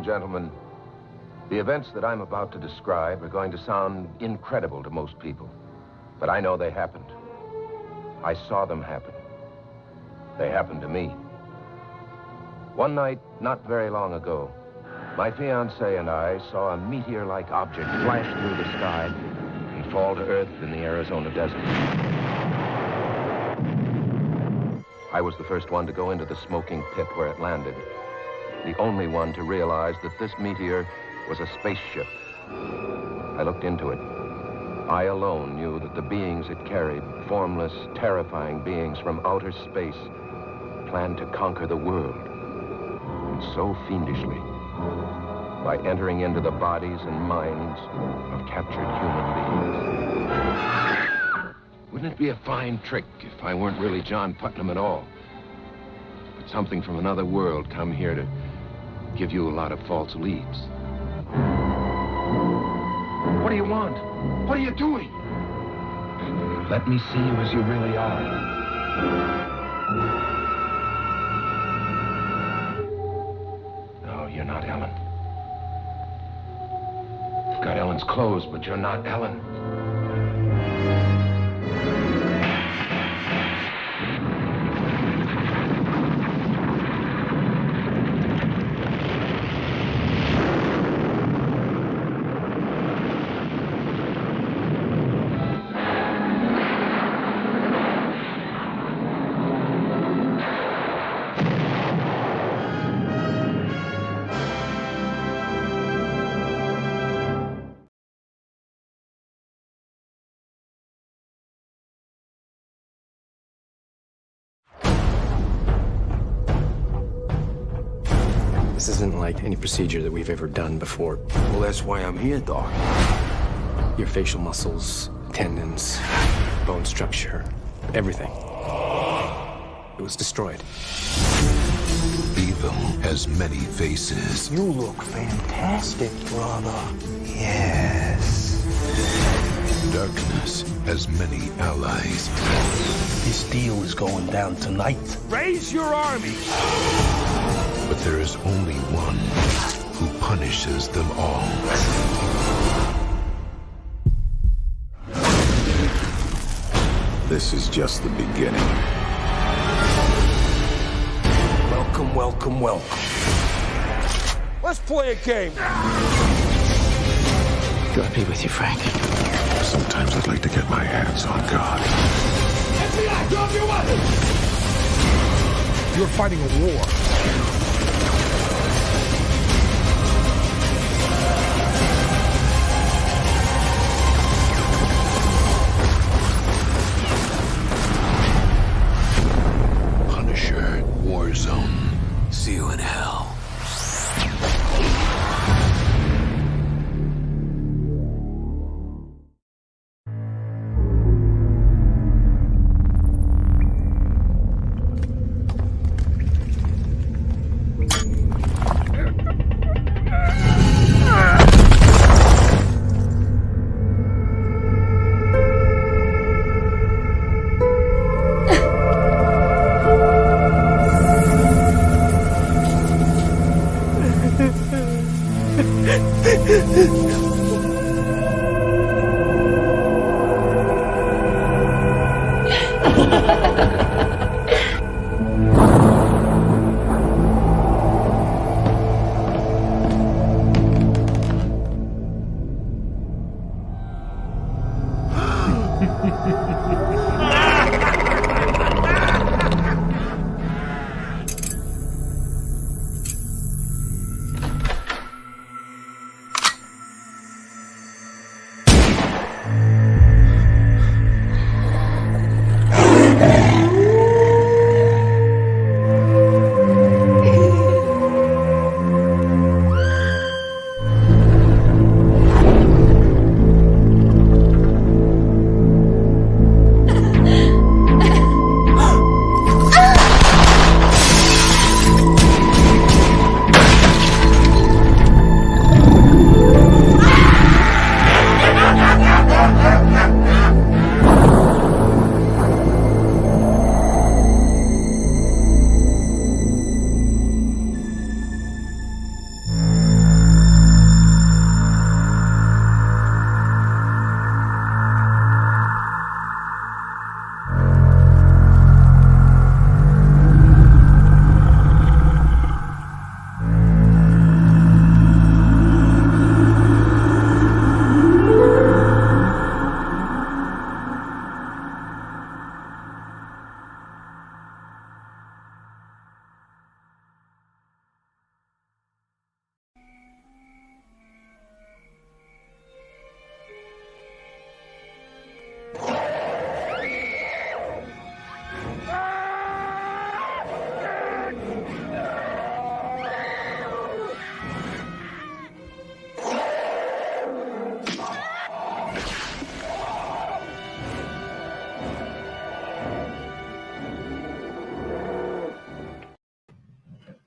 and gentlemen, the events that I'm about to describe are going to sound incredible to most people. But I know they happened. I saw them happen. They happened to me. One night, not very long ago, my fiancée and I saw a meteor-like object flash through the sky and fall to Earth in the Arizona desert. I was the first one to go into the smoking pit where it landed. The only one to realize that this meteor was a spaceship. I looked into it. I alone knew that the beings it carried, formless, terrifying beings from outer space, planned to conquer the world. And so fiendishly, by entering into the bodies and minds of captured human beings. Wouldn't it be a fine trick if I weren't really John Putnam at all? But something from another world come here to give you a lot of false leads. What do you want? What are you doing? Let me see you as you really are. No, you're not Ellen. You've got Ellen's clothes, but you're not Ellen. This isn't like any procedure that we've ever done before. Well, that's why I'm here, Doc. Your facial muscles, tendons, bone structure, everything. It was destroyed. Evil has many faces. You look fantastic, brother. Yes. Darkness has many allies. This deal is going down tonight. Raise your army! But there is only one who punishes them all. This is just the beginning. Welcome, welcome, welcome. Let's play a game. Gotta be with you, Frank. Sometimes I'd like to get my hands on God. FBI, drop your weapon! You're fighting a war. Punisher, Warzone. See you in hell.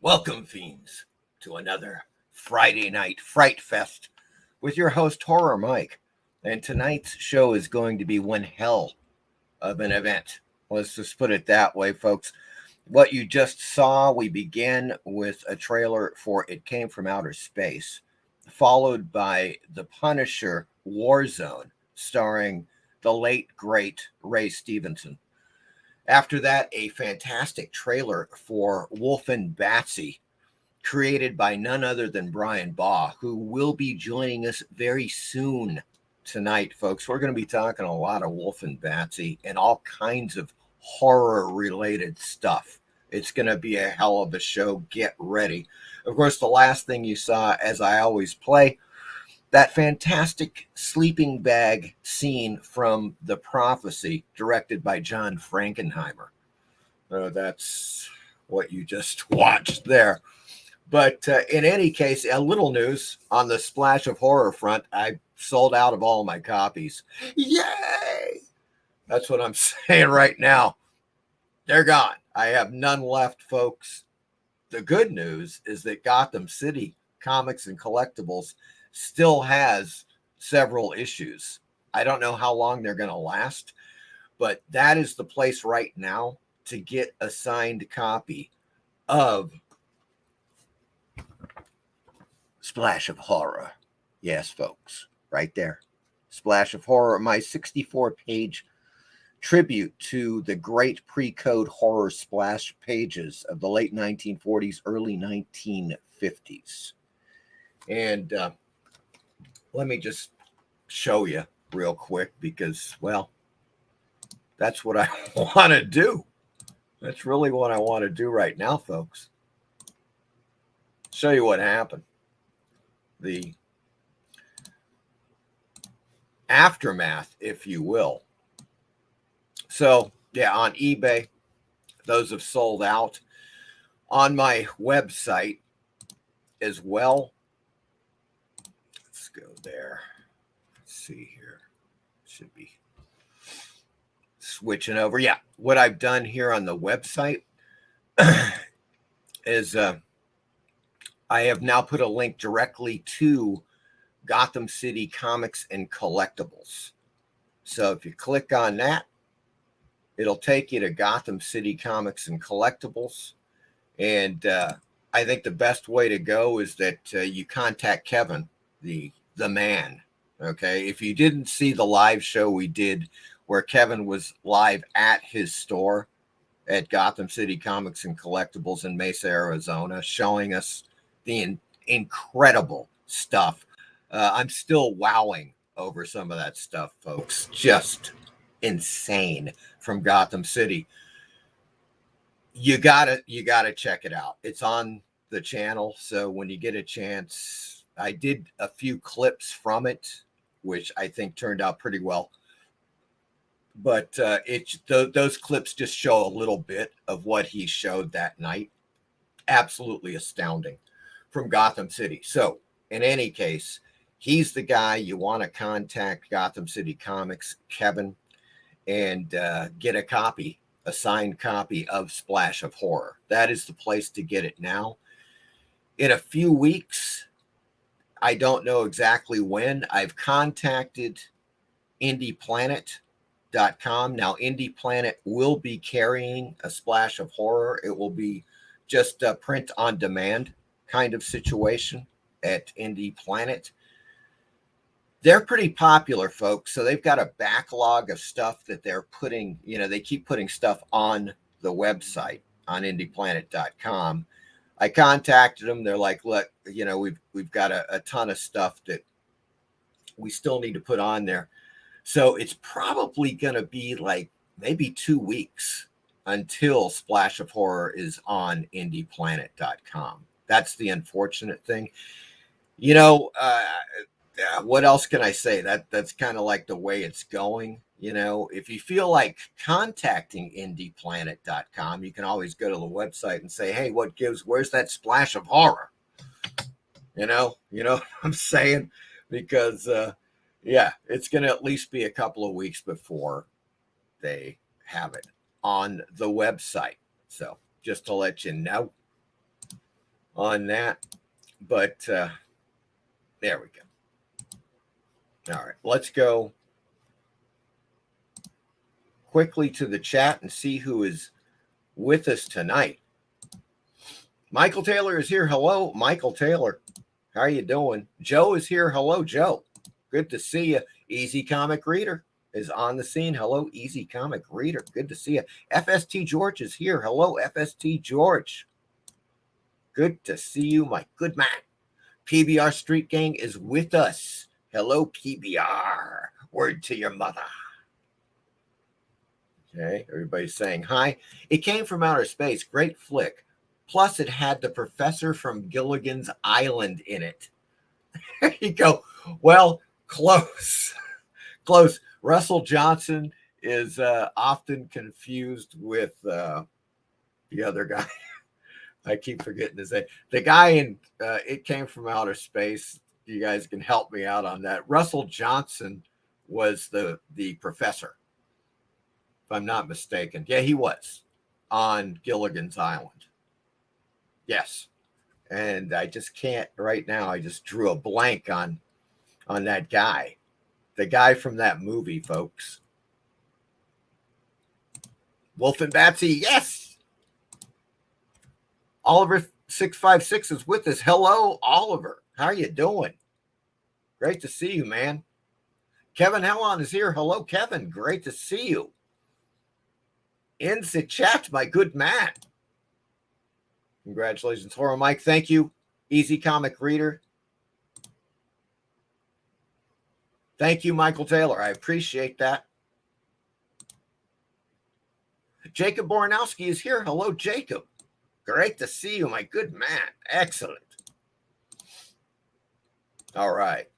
Welcome, fiends, to another Friday night Fright Fest with your host, Horror Mike. And tonight's show is going to be one hell of an event. Let's just put it that way, folks. What you just saw, we began with a trailer for It Came From Outer Space, followed by The Punisher Warzone, starring the late, great Ray Stevenson. After that, a fantastic trailer for WULF and BATSY, created by none other than Bryan Baugh, who will be joining us very soon tonight, folks. We're going to be talking a lot of WULF and BATSY and all kinds of horror-related stuff. It's going to be a hell of a show. Get ready. Of course, the last thing you saw, as I always play, that fantastic sleeping bag scene from The Prophecy, directed by John Frankenheimer. That's what you just watched there. But in any case, a little news on the Splash of Horror front. I sold out of all my copies. Yay! That's what I'm saying right now. They're gone. I have none left, folks. The good news is that Gotham City Comics and Collectibles still has several issues. I don't know how long they're going to last, but that is the place right now to get a signed copy of Splash of Horror. Yes, folks, right there. Splash of Horror, my 64-page tribute to the great pre-code horror splash pages of the late 1940s, early 1950s. And let me just show you real quick because, well, that's what I want to do. That's really what I want to do right now, folks. Show you what happened. The aftermath, if you will. So, yeah, on eBay, those have sold out. On my website as well. Let's go there. Let's see here. Should be switching over. Yeah, what I've done here on the website is I have now put a link directly to Gotham City Comics and Collectibles. So if you click on that, it'll take you to Gotham City Comics and Collectibles. And I think the best way to go is that you contact Kevin, the man. Okay. If you didn't see the live show we did where Kevin was live at his store at Gotham City Comics and Collectibles in Mesa, Arizona, showing us the incredible stuff. I'm still wowing over some of that stuff, folks. Just insane from Gotham City. You gotta check it out. It's on the channel, so when you get a chance, I did a few clips from it, which I think turned out pretty well. But those clips just show a little bit of what he showed that night. Absolutely astounding from Gotham City. So in any case, he's the guy you want to contact. Gotham City Comics, Kevin, and get a copy, a signed copy of Splash of Horror. That is the place to get it now. In a few weeks, I don't know exactly when, I've contacted indieplanet.com. Now, Indie Planet will be carrying a Splash of Horror. It will be just a print on demand kind of situation at Indie Planet. They're pretty popular, folks. So they've got a backlog of stuff that they're putting, they keep putting stuff on the website on indieplanet.com. I contacted them. They're like, look, we've got a ton of stuff that we still need to put on there. So it's probably going to be like maybe 2 weeks until Splash of Horror is on indieplanet.com. That's the unfortunate thing. What else can I say? That's kind of like the way it's going. If you feel like contacting indieplanet.com, you can always go to the website and say, hey, where's that Splash of Horror? You know what I'm saying? Because, it's going to at least be a couple of weeks before they have it on the website. So just to let you know. on that. But there we go. All right, let's go quickly to the chat and see who is with us tonight. Michael Taylor is here. Hello, Michael Taylor. How are you doing? Joe is here. Hello, Joe. Good to see you. Easy Comic Reader is on the scene. Hello, Easy Comic Reader. Good to see you. FST George is here. Hello, FST George. Good to see you, my good man. PBR Street Gang is with us. Hello, PBR. Word to your mother. Okay, everybody's saying hi. It came from outer space. Great flick. Plus, it had the professor from Gilligan's Island in it. There you go. Well, close. Close. Russell Johnson is often confused with the other guy. I keep forgetting his name. The guy in It Came from Outer Space. You guys can help me out on that. Russell Johnson was the professor, if I'm not mistaken. Yeah, he was on Gilligan's Island. Yes. And I just can't right now. I just drew a blank on that guy. The guy from that movie, folks. Wolf and Batsy, yes. Oliver 656 is with us. Hello, Oliver. How are you doing? Great to see you, man. Kevin Hellon is here. Hello, Kevin. Great to see you. In the chat, my good man. Congratulations, Horror Mike. Thank you, Easy Comic Reader. Thank you, Michael Taylor. I appreciate that. Jacob Boranowski is here. Hello, Jacob. Great to see you, my good man. Excellent. All right.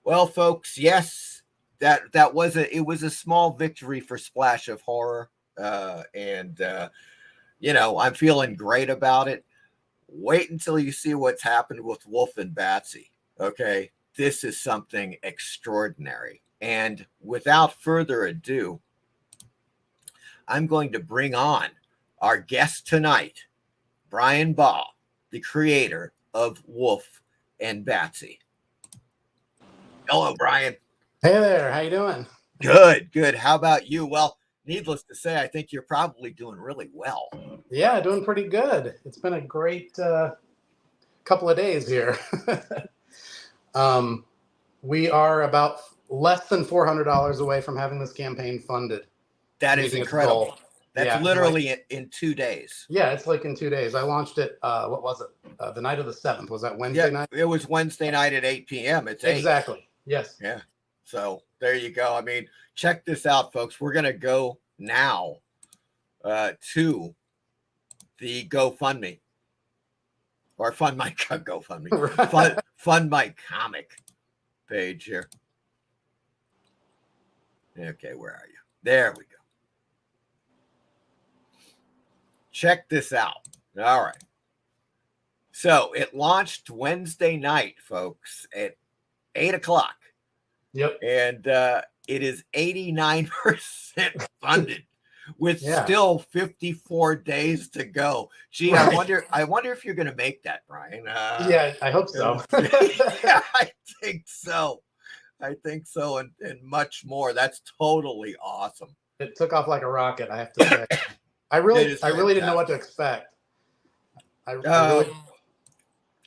Well, folks, yes, that was a small victory for Splash of Horror, you know, I'm feeling great about it. Wait until you see what's happened with Wolf and Batsy. Okay, this is something extraordinary. And without further ado, I'm going to bring on our guest tonight, Bryan Baugh, the creator of Wolf and Batsy. Hello, Bryan. Hey there. How you doing? Good, good. How about you? Well, needless to say, I think you're probably doing really well. Yeah, doing pretty good. It's been a great couple of days here. We are about less than $400 away from having this campaign funded. That is incredible. That's literally in 2 days. Yeah, it's like in 2 days. I launched it, what was it? The night of the 7th. Was that Wednesday night? It was Wednesday night at 8 p.m. It's 8. Exactly. Yes. Yeah. So there you go. I mean, check this out, folks. We're going to go now to the GoFundMe or Fund My GoFundMe. Right. Fund My Comic page here. Okay, where are you? There we go. Check this out. All right. So it launched Wednesday night, folks, at 8 o'clock. Yep. And it is 89% funded with still 54 days to go. Gee, right. I wonder if you're going to make that, Bryan. Yeah, I hope so. Yeah, I think so. I think so, and much more. That's totally awesome. It took off like a rocket, I have to say. I really didn't know what to expect. I really...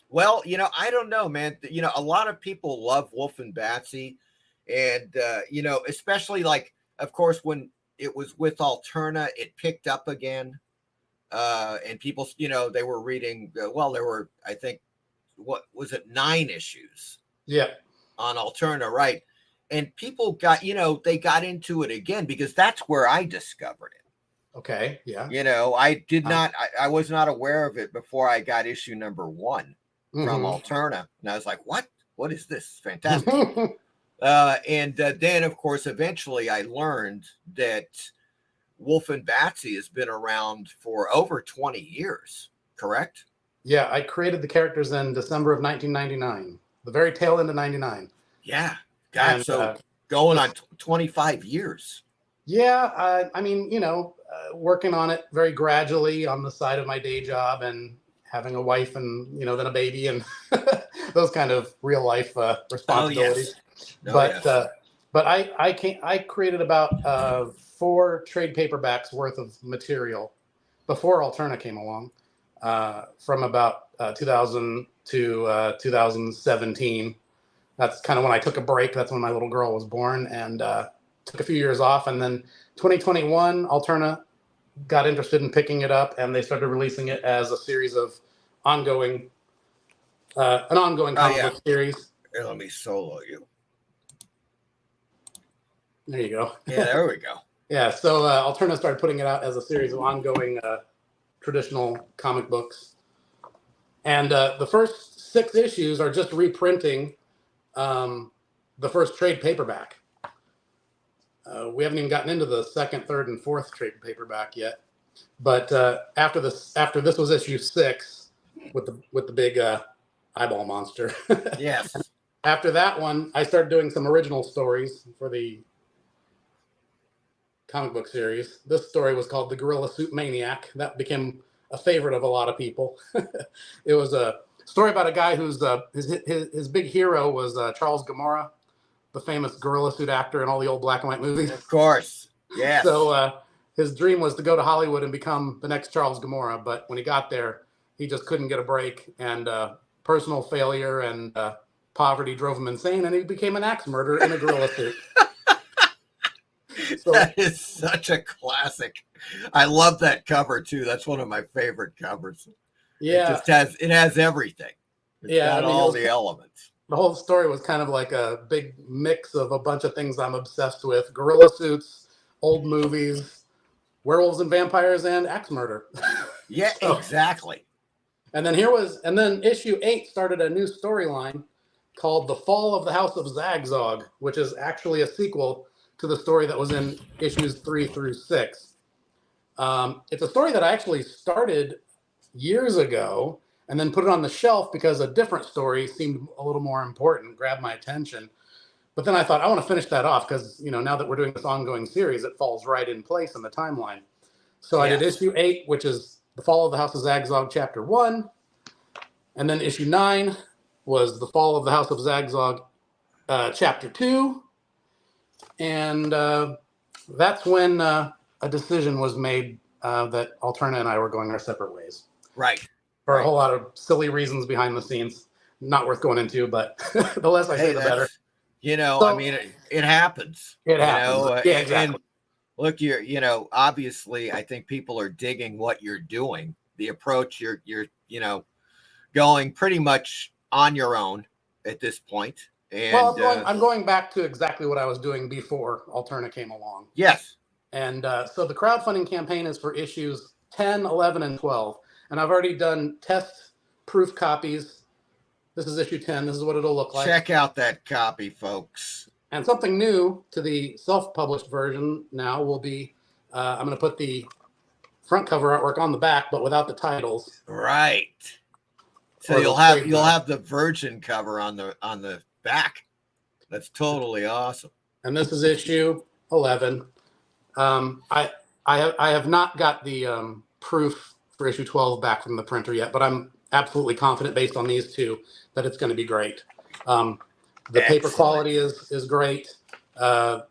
Well, you know, I don't know, man. You know, a lot of people love Wolf and Batsy, and you know, especially like, of course, when it was with Alterna, it picked up again, and people, you know, they were reading. Well, there were, I think, what was it, 9 issues? Yeah, on Alterna, right? And people got, you know, they got into it again because that's where I discovered it. Okay, yeah. You know, I did not, I was not aware of it before I got issue number 1 from Alterna. And I was like, what? What is this? Fantastic. And then, of course, eventually I learned that Wolf and Batsy has been around for over 20 years, correct? Yeah, I created the characters in December of 1999, the very tail end of 99. Yeah. God, and, so going on 25 years. Yeah, I mean, you know, working on it very gradually on the side of my day job and having a wife and then a baby and those kind of real life responsibilities. But I created about 4 trade paperbacks worth of material before Alterna came along, from about 2000 to 2017. That's kind of when I took a break. That's when my little girl was born, and took a few years off. And then 2021, Alterna got interested in picking it up, and they started releasing it as a series of an ongoing comic book series. Here, let me solo you. There you go. Yeah, there we go. Yeah, so Alterna started putting it out as a series of ongoing traditional comic books. And the first 6 issues are just reprinting the first trade paperback. We haven't even gotten into the 2nd, 3rd, and 4th trade paperback yet. But after this was issue 6 with the big eyeball monster. Yes. After that one, I started doing some original stories for the comic book series. This story was called The Gorilla Suit Maniac. That became a favorite of a lot of people. It was a story about a guy whose his big hero was Charles Gamora, the famous gorilla suit actor in all the old black and white movies. Of course. Yeah. So his dream was to go to Hollywood and become the next Charles Gamora, but when he got there, he just couldn't get a break, and personal failure and poverty drove him insane, and he became an axe murderer in a gorilla suit. So, that is such a classic. I love that cover too. That's one of my favorite covers. Yeah, it has everything. It's got all the elements. The whole story was kind of like a big mix of a bunch of things I'm obsessed with: gorilla suits, old movies, werewolves and vampires, and axe murder. Yeah, so, exactly. And then issue 8 started a new storyline called The Fall of the House of Zagzog, which is actually a sequel to the story that was in issues 3 through 6. It's a story that I actually started years ago and then put it on the shelf because a different story seemed a little more important, grabbed my attention. But then I thought, I want to finish that off because, now that we're doing this ongoing series, it falls right in place in the timeline. So yes. I did issue 8, which is The Fall of the House of Zagzog, chapter 1. And then issue 9 was The Fall of the House of Zagzog, chapter 2. And that's when a decision was made that Alterna and I were going our separate ways. Right. For a whole lot of silly reasons behind the scenes. Not worth going into, but the less I say, the better. It happens. It happens. Yeah, exactly. And look, obviously, I think people are digging what you're doing. The approach you're going pretty much on your own at this point. And, I'm going back to exactly what I was doing before Alterna came along. Yes. And so the crowdfunding campaign is for issues 10, 11, and 12. And I've already done test proof copies. This is issue 10. This is what it'll look like. Check out that copy, folks. And something new to the self-published version now will be, I'm going to put the front cover artwork on the back, but without the titles. Right. So you'll have the virgin cover on the back. That's totally awesome. And this is issue 11. I have not got the proof for issue 12 back from the printer yet, but I'm absolutely confident based on these two that it's going to be great. The paper quality is great. I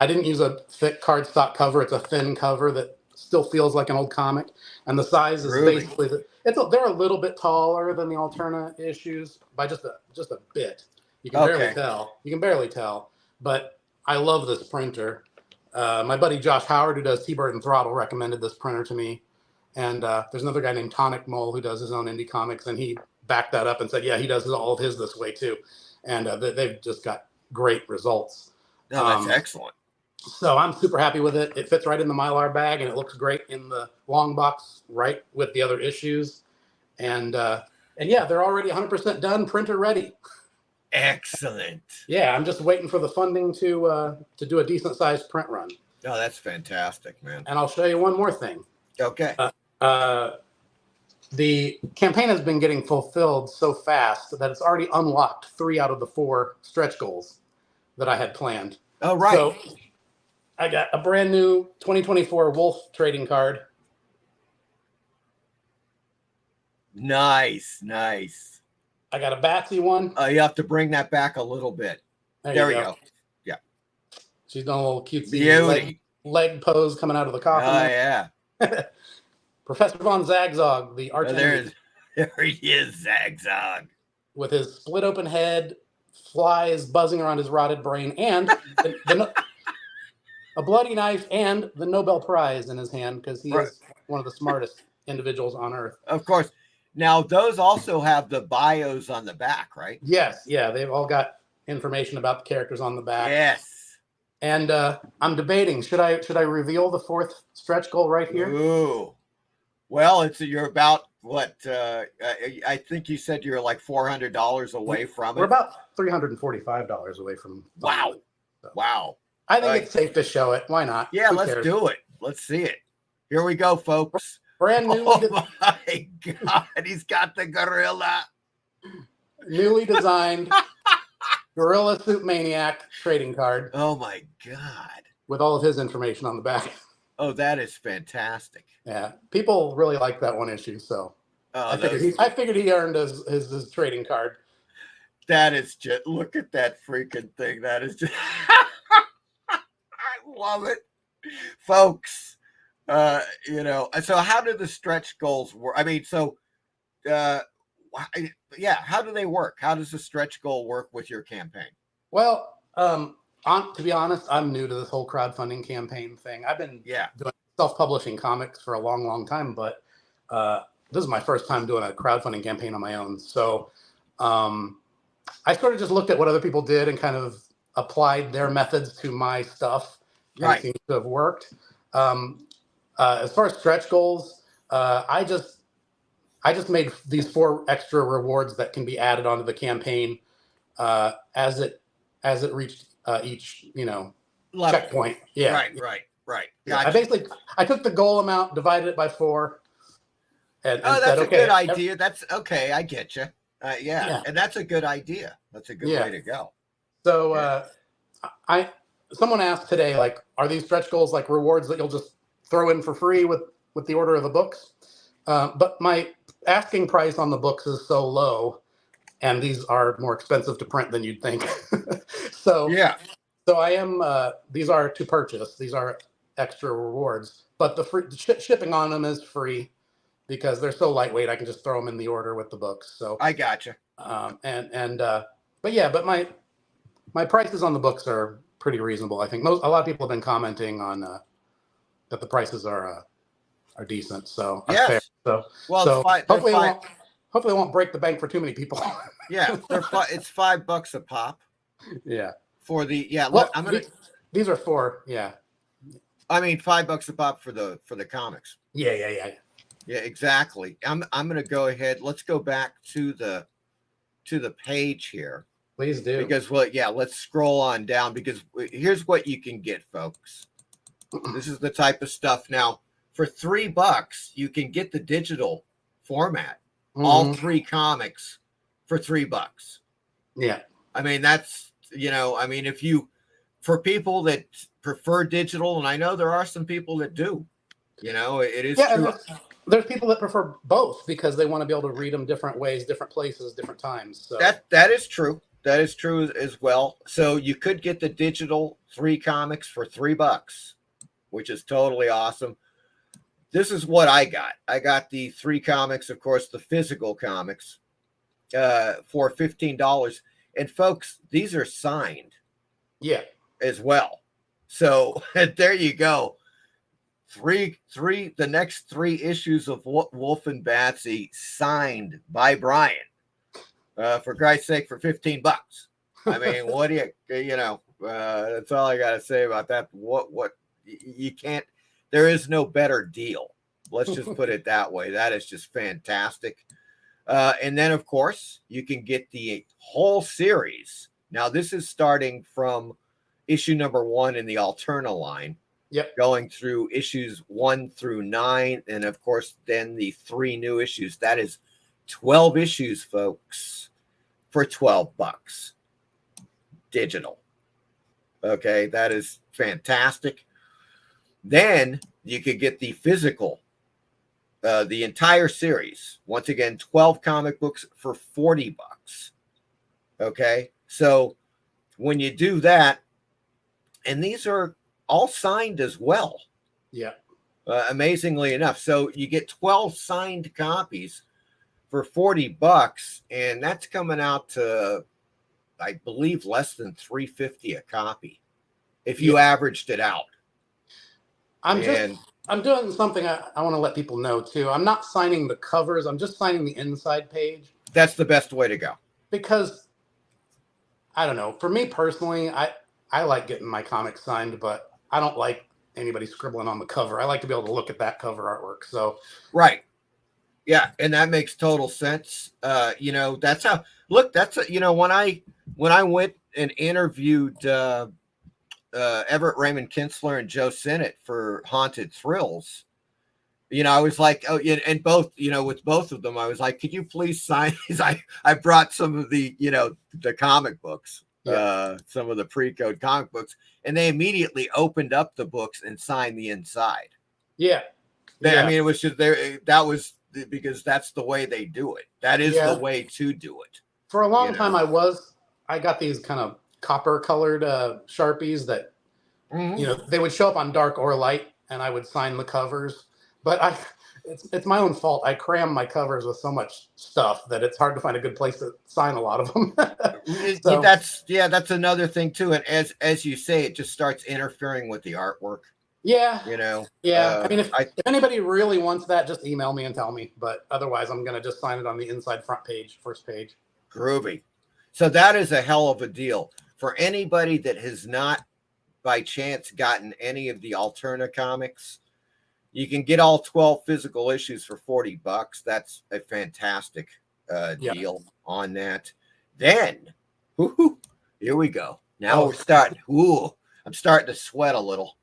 didn't use a thick cardstock cover. It's a thin cover that still feels like an old comic, and the size is basically they're a little bit taller than the Alterna issues by just a bit. You can barely tell. You can barely tell, but I love this printer. My buddy Josh Howard, who does T-Bird and Throttle, recommended this printer to me. And there's another guy named Tonic Mole who does his own indie comics, and he backed that up and said, yeah, he does all of his this way too. And they've just got great results. No, that's excellent. So I'm super happy with it. It fits right in the Mylar bag, and it looks great in the long box right with the other issues. And yeah, they're already 100% done, printer ready. Excellent. Yeah, I'm just waiting for the funding to do a decent sized print run. Oh, that's fantastic, man. And I'll show you one more thing. Okay. The campaign has been getting fulfilled so fast that it's already unlocked 3 out of the 4 stretch goals that I had planned. Oh, right. So I got a brand new 2024 WULF trading card. Nice, nice. I got a Batsy one. You have to bring that back a little bit. There we go. Yeah. She's doing a little cutesy Beauty. leg pose coming out of the Oh, coffin. yeah. Professor Von Zagzog, the arch enemy, there he is, Zagzog. with his split open head, flies buzzing around his rotted brain, and a bloody knife and the Nobel Prize in his hand, because he is one of the smartest individuals on Earth. Of course. Now, those also have the bios on the back, right? Yes. Yeah. They've all got information about the characters on the back. Yes. And I'm debating, should I reveal the fourth stretch goal right here? Ooh. Well, you're about what? I think you said you're like $400 away from it. We're about $345 away from. Wow. So. Wow. I think it's safe to show it. Why not? Yeah, Who let's cares? do it. Let's see it. Here we go, folks. Brand new. Oh my God, he's got the gorilla. Newly designed Gorilla Suit Maniac trading card Oh my God. with all of his information on the back. Oh, that is fantastic. Yeah, people really like that one issue, so Oh, I figured he earned his trading card. that is just, look at that freaking thing. That is just, I love it. Folks, so how do the stretch goals work? I mean, how do they work? How does the stretch goal work with your campaign? Well, to be honest, I'm new to this whole crowdfunding campaign thing. I've been doing self-publishing comics for a long, long time, but this is my first time doing a crowdfunding campaign on my own. So I sort of just looked at what other people did and kind of applied their methods to my stuff. And it seems to have worked. As far as stretch goals, I just made these 4 extra rewards that can be added onto the campaign as it reached each level. Checkpoint. Yeah. Right. Gotcha. I took the goal amount, divided it by 4. And that's a good idea. That's okay. I get you. And that's a good idea. That's a good way to go. So someone asked today, like, are these stretch goals like rewards that you'll just throw in for free with the order of the books? But my asking price on the books is so low, and these are more expensive to print than you'd think. So I am. These are to purchase. These are extra rewards, but the shipping on them is free because they're so lightweight. I can just throw them in the order with the books. So I gotcha. But my prices on the books are pretty reasonable. I think a lot of people have been commenting on that the prices are decent. So fair. So hopefully it won't break the bank for too many people. Yeah, it's $5 a pop. Yeah. For the these are 4. Yeah. I mean $5 a pop for the comics. Yeah, exactly. I'm gonna go ahead. Let's go back to the page here. Please do. Because let's scroll on down because here's what you can get, folks. This is the type of stuff. Now, for $3, you can get the digital format, all 3 comics for $3. Yeah. I mean, that's, for people that prefer digital, and I know there are some people that do, it is true. There's people that prefer both because they want to be able to read them different ways, different places, different times. So that is true. That is true as well. So you could get the digital 3 comics for $3, which is totally awesome. This is what I got. I got the 3 comics, of course, the physical comics, for $15. And folks, these are signed. Yeah. As well. So there you go. The next 3 issues of WULF and BATSY signed by Bryan. For Christ's sake, for $15. I mean, what do that's all I got to say about that. What you can't, there is no better deal. Let's just put it that way. That is just fantastic. And then, of course, you can get the whole series. Now, this is starting from issue number 1 in the Alterna line. Yep. Going through issues 1 through 9. And, of course, then the 3 new issues. That is 12 issues, folks, for $12 digital. Okay, that is fantastic. Then you could get the physical the entire series. Once again, 12 comic books for $40. Okay, so when you do that, and these are all signed as well. Yeah. Amazingly enough, so you get 12 signed copies for $40, and that's coming out to, I believe, less than $3.50 a copy if you averaged it out. I'm doing something I want to let people know too. I'm not signing the covers. I'm just signing the inside page. That's the best way to go. Because I don't know. For me personally, I like getting my comics signed, but I don't like anybody scribbling on the cover. I like to be able to look at that cover artwork. So right. Yeah, and that makes total sense. That's how when I went and interviewed Everett Raymond Kinsler and Joe Sinnott for Haunted Thrills, I was like, oh, yeah, and both, with both of them, I was like, could you please sign these? I brought some of the, the comic books, some of the pre-code comic books, and they immediately opened up the books and signed the inside. Yeah. I mean, it was just there. That was because that's the way they do it. That is the way to do it. For a long time, I got these kind of copper colored Sharpies that, they would show up on dark or light, and I would sign the covers. But it's my own fault. I cram my covers with so much stuff that it's hard to find a good place to sign a lot of them. So, that's another thing too. And as you say, it just starts interfering with the artwork. Yeah. I mean, if anybody really wants that, just email me and tell me. But otherwise, I'm going to just sign it on the inside front page, first page. Groovy. So that is a hell of a deal for anybody that has not by chance gotten any of the Alterna comics. You can get all 12 physical issues for $40. That's a fantastic deal on that. Then, here we go. Now we're starting. I'm starting to sweat a little.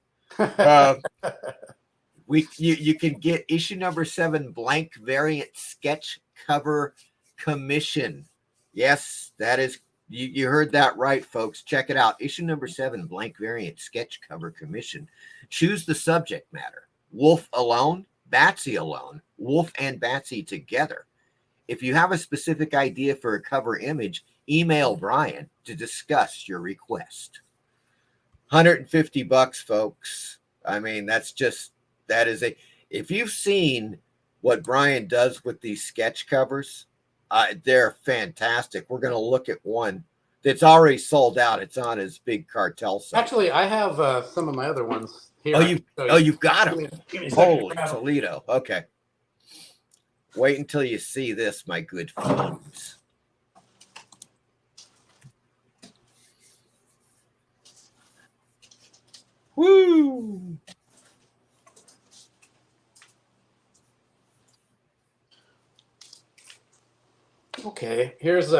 You can get issue number 7 blank variant sketch cover commission. Yes, that is, you heard that right, folks. Check it out. Issue number 7 blank variant sketch cover commission. Choose the subject matter. Wolf alone, Batsy alone, Wolf and Batsy together. If you have a specific idea for a cover image, email Bryan to discuss your request. $150, folks. I mean, if you've seen what Bryan does with these sketch covers, they're fantastic. We're going to look at one that's already sold out. It's on his big cartel site. Actually, I have some of my other ones here. You've got them. Holy Toledo. Okay. Wait until you see this, my good friends. Woo! Okay, here's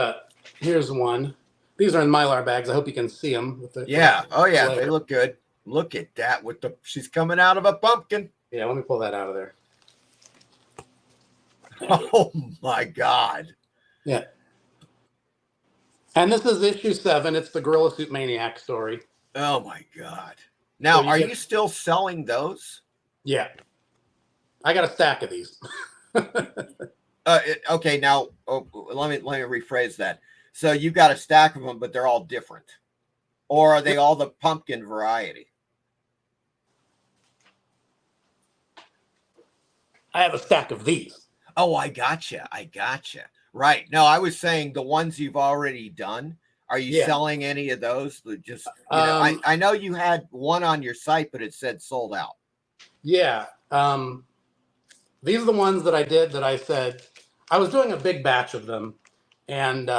one. These are in Mylar bags. I hope you can see them. They look good. Look at that she's coming out of a pumpkin. Yeah, let me pull that out of there. Oh my God. Yeah. And this is issue 7. It's the Gorilla Suit Maniac story. Oh my God. Now, are you still selling those? Yeah. I got a stack of these. Okay, now let me rephrase that. So you've got a stack of them, but they're all different, or are they all the pumpkin variety? I have a stack of these. Oh, I gotcha. Right. No, I was saying the ones you've already done. Are you selling any of those? Just I know you had one on your site, but it said sold out. Yeah. These are the ones that I did that I said I was doing a big batch of them, and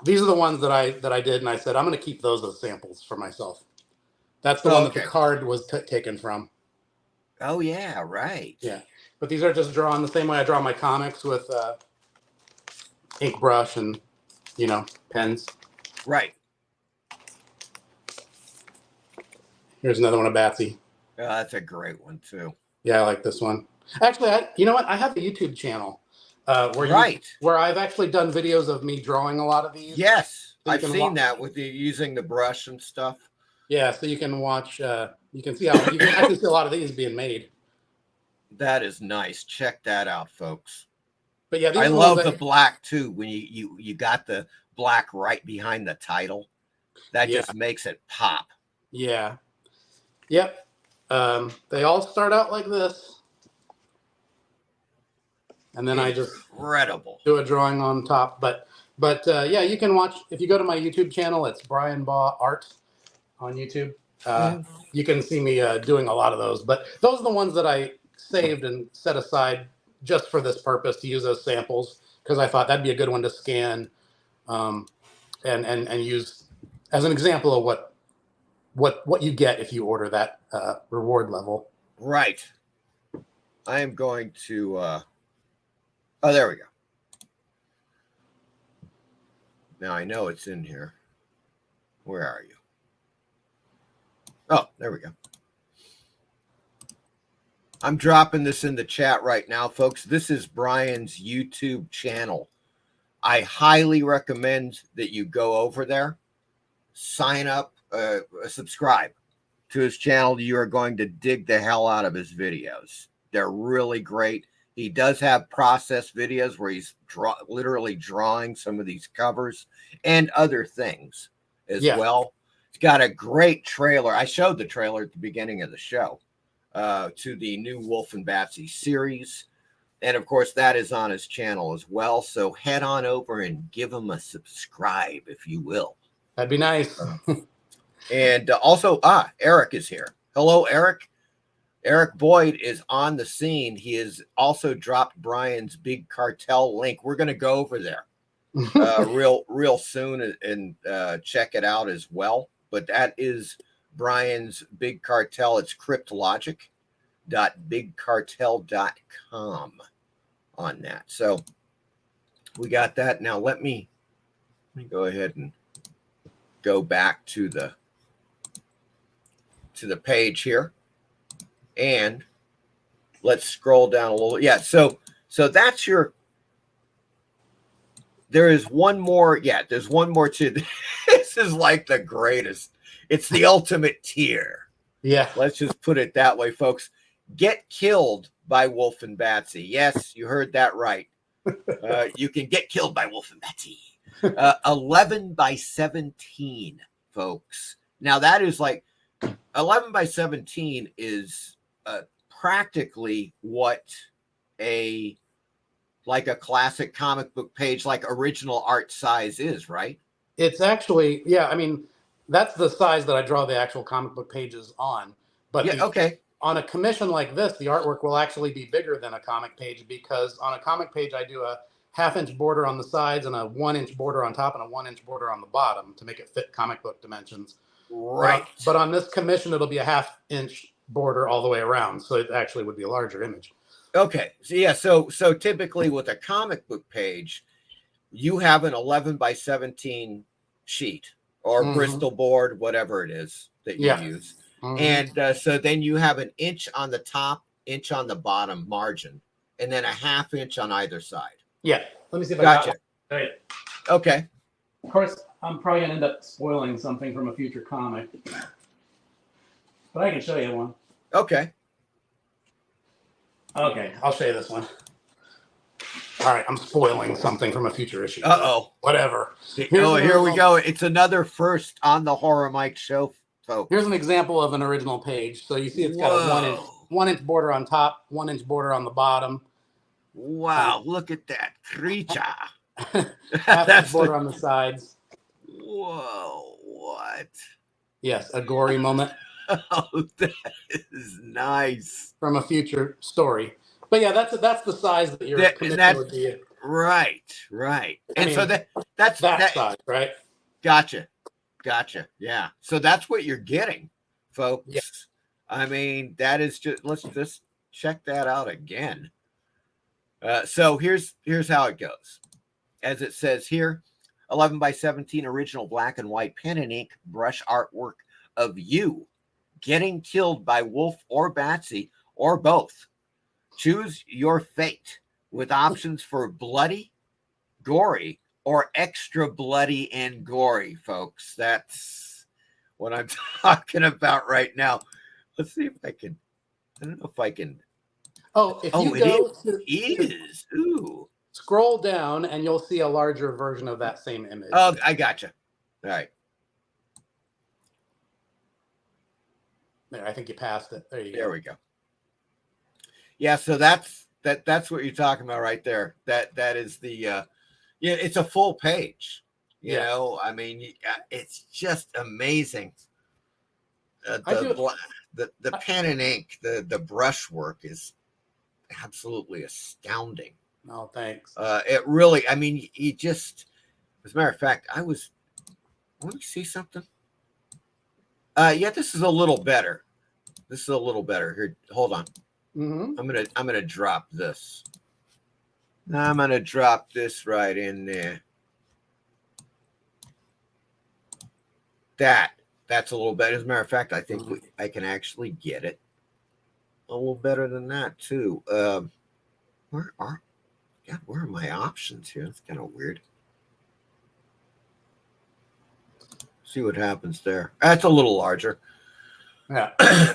these are the ones that I did, and I said I'm going to keep those as samples for myself. That's the one that the card was taken from. Oh yeah, right. Yeah, but these are just drawn the same way I draw my comics with ink brush and pens. Right. Here's another one of Batsy. Oh, that's a great one too. Yeah, I like this one. Actually, you know what? I have a YouTube channel where I've actually done videos of me drawing a lot of these. Yes, so I've seen that with using the brush and stuff. Yeah, so you can watch. You can see how you can actually see a lot of these being made. That is nice. Check that out, folks. But yeah, I love the black too. When you got the black right behind the title, that just makes it pop. Yeah. Yep. They all start out like this, and then I just do a drawing on top. But yeah, you can watch if you go to my YouTube channel. It's Bryan Baugh Art on YouTube. You can see me doing a lot of those. But those are the ones that I saved and set aside just for this purpose to use as samples, because I thought that'd be a good one to scan and use as an example of what you get if you order that reward level. Right. I am going to oh, there we go. Now I know it's in here. Where are you? Oh, there we go. I'm dropping this in the chat right now, folks. This is Bryan's YouTube channel. I highly recommend that you go over there, sign up, subscribe to his channel. You are going to dig the hell out of his videos. They're really great. He does have process videos where he's literally drawing some of these covers and other things as well. He's got a great trailer. I showed the trailer at the beginning of the show to the new WULF and BATSY series. And of course, that is on his channel as well. So head on over and give him a subscribe, if you will. That'd be nice. And also, Eric is here. Hello, Eric. Eric Boyd is on the scene. He has also dropped Bryan's Big Cartel link. We're going to go over there real soon and check it out as well. But that is Bryan's Big Cartel. It's cryptologic.bigcartel.com on that. So we got that. Now let me go ahead and go back to the page here, and let's scroll down a little. Yeah, so that's your. There is one more. Yeah, there's one more too. This is like the greatest. It's the ultimate tier. Yeah. Let's just put it that way, folks. Get killed by WULF and BATSY. Yes, you heard that right. You can get killed by WULF and BATSY. 11 by 17, folks. Now that is like 11 by 17 is practically what a classic comic book page, like original art size is, right? It's actually, yeah, I mean, that's the size that I draw the actual comic book pages on. But okay. On a commission like this, the artwork will actually be bigger than a comic page, because on a comic page, I do a 1/2-inch border on the sides and a 1-inch border on top and a 1-inch border on the bottom to make it fit comic book dimensions. Right. But on this commission, it'll be a 1/2-inch border all the way around. So it actually would be a larger image. Okay. So yeah, so typically with a comic book page, you have an 11 by 17 sheet or Bristol board, whatever it is that you use. And so then you have 1 inch on the top, inch on the bottom margin, and then a 1/2 inch on either side. Yeah. Let me see if I Gotcha. got it. Okay. Of course, I'm probably going to end up spoiling something from a future comic. But I can show you one. Okay. Okay, I'll show you this one. All right, I'm spoiling something from a future issue. Uh-oh. Whatever. Here we go. It's another first on the Horror Mike show, folks. Here's an example of an original page. So you see it's got a 1-inch border on top, 1-inch border on the bottom. Wow, look at that creature. 1/2-inch border on the sides. Whoa, what? Yes, a gory moment. Oh, that is nice. From a future story. But yeah, that's the size that your commission would be. Right. And so that's that size, right? Gotcha. Yeah. So that's what you're getting, folks. Yeah. I mean, that is just, let's just check that out again. So here's how it goes. As it says here, 11 by 17 original black and white pen and ink brush artwork of you getting killed by WULF or BATSY or both. Choose your fate with options for bloody, gory, or extra bloody and gory, folks. That's what I'm talking about right now. Let's see if I don't know if I can. Oh, if Oh, you it go is. Ooh. scroll down, and you'll see a larger version of that same image. Oh, I gotcha. All right. There, I think you passed it. There you go. There we go. Yeah, so that's what you're talking about right there. That is the yeah, it's a full page. You know, I mean, it's just amazing. The pen and ink, the brushwork is absolutely astounding. Oh, thanks. It really, I mean, you just, as a matter of fact, let me see something. Yeah, this is a little better. This is a little better. Here, hold on. Mm-hmm. I'm gonna drop this. I'm gonna drop this right in there. That's a little better. As a matter of fact, I think I can actually get it a little better than that too. Where are my options here? It's kind of weird. See what happens there. That's a little larger. Yeah.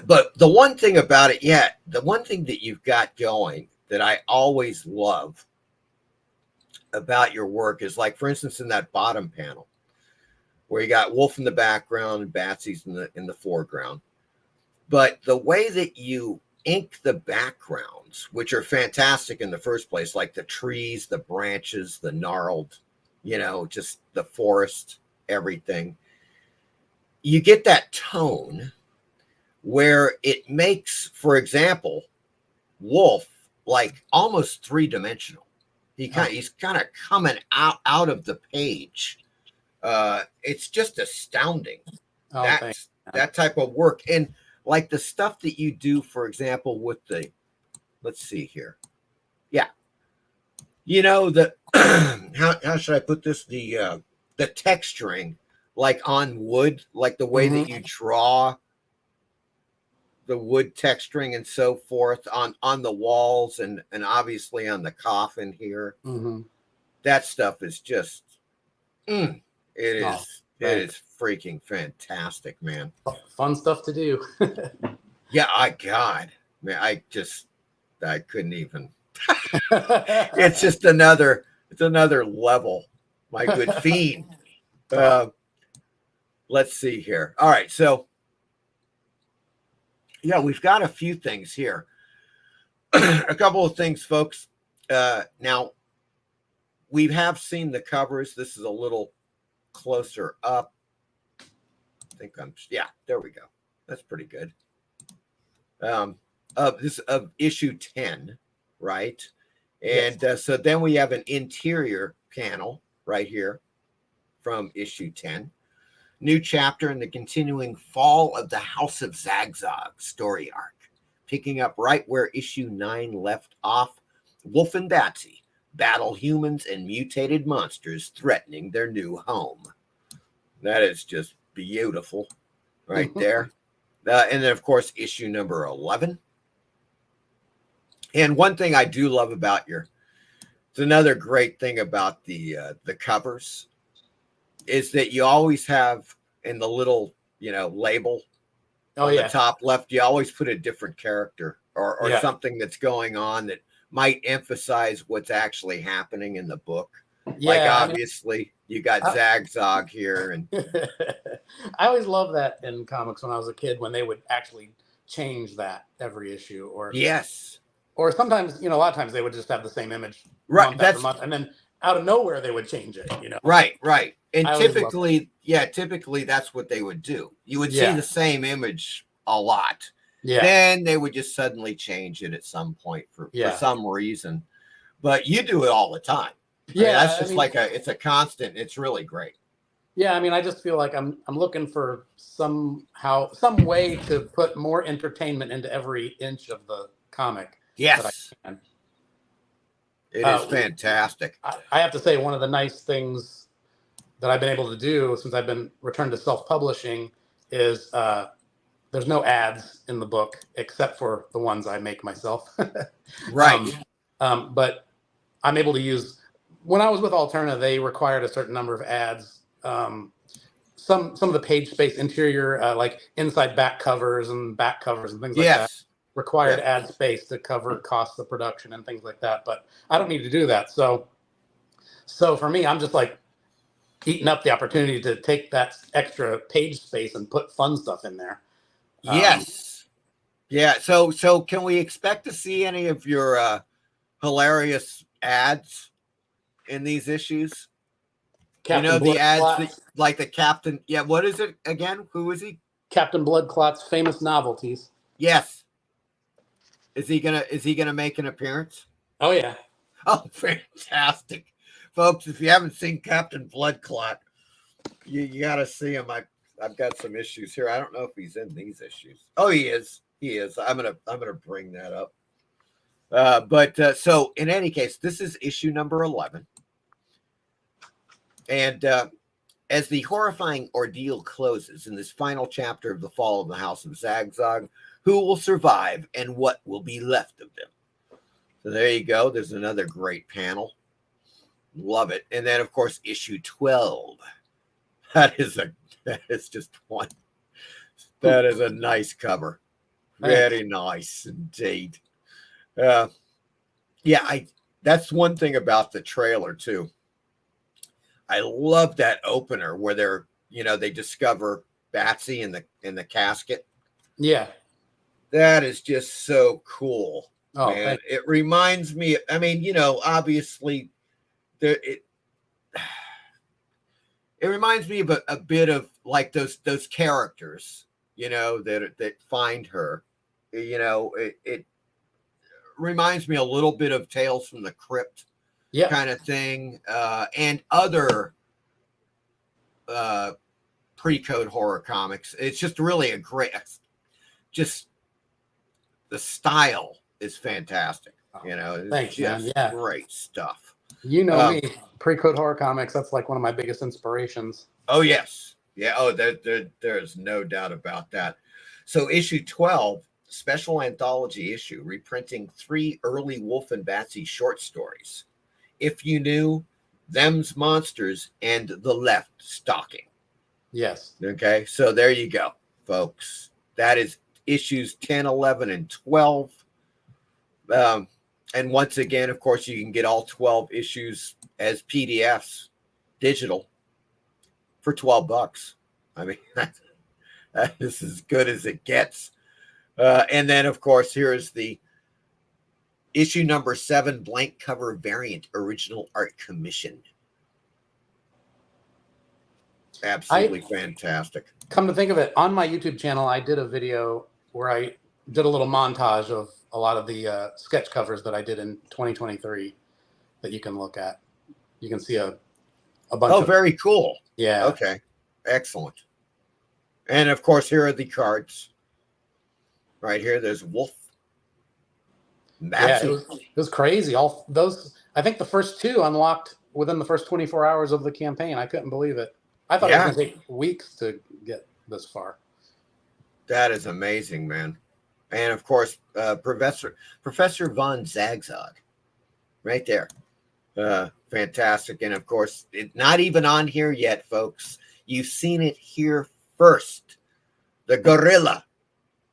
But the one thing about it, the one thing that you've got going that I always love about your work is, like, for instance, in that bottom panel where you got Wolf in the background and Batsy's in the foreground. But the way that you ink the backgrounds, which are fantastic in the first place, like the trees, the branches, the gnarled, just the forest, everything, you get that tone where it makes, for example, Wolf like almost three-dimensional. He's kind of coming out of the page. It's just astounding. That type of work. And like the stuff that you do, for example, with let's see here. Yeah. How should I put this? The texturing, like on wood, like the way that you draw the wood texturing and so forth on the walls and obviously on the coffin here. That stuff is just, it is freaking fantastic, man. Fun stuff to do. Yeah, God, man, I couldn't even. It's just another level, my good fiend. Let's see here. All right, so yeah, we've got a few things here. A couple of things, folks. Now, we have seen the covers. This is a little closer up. I think there we go. That's pretty good. Of issue 10, right? And so then we have an interior panel right here from issue 10. New chapter in the continuing Fall of the House of Zagzag story arc. Picking up right where issue 9 left off, Wolf and Batsy battle humans and mutated monsters threatening their new home. That is just beautiful right there. And then, of course, issue number 11. And one thing I do love about it's another great thing about the covers is that you always have in the little, label on the top left, you always put a different character or something that's going on that might emphasize what's actually happening in the book. Like, obviously, you got Zagzag here. And I always loved that in comics when I was a kid, when they would actually change that every issue. Or sometimes, a lot of times they would just have the same image month after month, and then out of nowhere they would change it, Right. And typically that's what they would do. You would see the same image a lot. Yeah. Then they would just suddenly change it at some point for some reason. But you do it all the time. Yeah. That's just it's a constant. It's really great. Yeah, I just feel like I'm looking for some way to put more entertainment into every inch of the comic. Yes. It is fantastic. I have to say, one of the nice things that I've been able to do since I've been returned to self-publishing is there's no ads in the book except for the ones I make myself. Right. But I'm able to use, when I was with Alterna, they required a certain number of ads. Some of the page space interior, like inside back covers and things like that. required ad space to cover costs of production and things like that. But I don't need to do that. So for me, I'm just like eating up the opportunity to take that extra page space and put fun stuff in there. Yes. Yeah. So can we expect to see any of your hilarious ads in these issues? Captain The ads Bloodclot's, like the Captain. Yeah. What is it again? Who is he? Captain Bloodclot's famous novelties. Yes. Is he gonna make an appearance? Oh yeah. Oh, fantastic, folks! If you haven't seen Captain Bloodclot, you got to see him. I've got some issues here. I don't know if he's in these issues. Oh, he is. He is. I'm gonna bring that up. But so in any case, this is issue number 11, and as the horrifying ordeal closes in this final chapter of the fall of the House of Zagzag, who will survive and what will be left of them? So there you go. There's another great panel. Love it. And then, of course, issue 12. That is just one. That is a nice cover. Very nice indeed. That's one thing about the trailer too. I love that opener where they discover Batsy in the casket. Yeah. That is just so cool. Oh, man. It reminds me, obviously it reminds me of a bit of like those characters, that find her. It reminds me a little bit of Tales from the Crypt kind of thing, and other pre-code horror comics. It's just really a great, just the style is fantastic. Thanks, man. Yeah. Great stuff. Me, pre-code horror comics, that's like one of my biggest inspirations. Oh, yes. Yeah. Oh, there's no doubt about that. So issue 12, special anthology issue, reprinting 3 early Wolf and Batsy short stories. If You Knew, Them's Monsters, and The Left Stalking. Yes. Okay. So there you go, folks. That is issues 10, 11, and 12. And once again, of course, you can get all 12 issues as PDFs, digital, for $12. I mean, that is as good as it gets. And then, of course, here is the issue number 7, blank cover variant, original art commission. Absolutely fantastic. Come to think of it, on my YouTube channel, I did a video where I did a little montage of a lot of the sketch covers that I did in 2023 that you can look at. You can see a bunch of... Oh, very cool. Yeah. Okay. Excellent. And, of course, here are the cards. Right here, there's Wolf. Yeah, it was crazy. All those, I think the first 2 unlocked within the first 24 hours of the campaign. I couldn't believe it. I thought it was going to take weeks to get this far. That is amazing, man. And of course, Professor Von Zagzag, right there. Fantastic. And of course, it's not even on here yet, folks. You've seen it here first. The gorilla.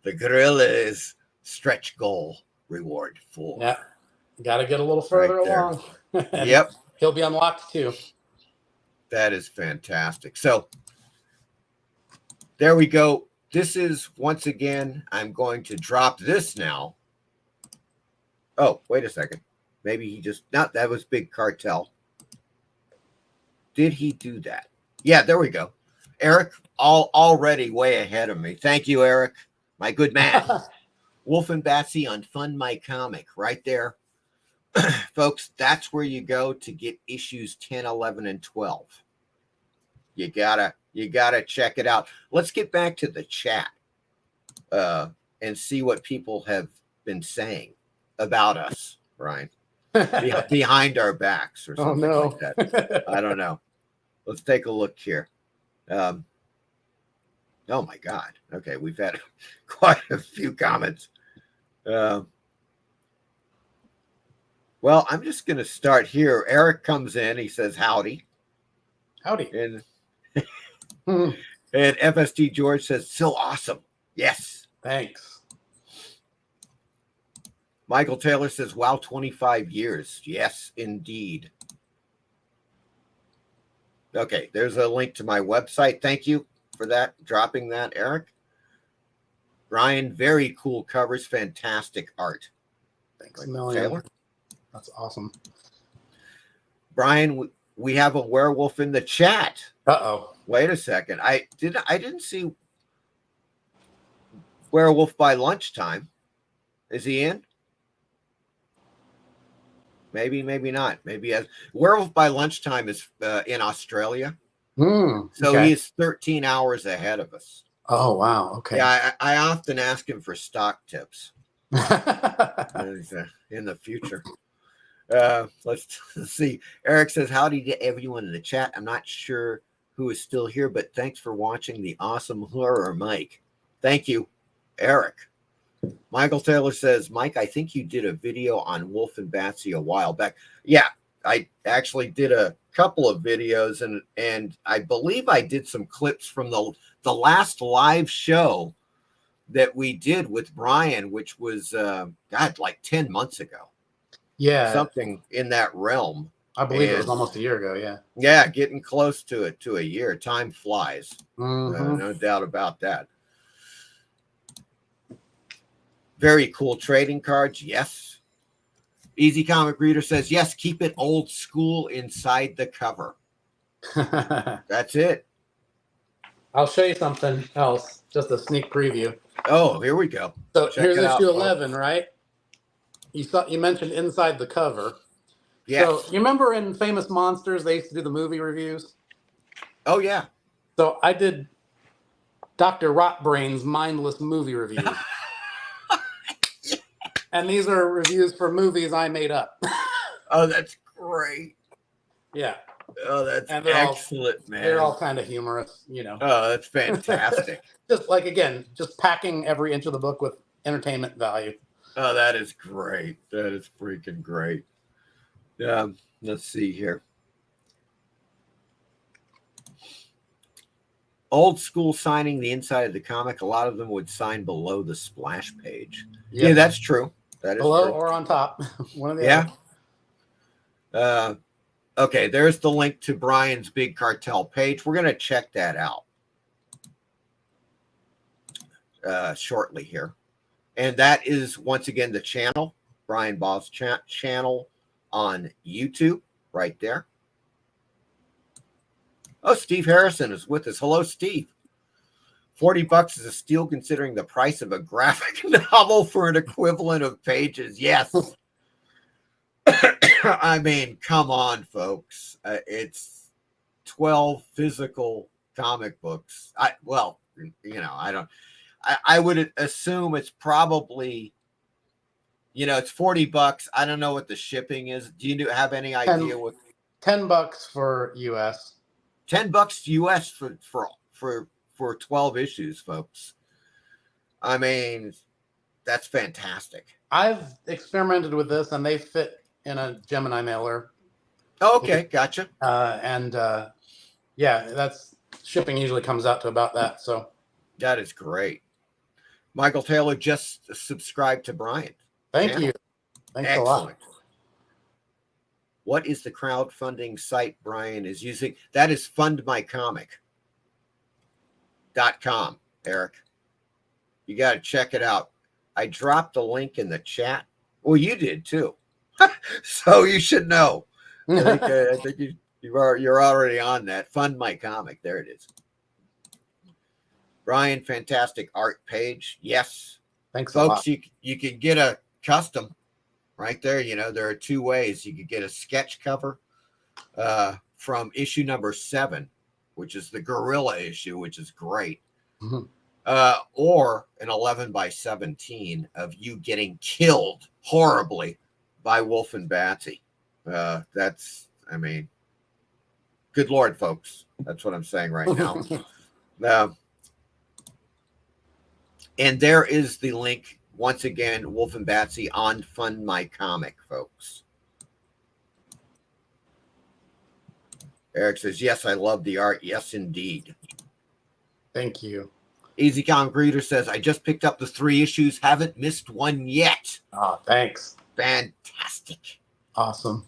The gorilla is stretch goal reward 4. Yeah. Got to get a little further along. Yep. He'll be unlocked too. That is fantastic. So there we go. This is, once again, I'm going to drop this now. Oh, wait a second. Maybe he just, not, that was Big Cartel. Did he do that? Yeah, there we go. Eric, already way ahead of me. Thank you, Eric, my good man. Wolf and Batsy on Fund My Comic, right there. Folks, that's where you go to get issues 10, 11, and 12. You gotta check it out. Let's get back to the chat and see what people have been saying about us, Brian, behind our backs or something like that. I don't know. Let's take a look here. Oh my God. Okay, we've had quite a few comments. Well, I'm just going to start here. Eric comes in. He says, howdy. Howdy. And FST George says, so awesome. Yes. Thanks. Michael Taylor says, wow, 25 years. Yes, indeed. Okay, there's a link to my website. Thank you for that, dropping that, Eric. Bryan, very cool covers, fantastic art. Thanks a million. Taylor? That's awesome. Bryan, we have a werewolf in the chat. Uh-oh. Wait a second. I didn't see Werewolf by Lunchtime. Is he in? Maybe, maybe not. Maybe as Werewolf by Lunchtime is in Australia. So okay. he's 13 hours ahead of us. Oh, wow. Okay. Yeah, I often ask him for stock tips in the future. Let's see. Eric says, howdy to everyone in the chat. I'm not sure who is still here, but thanks for watching the awesome horror Mike. Thank you, Eric. Michael Taylor says, Mike, I think you did a video on Wolf and Batsy a while back. Yeah, I actually did a couple of videos, and I believe I did some clips from the last live show that we did with Bryan, which was, like 10 months ago. Yeah. Something in that realm. I believe it was almost a year ago, yeah. Yeah, getting close to it, to a year. Time flies. Mm-hmm. No doubt about that. Very cool trading cards, yes. Easy Comic Reader says, yes, keep it old school inside the cover. That's it. I'll show you something else, just a sneak preview. Oh, here we go. So Check here's it out, issue folks. 11, right? You mentioned inside the cover. Yes. So you remember in Famous Monsters, they used to do the movie reviews? Oh, yeah. So I did Dr. Rotbrain's mindless movie reviews. And these are reviews for movies I made up. Oh, that's great. Yeah. Oh, that's excellent, man. They're all kind of humorous, you know. Oh, that's fantastic. Just like, again, just packing every inch of the book with entertainment value. Oh, that is great. That is freaking great. Let's see here. Old school signing the inside of the comic. A lot of them would sign below the splash page. Yep. Yeah, that's true. That is below true. or on top. One of the other. Okay, there's the link to Bryan's Big Cartel page. We're going to check that out shortly here. And that is, once again, the channel, Bryan Baugh's channel on YouTube, right there. Oh, Steve Harrison is with us. Hello, Steve. $40 is a steal considering the price of a graphic novel for an equivalent of pages. Yes. I mean, come on, folks. It's 12 physical comic books. I would assume it's probably, it's $40. I don't know what the shipping is. Do you have any idea what? $10 for US. $10 US for 12 issues, folks. I mean, that's fantastic. I've experimented with this, and they fit in a Gemini mailer. Oh, okay, gotcha. Yeah, that's shipping usually comes out to about that. So that is great. Michael Taylor just subscribed to Bryan. Thank you. Thanks a lot. What is the crowdfunding site Bryan is using? That is fundmycomic.com, Eric. You got to check it out. I dropped a link in the chat. Well, you did too. So you should know. I think you're already on that. Fund My Comic. There it is. Bryan, fantastic art page. Yes. Thanks, folks. You can get a custom right there. There are two ways. You could get a sketch cover from issue number 7, which is the Gorilla issue, which is great. Mm-hmm. Or an 11x17 of you getting killed horribly by Wolf and Batsy. That's, good Lord, folks. That's what I'm saying right now. And there is the link, once again, Wolf and Batsy on Fund My Comic, folks. Eric says, yes, I love the art. Yes, indeed. Thank you. Easy Comic Reader says, I just picked up the 3 issues, haven't missed one yet. Oh, thanks. Fantastic. Awesome.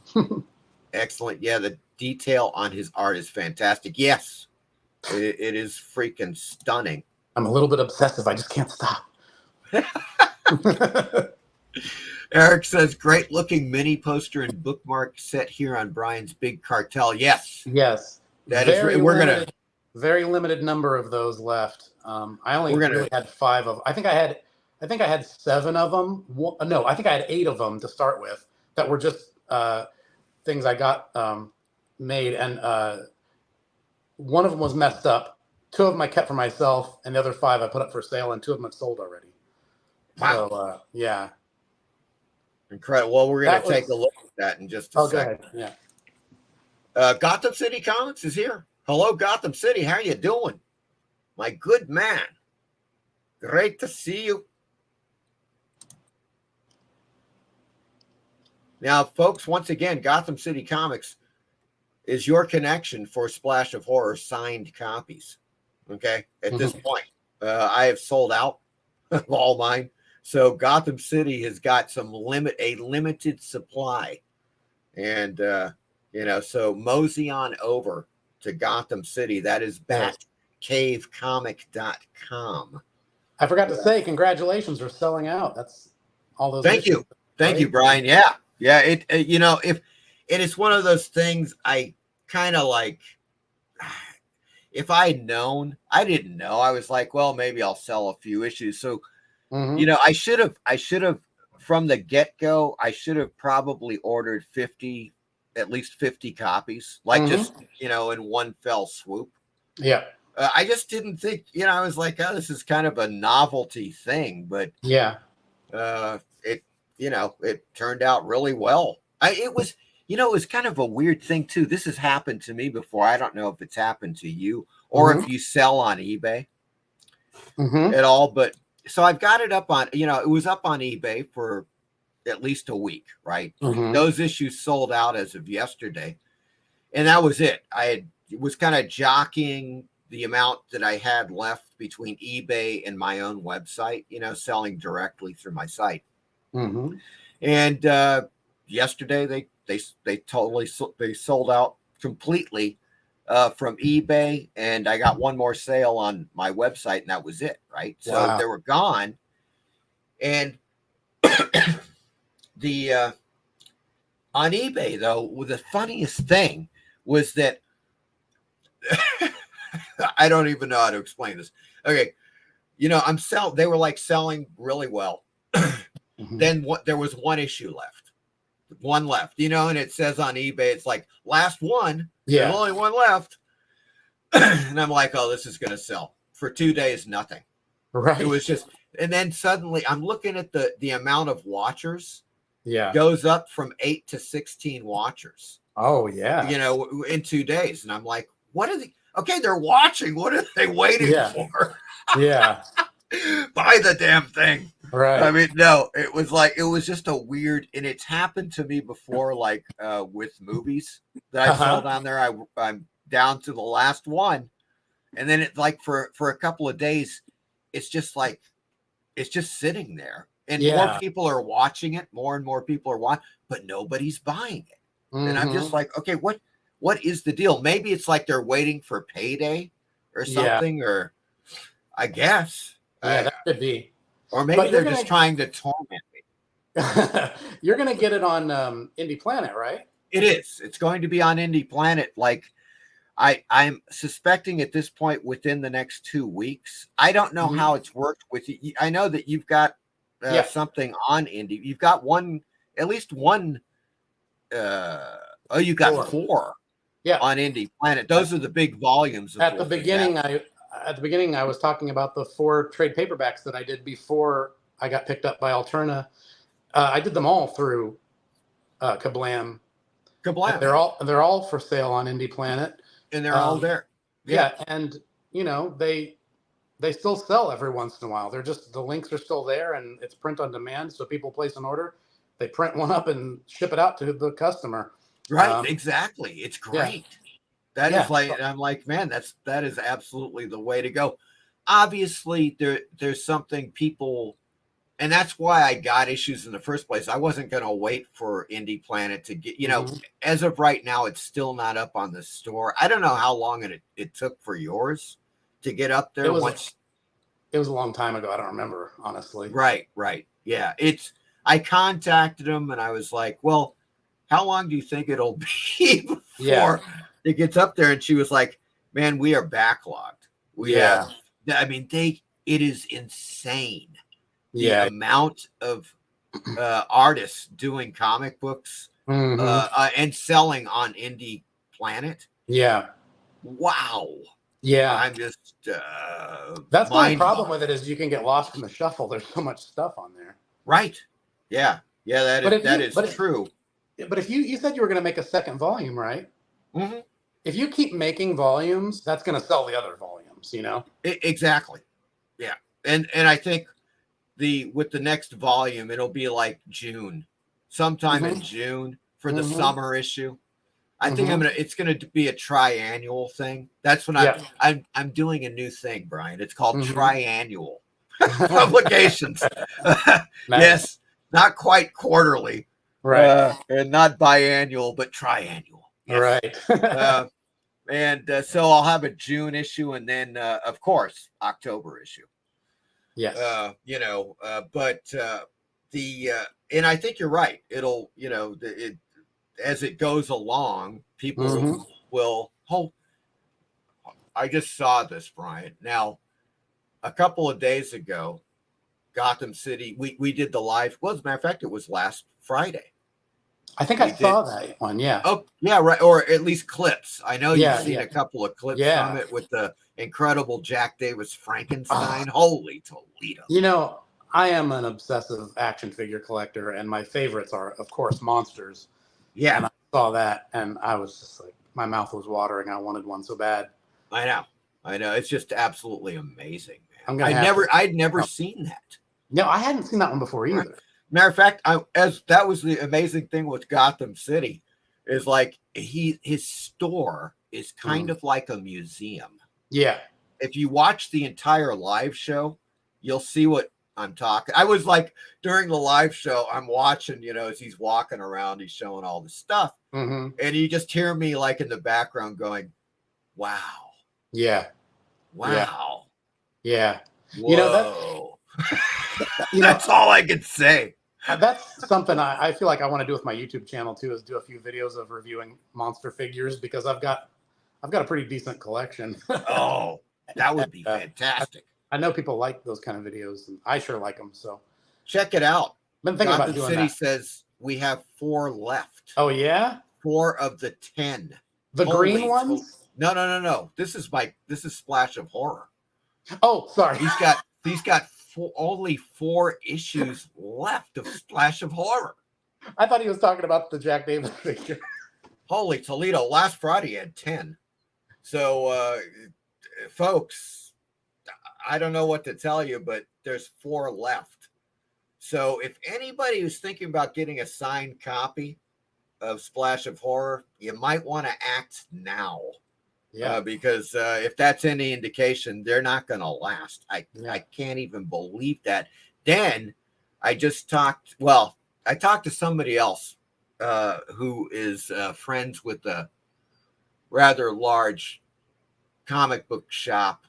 Excellent. Yeah, the detail on his art is fantastic. Yes, it is freaking stunning. I'm a little bit obsessive. I just can't stop. Eric says, great looking mini poster and bookmark set here on Brian's big cartel. Yes. Yes. That is, very limited number of those left. I only really had 5 of. I think I had 7 of them. No, I think I had 8 of them to start with that were just things I got made, and one of them was messed up. 2 of them I kept for myself, and the other 5 I put up for sale, and 2 of them have sold already. Wow. So yeah. Incredible. Well, we're going to take a look at that in just a second. Go ahead. Yeah. Gotham City Comics is here. Hello, Gotham City. How you doing? My good man. Great to see you. Now, folks, once again, Gotham City Comics is your connection for Splash of Horror signed copies. Okay? At this point, I have sold out of all mine. So Gotham City has got a limited supply. And, so mosey on over to Gotham City. That is batcavecomic.com. I forgot to say, congratulations for selling out. That's all those. Thank you, Brian. Yeah. If it is one of those things I kind of like. If I had known, I didn't know. I was like, well, maybe I'll sell a few issues. So, I should have from the get-go, I should have probably ordered at least 50 copies, like just, in one fell swoop. Yeah. I just didn't think, I was like, oh, this is kind of a novelty thing, but yeah, it turned out really well. It was kind of a weird thing too. This has happened to me before. I don't know if it's happened to you or if you sell on eBay at all, but so I've got it up on, it was up on eBay for at least a week, right? Those issues sold out as of yesterday, and that was it. Was kind of jockeying the amount that I had left between eBay and my own website, selling directly through my site. And yesterday they sold out completely from eBay, and I got one more sale on my website, and that was it, right? Wow. So they were gone. And the on eBay, though, the funniest thing was that I don't even know how to explain this. Okay, they were like selling really well. Then there was one issue left. One left, and it says on eBay, it's like last one. Yeah. There's only one left. And I'm like, oh, this is going to sell for 2 days. Nothing. Right. It was just, and then suddenly I'm looking at the amount of watchers. Yeah. Goes up from 8 to 16 watchers. Oh yeah. In 2 days. And I'm like, what are they? Okay. They're watching. What are they waiting for? Yeah. Buy the damn thing. Right. I mean, no, it was just a weird, and it's happened to me before, like with movies that I sold on there. I'm down to the last one, and then it's like for a couple of days, it's just sitting there, and more people are watching it. More and more people are watching, but nobody's buying it. And I'm just like, okay, what is the deal? Maybe it's like they're waiting for payday or something, or I guess. Yeah, that could be. Or maybe they're just trying to torment me. You're going to get it on Indie Planet, right? It is. It's going to be on Indie Planet. Like, I'm suspecting at this point within the next 2 weeks. I don't know how it's worked with you. I know that you've got something on Indie. You've got at least one. You got 4. Yeah. On Indie Planet. Those are the big volumes. At the beginning, I was talking about the 4 trade paperbacks that I did before I got picked up by Alterna. I did them all through Kablam. They're all for sale on Indie Planet, and they're all there. Yeah, and they still sell every once in a while. The links are still there, and it's print on demand. So people place an order, they print one up and ship it out to the customer. Right, exactly. It's great. Yeah. That is like, I'm like, man, that is absolutely the way to go. obviously there's something people, and that's why I got issues in the first place. I wasn't going to wait for Indie Planet to get, as of right now, it's still not up on the store. I don't know how long it took for yours to get up there. It was a long time ago. I don't remember, honestly. Right. Yeah. I contacted them and I was like, well, how long do you think it'll be before it gets up there? And she was like, man, we are backlogged. It is insane. The amount of artists doing comic books and selling on Indie Planet. Yeah. Wow. Yeah. I'm just that's my problem with it is you can get lost in the shuffle. There's so much stuff on there. Right. Yeah. Yeah, that is true. But if you said you were going to make a second volume, right? Mm-hmm. If you keep making volumes, that's going to sell the other volumes, Exactly. Yeah. And I think with the next volume, it'll be like June, sometime in June for the summer issue. I think it's gonna be a triannual thing. That's when I'm doing a new thing, Brian. It's called triannual publications. Yes, not quite quarterly, right, and not biannual, but triannual. Yes. Right. So I'll have a June issue, and then of course October issue. Yes. And I think you're right. It'll, as it goes along, people will hope. I just saw this, Brian. Now, a couple of days ago, Gotham City, we did the live. Well, as a matter of fact, it was last Friday. I think I saw that one. Yeah. Oh, yeah, right. Or at least clips. I know you've seen a couple of clips from it with the incredible Jack Davis Frankenstein. Holy Toledo. I am an obsessive action figure collector, and my favorites are, of course, monsters. Yeah. And I saw that, and I was just like, my mouth was watering. I wanted one so bad. I know. It's just absolutely amazing, man. I'd never seen that. No, I hadn't seen that one before either. Matter of fact, that was the amazing thing with Gotham City, is like his store is kind of like a museum. Yeah. If you watch the entire live show, you'll see what I'm talking. I was like, during the live show, I'm watching, as he's walking around, he's showing all the stuff. And you just hear me like in the background going, wow. Yeah. Wow. Yeah. Whoa. That's all I could say. That's something I feel like I want to do with my YouTube channel too, is do a few videos of reviewing monster figures, because I've got a pretty decent collection. Oh, that would be fantastic. I know people like those kind of videos, and I sure like them. So check it out. Been thinking Gotham about doing City that. says we have 4 left. Oh yeah, 4 of the 10. The green ones? No. This is Splash of Horror. Oh, sorry. He's got only 4 issues left of Splash of Horror. I thought he was talking about the Jack Davis figure. Holy Toledo! Last Friday he had 10. So, folks, I don't know what to tell you, but there's 4 left. So if anybody who's thinking about getting a signed copy of Splash of Horror, you might want to act now. Yeah, because if that's any indication, they're not going to last. I can't even believe that. Then I talked to somebody else who is friends with a rather large comic book shop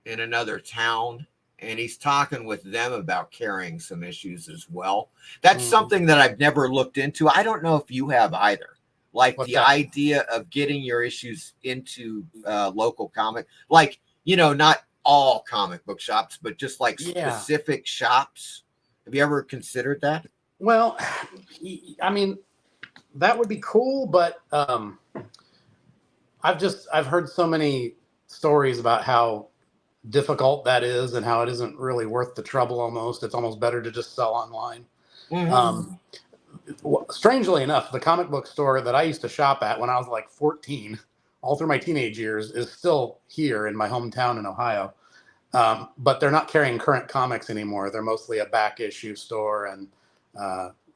in another town, and he's talking with them about carrying some issues as well. That's something that I've never looked into. I don't know if you have either. Like What's the that? Idea of getting your issues into local comic, like, not all comic book shops, but just like specific shops. Have you ever considered that? Well, I mean, that would be cool, but I've heard so many stories about how difficult that is and how it isn't really worth the trouble. It's almost better to just sell online. Strangely enough, the comic book store that I used to shop at when I was like 14, all through my teenage years, is still here in my hometown in Ohio. But they're not carrying current comics anymore. They're mostly a back issue store and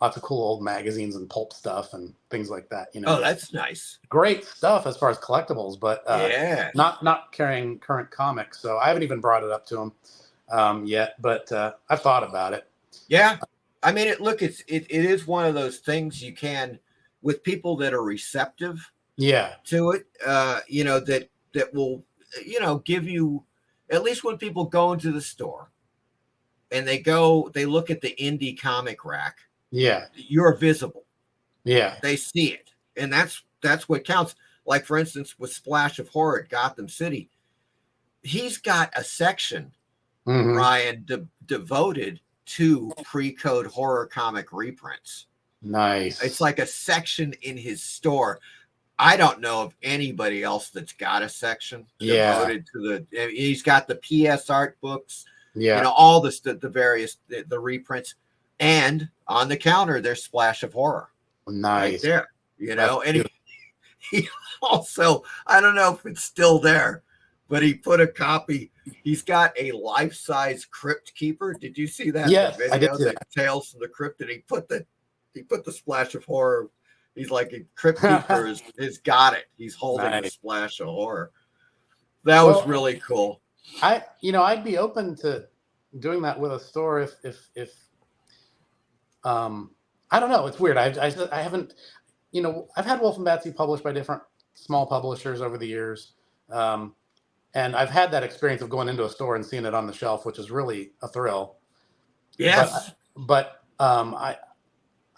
lots of cool old magazines and pulp stuff and things like that. Oh, that's nice. Great stuff as far as collectibles, but Yeah. not carrying current comics. So I haven't even brought it up to him yet, but I've thought about it. Yeah. I mean, it is one of those things you can, with people that are receptive to it, that will, give you, at least when people go into the store and they look at the indie comic rack. Yeah. You're visible. Yeah. They see it. And that's what counts. Like, for instance, with Splash of Horror at Gotham City, he's got a section, Ryan, devoted to pre-code horror comic reprints. Nice. It's like a section in his store. I don't know of anybody else that's got a section devoted to he's got the PS art books, all the various the reprints, and on the counter there's Splash of Horror. Nice. Right there, and he also, I don't know if it's still there, but he put a copy. He's got a life-size Crypt Keeper. Did you see that? Yes, I did see that. Tales from the Crypt, and he put the Splash of Horror. He's like, a Crypt Keeper has got it. He's holding the Splash of Horror. That was really cool. I'd be open to doing that with a store if I don't know. It's weird. I haven't, I've had Wolf and Batsy published by different small publishers over the years. And I've had that experience of going into a store and seeing it on the shelf, which is really a thrill. Yes. But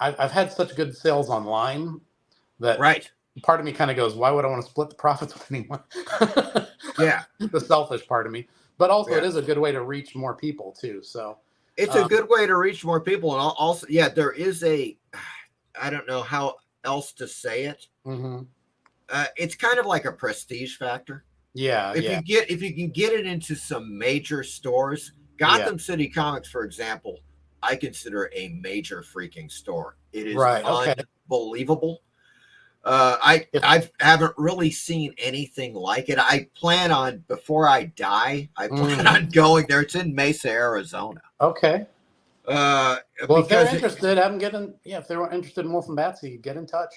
I've had such good sales online that part of me kind of goes, why would I want to split the profits with anyone? Yeah. The selfish part of me. But also it is a good way to reach more people too. So it's a good way to reach more people. And also, there is I don't know how else to say it. It's kind of like a prestige factor. Yeah. If you can get it into some major stores, Gotham City Comics, for example, I consider a major freaking store. It is unbelievable. I haven't really seen anything like it. I plan on, before I die, plan on going there. It's in Mesa, Arizona. Okay. Well, if they're interested, if they're interested in Wolf and Batsy, get in touch.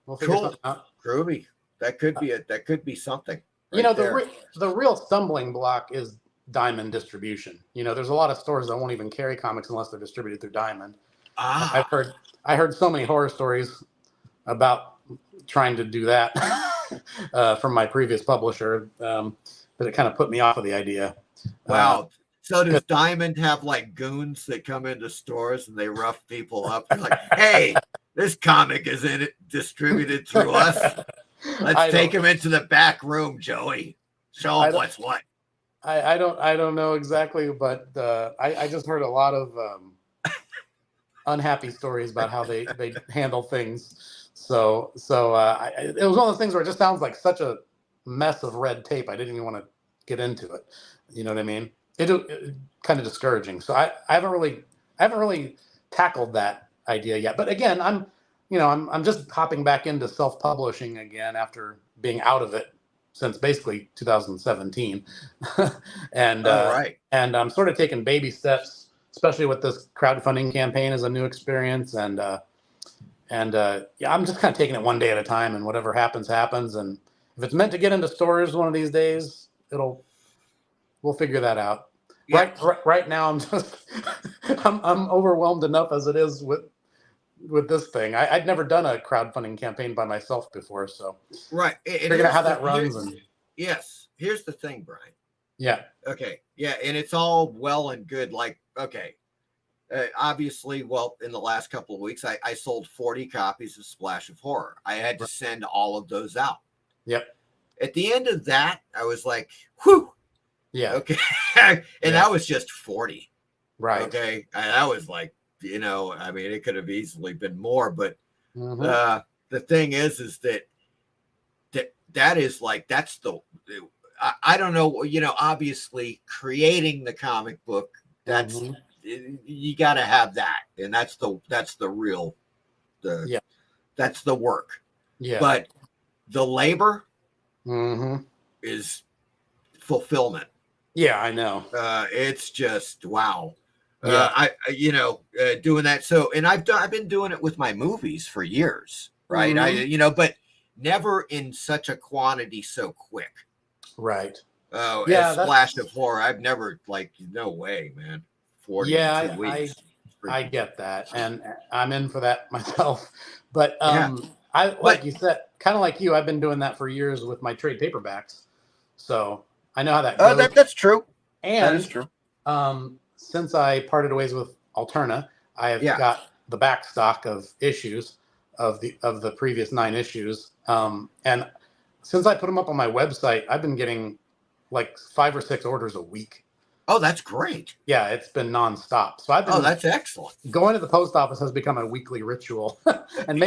We'll figure something out. Groovy. That could be something. The real stumbling block is Diamond distribution. There's a lot of stores that won't even carry comics unless they're distributed through Diamond. I heard so many horror stories about trying to do that from my previous publisher that it kind of put me off of the idea. Wow. So does Diamond have like goons that come into stores and they rough people up? They're like, hey, this comic isn't distributed through us. Let's take him into the back room, Joey. Show him what's what. I don't know exactly, but I just heard a lot of unhappy stories about how they handle things. So it was one of those things where it just sounds like such a mess of red tape. I didn't even want to get into it. You know what I mean? It kind of discouraging. So I haven't really tackled that idea yet. But again, I'm just hopping back into self-publishing again after being out of it since basically 2017. And I'm sort of taking baby steps, especially with this crowdfunding campaign as a new experience. And I'm just kind of taking it one day at a time, and whatever happens, happens. And if it's meant to get into stores one of these days, we'll figure that out. Yeah. Right now, I'm overwhelmed enough as it is with this thing. I'd never done a crowdfunding campaign by myself before, so figuring out how that runs. Yes, here's the thing, Brian. Yeah. Okay. Yeah, and it's all well and good. Like, okay, obviously, well, in the last couple of weeks, I sold 40 copies of Splash of Horror. I had to send all of those out. Yep. At the end of that, I was like, whew. Yeah. Okay. And that was just 40. Right. Okay. And that was like, I mean, it could have easily been more, but the thing is that is like, that's I don't know, obviously creating the comic book, that's, you got to have that. And that's the real, that's the work. Yeah. But the labor is fulfillment. Yeah, I know. It's just, wow. Doing that. So, and I've been doing it with my movies for years, right? Mhm. But never in such a quantity so quick. Right. Oh, Yeah, a splash that's of horror. I've never no way, man. 40 in yeah, 2 weeks. I get that, and I'm in for that myself. But Yeah. I But like you said, kind of like you, I've been doing that for years with my trade paperbacks, so I know how that goes. that's true. That is And true. since I parted ways with Alterna, I have Yeah. got the back stock of issues of the previous 9 issues. And since I put them up on my website, I've been getting like 5 or 6 orders a week. Oh, that's great. Yeah, it's been nonstop. So I've been that's excellent. going to the post office has become a weekly ritual, and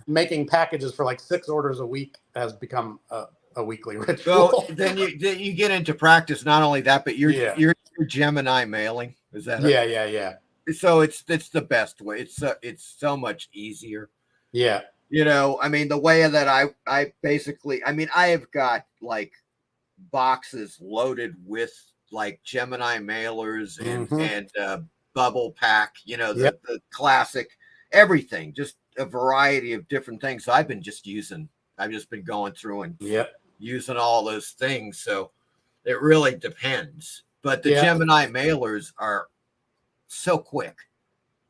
making packages for like 6 orders a week has become a weekly ritual. So then you get into practice. Not only that, but you're Gemini mailing. Is that Yeah. So it's the best way. It's so much easier. Yeah. I mean, the way that I basically, I mean, I have got like boxes loaded with like Gemini mailers and bubble pack, the classic, everything, just a variety of different things. So I've just been going through and using all those things. So it really depends. But the Gemini mailers are so quick.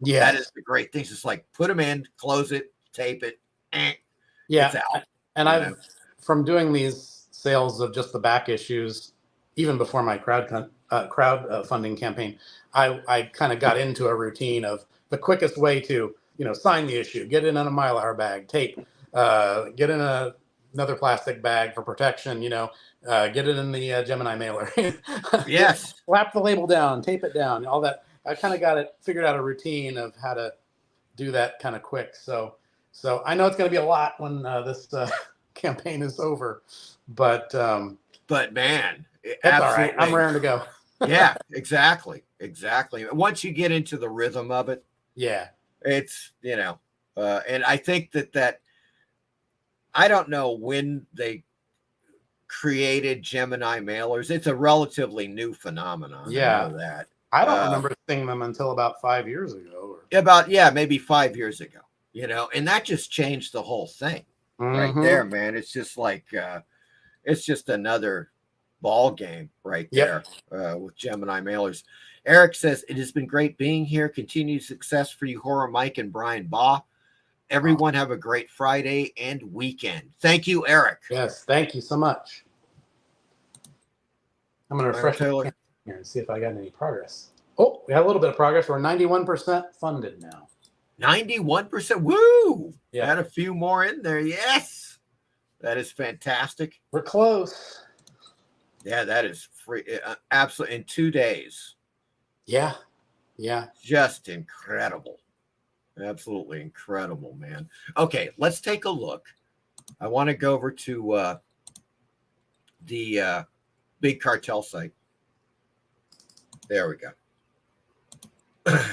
Yeah. That is the great thing. It's just like put them in, close it, tape it. Yeah. It's out, and from doing these sales of just the back issues, even before my crowdfunding campaign, I kind of got into a routine of the quickest way to, sign the issue, get it in a Mylar bag, tape, get in another plastic bag for protection, get it in the Gemini mailer. Yes. Slap the label down, tape it down, all that. I kind of figured out a routine of how to do that kind of quick. So I know it's going to be a lot when this campaign is over, but man, that's all right. I'm raring to go. Yeah, exactly. Once you get into the rhythm of it, it's and I think that I don't know when they created Gemini mailers. It's a relatively new phenomenon. Yeah, I know that. I don't remember seeing them until about 5 years ago. Maybe 5 years ago. And that just changed the whole thing right there, man. It's just like it's just another ball game right there with Gemini mailers. Eric says it has been great being here. Continued success for you, Horror Mike and Bryan Baugh. Everyone have a great Friday and weekend. Thank you, Eric. Yes, thank you so much. I'm going to refresh here and see if I got any progress. Oh, we had a little bit of progress. We're 91% funded now. 91%. Woo! Yeah. Had a few more in there. Yes. That is fantastic. We're close. Yeah, that is free. Absolutely. In 2 days. Yeah. Just incredible. Absolutely incredible, man. Okay, let's take a look. I want to go over to the Big Cartel site. There we go.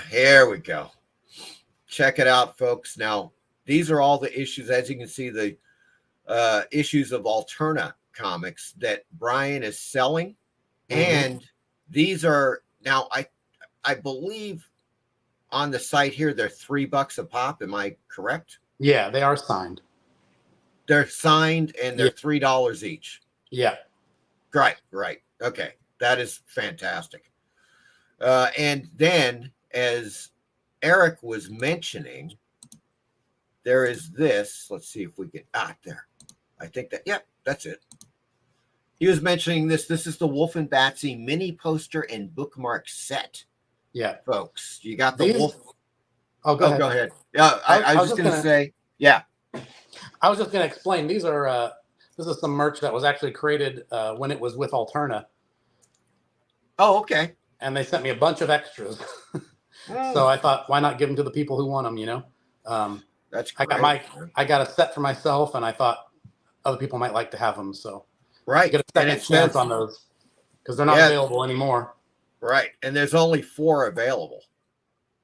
Here we go. Check it out, folks. Now, these are all the issues. As you can see, the issues of Alterna comics that Bryan is selling. And these are now, I believe on the site here, they're $3 a pop. Am I correct? Yeah, they are signed. They're signed and they're $3 each. Yeah. Right. Okay. That is fantastic. And then, as Eric was mentioning, there is this. Let's see if we can. There. I think that. That's it. He was mentioning this. This is the WULF and BATSY mini poster and bookmark set. Yeah, folks, you got the Wolf. Oh, go ahead. Yeah, I was just going to say. Yeah, I was just going to explain. These are this is some merch that was actually created when it was with Alterna. Oh, okay. And they sent me a bunch of extras. So I thought, why not give them to the people who want them? That's great. I got a set for myself, and I thought other people might like to have them. So get a second chance on those because they're not available anymore. Right, and there's only 4 available.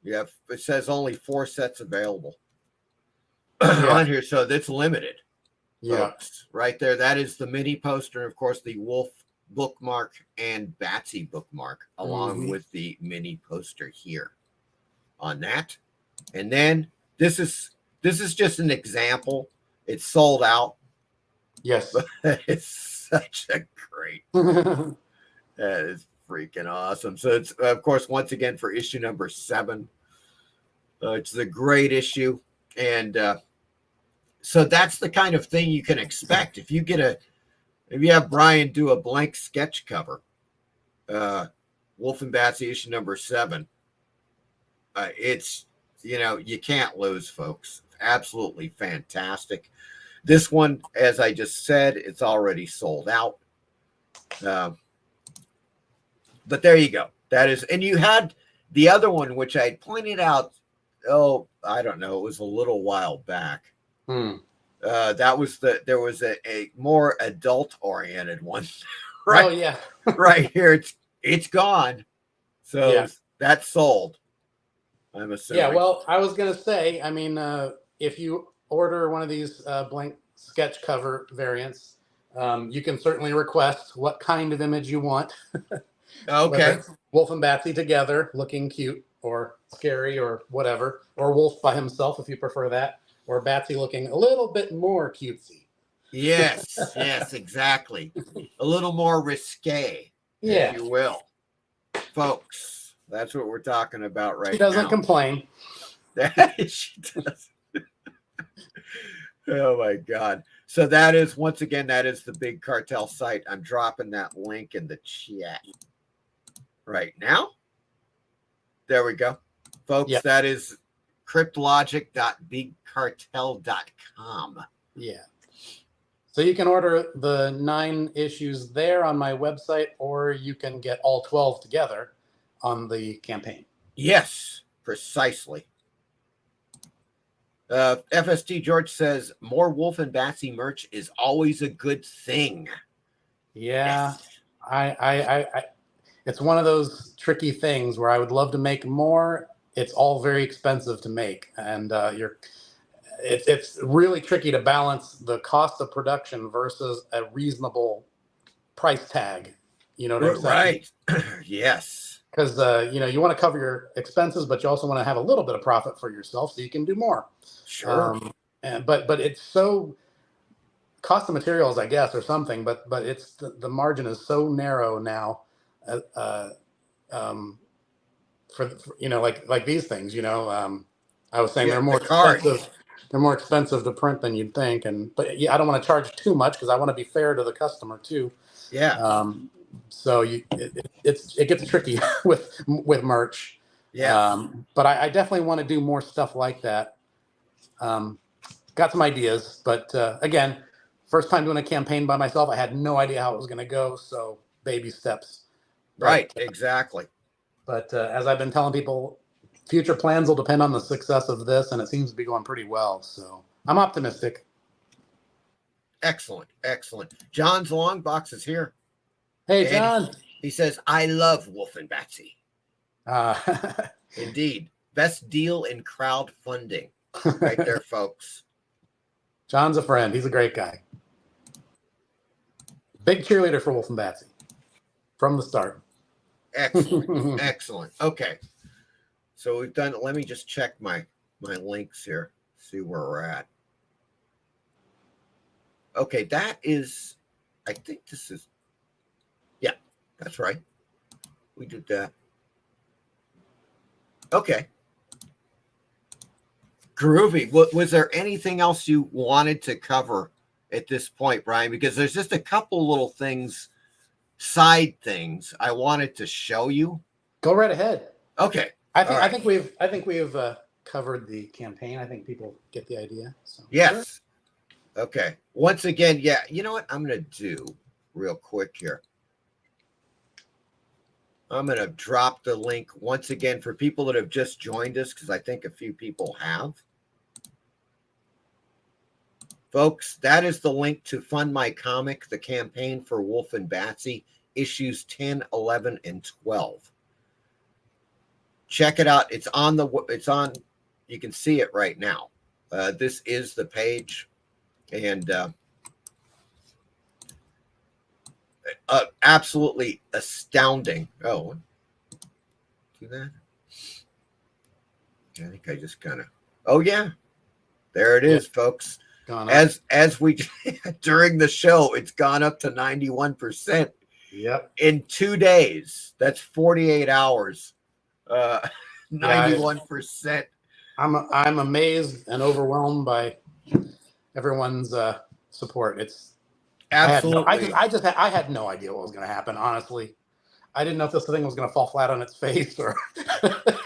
It says only 4 sets available on here, so that's limited. Yeah, folks, right there. That is the mini poster, and of course the WULF bookmark and Batsy bookmark, along with the mini poster here on that. And then this is just an example. It's sold out. Yes. But it's such a great. That is freaking awesome. So it's, of course, once again for issue number 7. It's a great issue. And so that's the kind of thing you can expect. If you have Bryan do a blank sketch cover, Wolf and Batsy issue number 7, it's, you can't lose, folks. Absolutely fantastic. This one, as I just said, it's already sold out. But there you go. That is, and you had the other one, which I pointed out, I don't know, it was a little while back. That was there was a more adult oriented one. Right? Oh yeah. Right here. It's gone. So that's sold. I'm assuming. Yeah, well, I was going to say, I mean, if you order one of these blank sketch cover variants, you can certainly request what kind of image you want. Okay. Wolf and Batsy together looking cute or scary or whatever, or Wolf by himself if you prefer that, or Batsy looking a little bit more cutesy. Yes, exactly. A little more risque, if you will. Folks, that's what we're talking about right now. She doesn't complain. She does. Oh, my God. So that is, once again, that is the Big Cartel site. I'm dropping that link in the chat right now. There we go. Folks, that is cryptlogic.bigcartel.com. Yeah. So you can order the 9 issues there on my website, or you can get all 12 together on the campaign. Yes, precisely. FST George says more Wolf and Batsy merch is always a good thing. Yeah, yes. I it's one of those tricky things where I would love to make more. It's all very expensive to make, and it's really tricky to balance the cost of production versus a reasonable price tag. You know what I'm saying? Right. Yes. Because you want to cover your expenses, but you also want to have a little bit of profit for yourself so you can do more. Sure. But it's so cost of materials, I guess, or something. But it's the margin is so narrow now. For like these things, I was saying they're more expensive. They're more expensive to print than you'd think, but I don't want to charge too much because I want to be fair to the customer too. Yeah. So it gets tricky with merch. Yeah. But I definitely want to do more stuff like that. Got some ideas, but again, first time doing a campaign by myself, I had no idea how it was going to go. So baby steps. Right. Exactly. But as I've been telling people, future plans will depend on the success of this, and it seems to be going pretty well. So I'm optimistic. Excellent. Excellent. John's long box is here. Hey, John. He says, I love Wolf and Batsy. Indeed. Best deal in crowdfunding. Right there, folks. John's a friend. He's a great guy. Big cheerleader for Wolf and Batsy from the start. Excellent. Excellent. Okay. So we've done, let me just check my links here, see where we're at. Okay, that is, I think this is, yeah, that's right. We did that. Okay. Groovy. Was there anything else you wanted to cover at this point, Bryan? Because there's just a couple little things, side things I wanted to show you. Go right ahead. Okay. I think we've covered the campaign. I think people get the idea. So. Yes. Sure. Okay. Once again, yeah. You know what I'm going to do real quick here? I'm going to drop the link once again for people that have just joined us, because I think a few people have. Folks, that is the link to Fund My Comic, the campaign for Wolf and Batsy, issues 10, 11, and 12. Check it out. It's on, you can see it right now. This is the page. And absolutely astounding. Oh, see that? I think I just kind of. Oh yeah, there it is, folks. As we during the show, it's gone up to 91%. Yep. In 2 days. That's 48 hours. 91%. I'm amazed and overwhelmed by everyone's support. It's absolutely. I had no idea what was going to happen. Honestly, I didn't know if this thing was going to fall flat on its face or.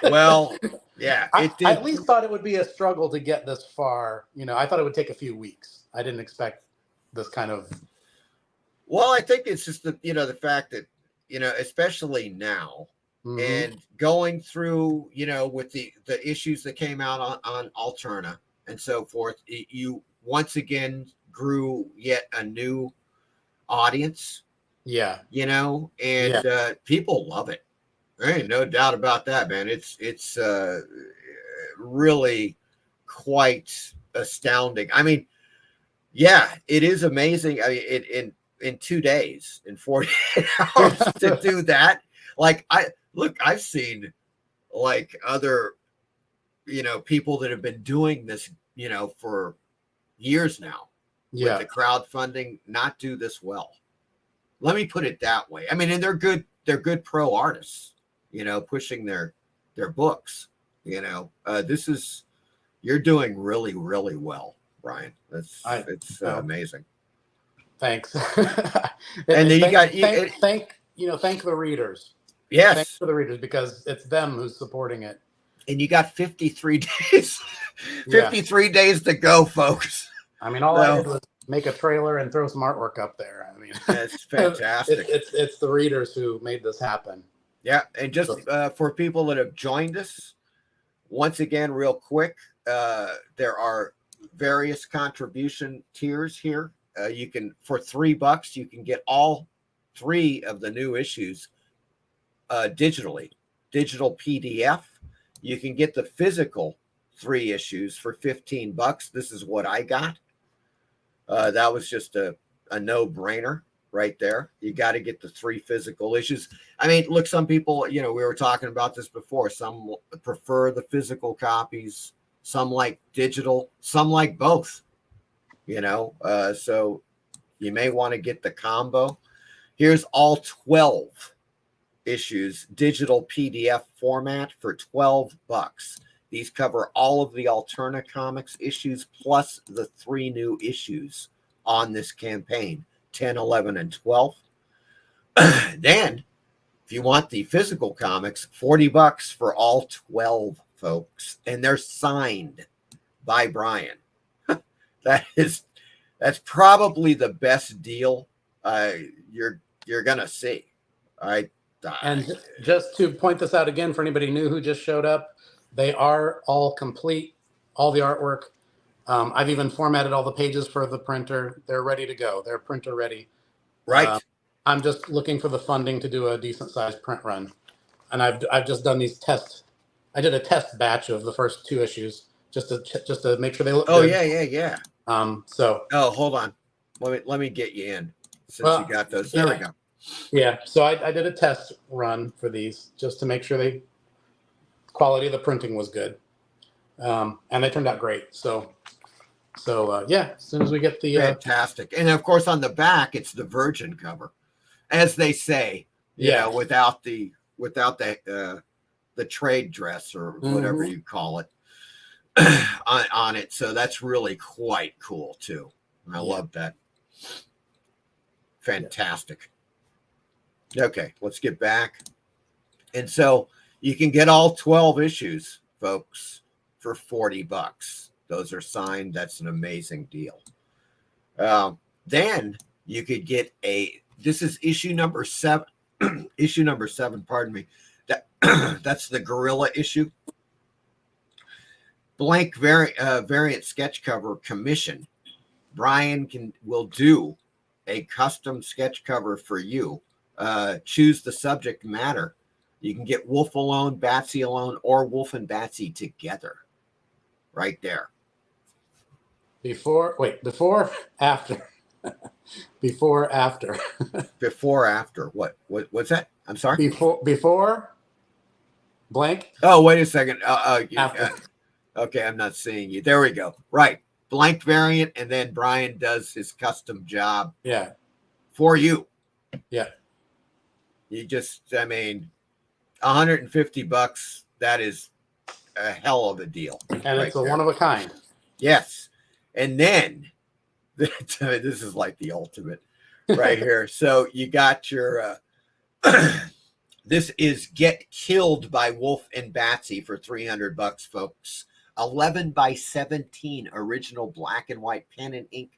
Well, yeah, it did. I at least thought it would be a struggle to get this far. You know, I thought it would take a few weeks. I didn't expect this kind of. Well, I think it's just the fact that especially now. And going through, with the issues that came out on Alterna and so forth, you once again grew yet a new audience. Yeah. And people love it. There ain't no doubt about that, man. It's really quite astounding. I mean, yeah, it is amazing. I mean, in 2 days, in 48 hours to do that. Like I've seen like other, people that have been doing this, for years now with the crowdfunding not do this well. Let me put it that way. I mean, and they're good pro artists, pushing their books, you're doing really, really well, Bryan. It's amazing. Thanks. And then thank the readers. Yes. Thanks to the readers, because it's them who's supporting it. And you got 53 days. 53 days to go, folks. I mean, all I did was make a trailer and throw some artwork up there. I mean, that's fantastic. It's the readers who made this happen. Yeah, and just for people that have joined us, once again, real quick, there are various contribution tiers here. You can, for $3, you can get all 3 of the new issues digitally, digital PDF. You can get the physical 3 issues for $15. This is what I got. That was just a no-brainer right there. You got to get the 3 physical issues. I mean, look, some people, we were talking about this before. Some prefer the physical copies. Some like digital. Some like both. So you may want to get the combo. Here's all 12 issues, digital PDF format for $12. These cover all of the Alterna Comics issues plus the 3 new issues on this campaign, 10, 11, and 12. Then, if you want the physical comics, $40 for all 12, folks. And they're signed by Bryan. That's probably the best deal you're gonna see. And just to point this out again for anybody new who just showed up, they are all complete, all the artwork. I've even formatted all the pages for the printer. They're ready to go. They're printer ready. Right. I'm just looking for the funding to do a decent sized print run, and I've just done these tests. I did a test batch of the first 2 issues just to make sure they look. Oh good. yeah. So. Oh, hold on. Let me get you in since you got those. There we go. Yeah. So I did a test run for these just to make sure the quality of the printing was good, and they turned out great. So yeah. As soon as we get the fantastic, and of course on the back it's the virgin cover, as they say. Without the trade dress or whatever you call it on it. So that's really quite cool too. I love that. Fantastic. Okay, let's get back. And so you can get all 12 issues, folks, for $40. Those are signed. That's an amazing deal. Then you could get this is issue number 7. Issue number 7, pardon me. That's the Gorilla issue. Blank variant sketch cover commission. Bryan will do a custom sketch cover for you. Choose the subject matter. You can get Wolf alone, Batsy alone, or Wolf and Batsy together. Right there. Before, after. Before, after. Before, after. What's that? I'm sorry. Before, blank. Oh, wait a second. After. Okay, I'm not seeing you. There we go. Right. Blank variant, and then Bryan does his custom job Yeah. for you. Yeah. You just, I mean, $150, that is a hell of a deal. And right it's a there. one of a kind. Yes. And then, this is like the ultimate right here. So you got your, this is Get Killed by Wolf and Batsy for $300, folks. 11 by 17 original black and white pen and ink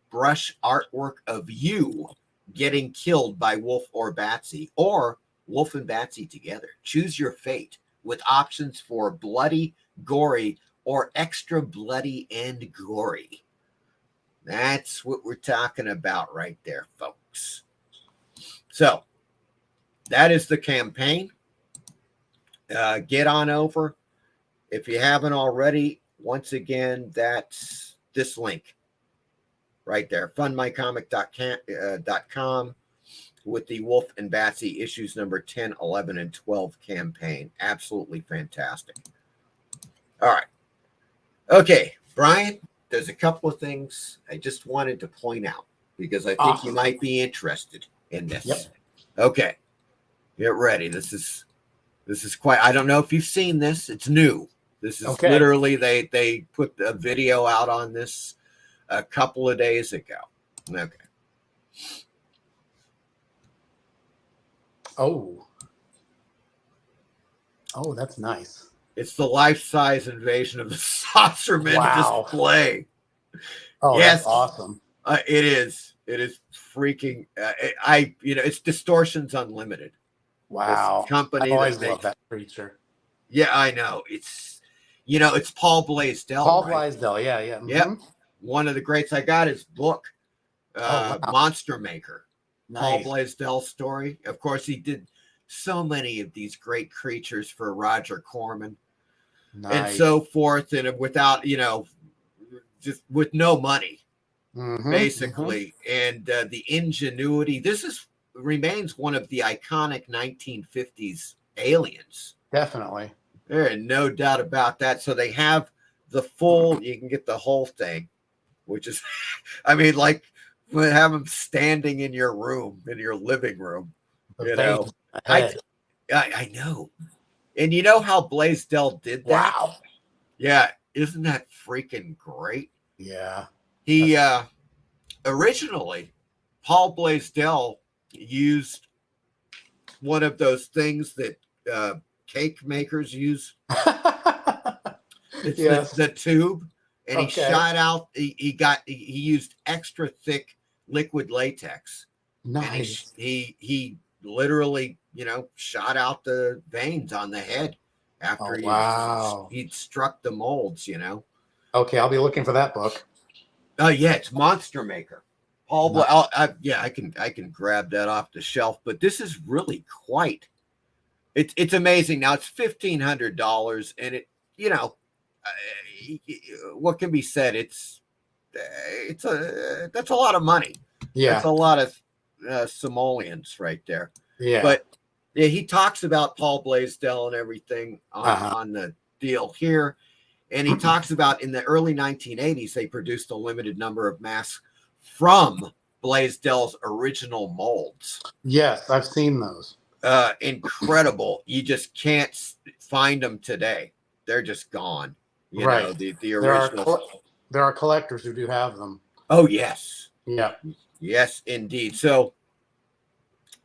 brush artwork of you getting killed by Wolf or Batsy, or Wolf and Batsy together. Choose your fate with options for bloody, gory, or extra bloody and gory. That's what we're talking about right there, folks. So that is the campaign. Get on over. If you haven't already, once again, that's this link right there, fundmycomic.com with the Wolf and Batsy issues number 10, 11, and 12 campaign. Absolutely fantastic. All right. Okay, Bryan, there's a couple of things I just wanted to point out because I think you might be interested in this. Yep. Okay, get ready. This is quite, I don't know if you've seen this. It's new. This is literally, they put a video out on this a couple of days ago. Okay. Oh, that's nice. It's the life-size invasion of the Saucermen display. Oh, yes, that's awesome. It is. It is freaking. It's Distortions Unlimited. Wow. This company. I've always loved that creature. Yeah, I know. It's Paul Blaisdell. Paul Blaisdell. Yeah. Mm-hmm. Yep. One of the greats. I got his book, Monster Maker. Nice. Paul Blaisdell's story. Of course, he did so many of these great creatures for Roger Corman and so forth, and without, just with no money, basically. And the ingenuity. This remains one of the iconic 1950s aliens. Definitely. There is no doubt about that. So they have the full, you can get the whole thing, which is, I mean, like, have them standing in your room, in your living room. I know. And you know how Blaisdell did that? Wow. Yeah. Isn't that freaking great? Yeah. He originally, Paul Blaisdell used one of those things that cake makers use. It's the tube. And he shot out, he used extra thick liquid latex. Nice. And he literally, shot out the veins on the head after he'd struck the molds, Okay, I'll be looking for that book. Oh yeah, it's Monster Maker. Paul, I can grab that off the shelf, but this is really quite. It's amazing. Now it's $1,500, and it, what can be said? That's a lot of money. Yeah, that's a lot of simoleons right there. Yeah, but yeah, he talks about Paul Blaisdell and everything on the deal here, and he talks about in the early 1980s they produced a limited number of masks from Blaisdell's original molds. Yes, I've seen those. Incredible. You just can't find them today. They're just gone. Right. The original. There are collectors who do have them. Oh, yes. Yeah. Yes, indeed. So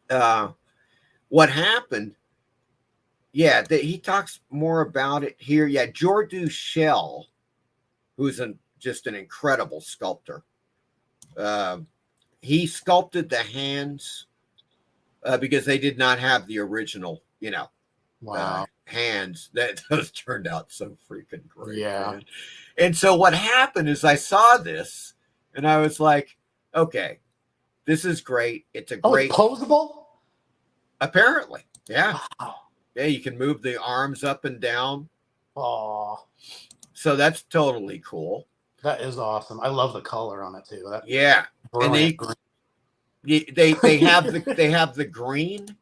what happened, he talks more about it here. Yeah, Jordu Shell, who's just an incredible sculptor. He sculpted the hands because they did not have the original, hands. Those turned out so freaking great. Yeah. Man. And so what happened is I saw this and I was like, okay, this is great. It's a great. It's posable? Apparently. Yeah. Wow. Yeah, you can move the arms up and down. Oh. So that's totally cool. That is awesome. I love the color on it too. Yeah. And they have the green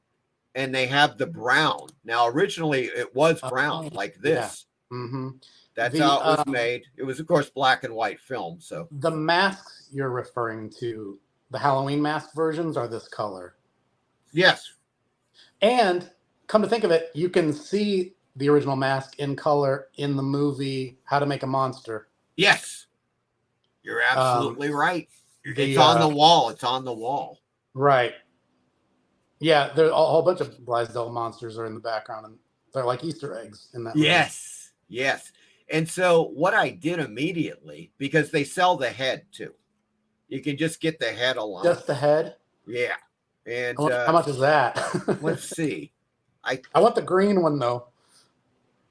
and they have the brown. Now, originally it was brown like this. Yeah. Mm-hmm. That's how it was made. It was, of course, black and white film. So the masks you're referring to, the Halloween mask versions, are this color. Yes. And come to think of it, you can see the original mask in color in the movie How to Make a Monster. Yes. You're absolutely right. It's on the wall. It's on the wall. Right. Yeah, there's a whole bunch of Blaisdell monsters are in the background, and they're like Easter eggs in that movie. Yes. Yes. And so what I did immediately, because they sell the head too. You can just get the head alone. Just the head? Yeah. And how much is that? Let's see. I want the green one though.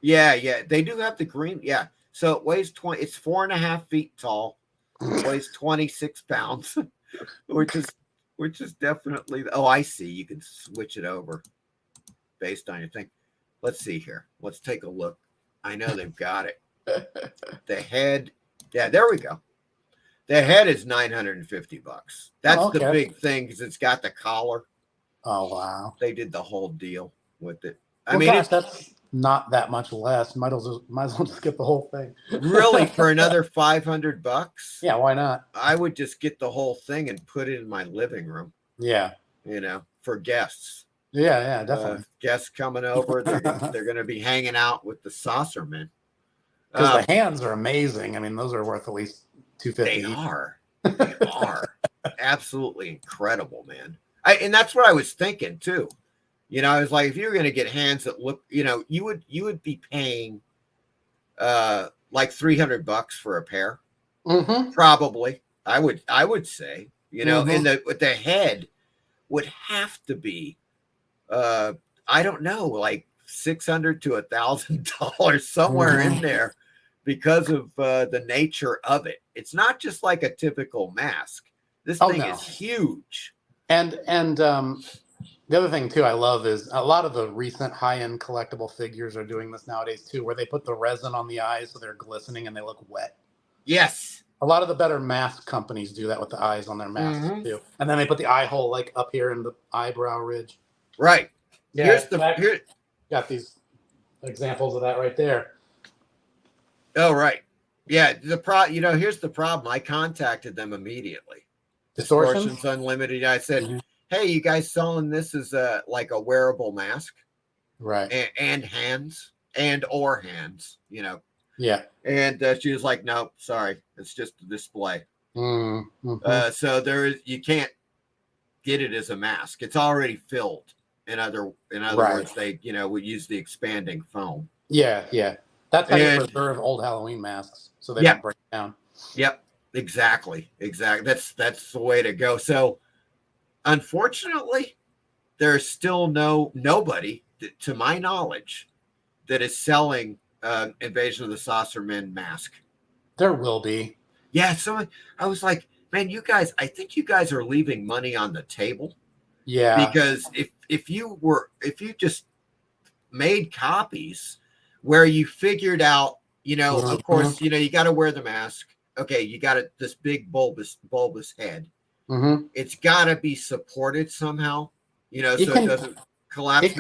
Yeah. They do have the green. Yeah. So it weighs 20. It's 4.5 feet tall. It weighs 26 pounds, which is definitely. Oh, I see. You can switch it over based on your thing. Let's see here. Let's take a look. I know they've got it. The head. Yeah, there we go. The head is $950. That's the big thing because it's got the collar. Oh wow! They did the whole deal with it. That's not that much less. Might as well just get the whole thing. Really, for another $500? Yeah, why not? I would just get the whole thing and put it in my living room. Yeah, for guests. Yeah, definitely. Guests coming over, they're going to be hanging out with the saucer men. Because the hands are amazing. I mean, those are worth at least $250. They are absolutely incredible, man. And that's what I was thinking too. I was like, if you were going to get hands that look, you would be paying like $300 for a pair. Mm-hmm. Probably, I would say, and the head would have to be, I don't know, like $600 to $1,000 somewhere in there because of the nature of it. It's not just like a typical mask. This thing is huge. And the other thing too I love is a lot of the recent high-end collectible figures are doing this nowadays too, where they put the resin on the eyes so they're glistening and they look wet. Yes. A lot of the better mask companies do that with the eyes on their masks too. And then they put the eye hole like up here in the eyebrow ridge. Right. Yeah. Got these examples of that right there. Oh, right. Yeah. Here's the problem. I contacted them immediately. Distortions Unlimited. I said, hey, you guys selling this as like a wearable mask? Right. And hands or hands, Yeah. And she was like, no, sorry. It's just a display. Mm-hmm. So you can't get it as a mask. It's already filled. In other words, they, would use the expanding foam. Yeah. That's how you preserve old Halloween masks. So they don't break down. Yep. Exactly. That's the way to go. So unfortunately, there's still nobody, to my knowledge, that is selling Invasion of the Saucer Men mask. There will be. Yeah. So I was like, man, I think you guys are leaving money on the table. Yeah. Because if you just made copies where you figured out, of course, you got to wear the mask. Okay, you got this big bulbous head. Mm-hmm. It's got to be supported somehow, so it doesn't collapse.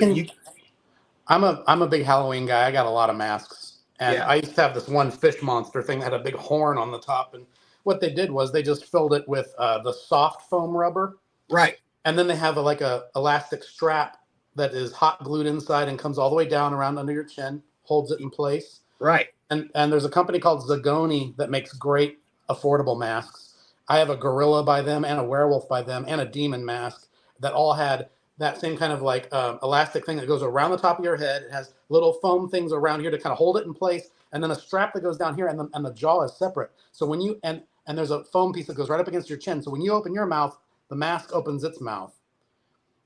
I'm a big Halloween guy. I got a lot of masks, and I used to have this one fish monster thing that had a big horn on the top. And what they did was they just filled it with the soft foam rubber, right? And then they have a elastic strap that is hot glued inside and comes all the way down around under your chin, holds it in place. Right. And there's a company called Zagoni that makes great affordable masks. I have a gorilla by them and a werewolf by them and a demon mask that all had that same kind of like elastic thing that goes around the top of your head. It has little foam things around here to kind of hold it in place, and then a strap that goes down here, and the jaw is separate. So when you and there's a foam piece that goes right up against your chin. So when you open your mouth, the mask opens its mouth.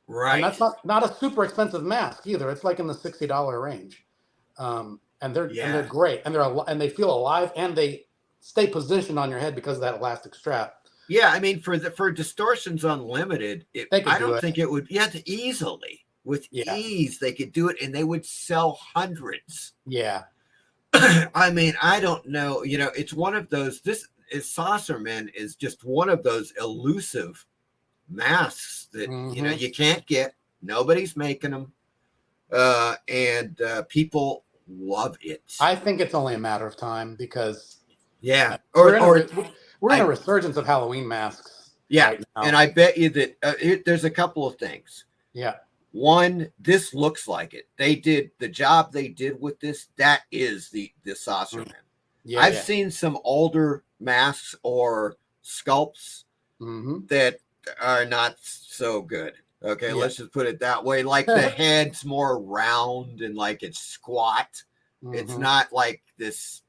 Right. And that's not a super expensive mask either. It's like in the $60 range. And they're great, and they feel alive, and they stay positioned on your head because of that elastic strap. Yeah, I mean, for Distortions Unlimited, I don't think it would. Yeah, easily with ease they could do it, and they would sell hundreds. Yeah. I mean, I don't know. It's one of those. Saucerman is just one of those elusive masks that you can't get. Nobody's making them, and people love it. I think it's only a matter of time because we're in a resurgence of Halloween masks. Yeah, right now. and I bet you that there's a couple of things. Yeah. One, this looks like it. They did the job they did with this. That is the Saucerman. Yeah, I've seen some older masks or sculpts that are not so good. Okay, let's just put it that way. Like the head's more round and like it's squat. It's not like this,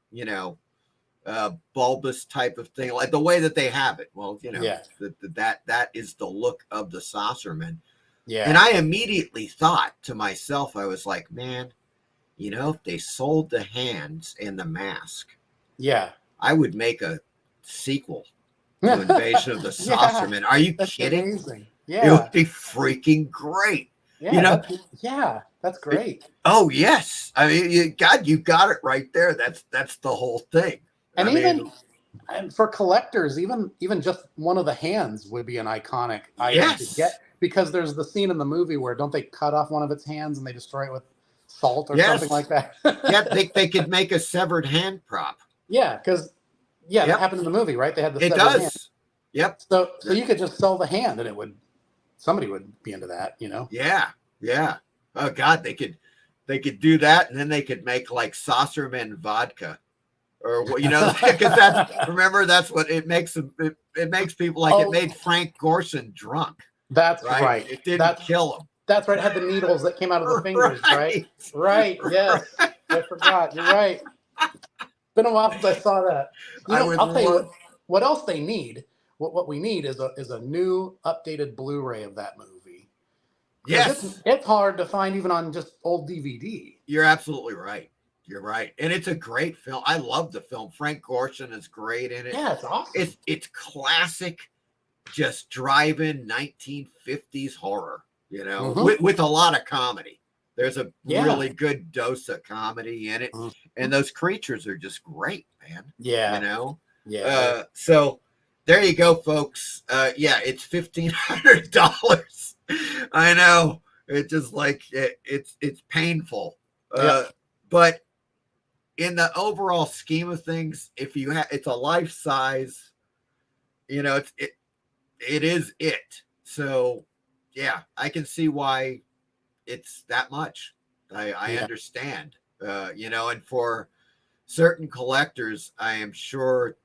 bulbous type of thing, like the way that they have it. Well, that is the look of the Saucerman. Yeah. And I immediately thought to myself, I was like, man, if they sold the hands and the mask, I would make a sequel to Invasion of the Saucerman. Are you kidding? Amazing. Yeah. It would be freaking great. Yeah, that's great. Oh yes, I mean, you got it right there. That's the whole thing. And and for collectors, even just one of the hands would be an iconic item to get, because there's the scene in the movie where don't they cut off one of its hands and they destroy it with salt or something like that? They could make a severed hand prop. Yeah, because that happened in the movie, right? They had the severed hand. Yep. So you could just sell the hand and somebody would be into that, Yeah. Oh God, they could do that, and then they could make like Saucerman vodka, or because that's what it makes them. It makes people like it made Frank Gorson drunk. That's right. It didn't kill him. That's right. It had the needles that came out of the fingers, right? Right. Yes. I forgot. You're right. Been a while since I saw that. I'll tell you what else they need. What we need is a new updated Blu-ray of that movie. Yes. It's hard to find even on just old DVD. You're absolutely right. You're right. And it's a great film. I love the film. Frank Gorson is great in it. Yeah, it's awesome. It's classic, just drive-in 1950s horror, with a lot of comedy. There's a really good dose of comedy in it. And those creatures are just great, man. Yeah. Yeah. So there you go, folks. It's $1,500. I know. It's just like it's painful. But in the overall scheme of things, if you have, it's a life size, it is it. So I can see why it's that much. I understand, and for certain collectors, I am sure.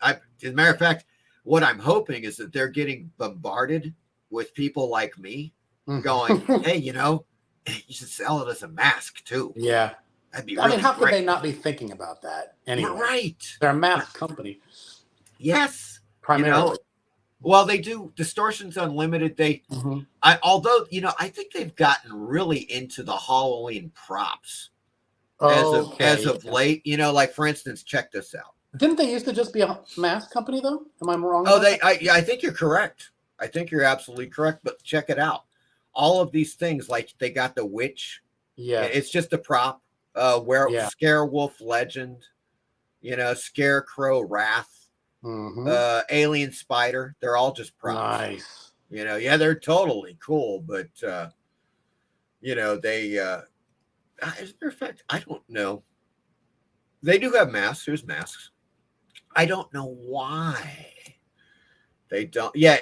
As a matter of fact, what I'm hoping is that they're getting bombarded with people like me going, hey, you should sell it as a mask too. Yeah. That'd be really how great. could they not be thinking about that anyway? Right. They're a mask company. Yes. Primarily. Well, they do Distortions Unlimited. Although I think they've gotten really into the Halloween props as of late. Like for instance, check this out. Didn't they used to just be a mask company though? Am I wrong? I think you're correct. I think you're absolutely correct. But check it out. All of these things, like they got the witch. Yeah, it's just a prop. Scarewolf Legend. Scarecrow Wrath. Alien Spider. They're all just props. Nice. They're totally cool, but they as a matter of fact, I don't know. They do have masks. There's masks. I don't know why they don't. Yeah,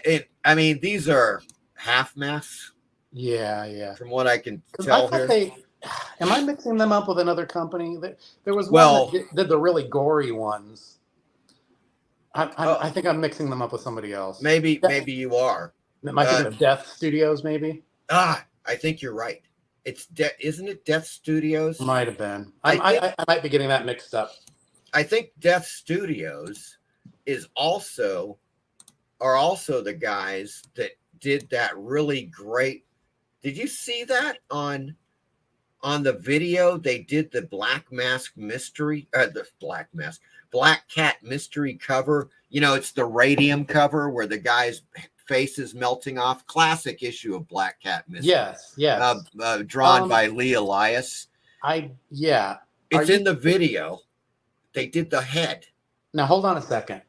these are half masks. Yeah. From what I can tell here. Am I mixing them up with another company? There was one that did the really gory ones. I think I'm mixing them up with somebody else. Maybe you are. It might be Death Studios, maybe. I think you're right. Isn't it Death Studios? Might have been. I might be getting that mixed up. I think Death Studios are also the guys that did that really great. Did you see that on the video? They did the Black Cat mystery cover. It's the radium cover where the guy's face is melting off. Classic issue of Black Cat mystery. Yes. Drawn by Lee Elias. It's in the video. They did the head. Now hold on a second.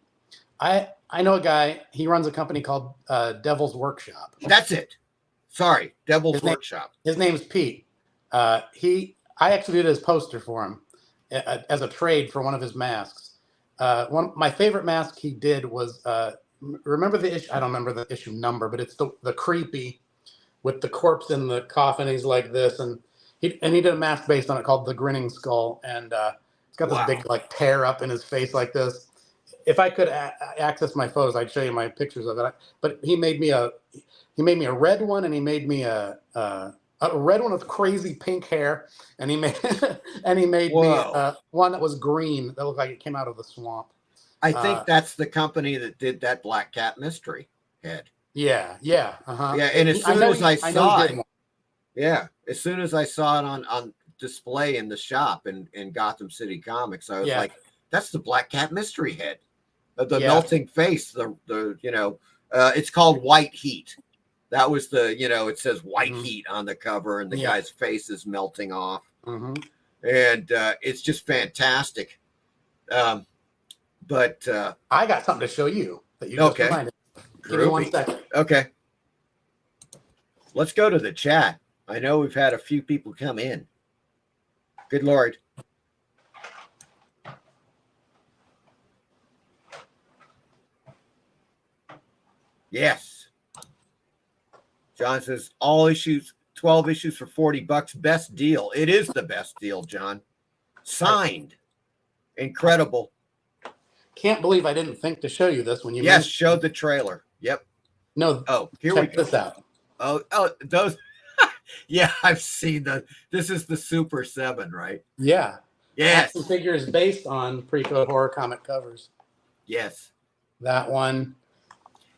I know a guy. He runs a company called Devil's Workshop. That's it. Sorry, Devil's Workshop. His name's Pete. I actually did his poster for him as a trade for one of his masks. My favorite mask he did was remember the issue? I don't remember the issue number, but it's the creepy with the corpse in the coffin. He's like this, and he did a mask based on it called the Grinning Skull, and it's got this big like tear up in his face like this. If I could access my photos, I'd show you my pictures of it. But he made me a red one, and he made me a red one with crazy pink hair, and he made me one that was green that looked like it came out of the swamp. I think that's the company that did that Black Cat mystery head. Yeah, uh-huh. Yeah, and as soon as I saw it on display in the shop in Gotham City Comics, I was like, that's the Black Cat mystery head. The melting face, it's called White Heat. That was it says White Heat on the cover, and the guy's face is melting off. Mm-hmm. And it's just fantastic. But I got something to show you that you just reminded. Give me 1 second. Okay. Let's go to the chat. I know we've had a few people come in. Good Lord. Yes. John says all issues, 12 issues for $40. Best deal. It is the best deal, John. Signed. Incredible. Can't believe I didn't think to show you this when you showed the trailer. Yep. No. Oh, here we go. Check this out. Oh, those. Yeah, I've seen this is the Super 7, right? Yeah. Yes. Action figures based on pre-code horror comic covers. Yes. That one.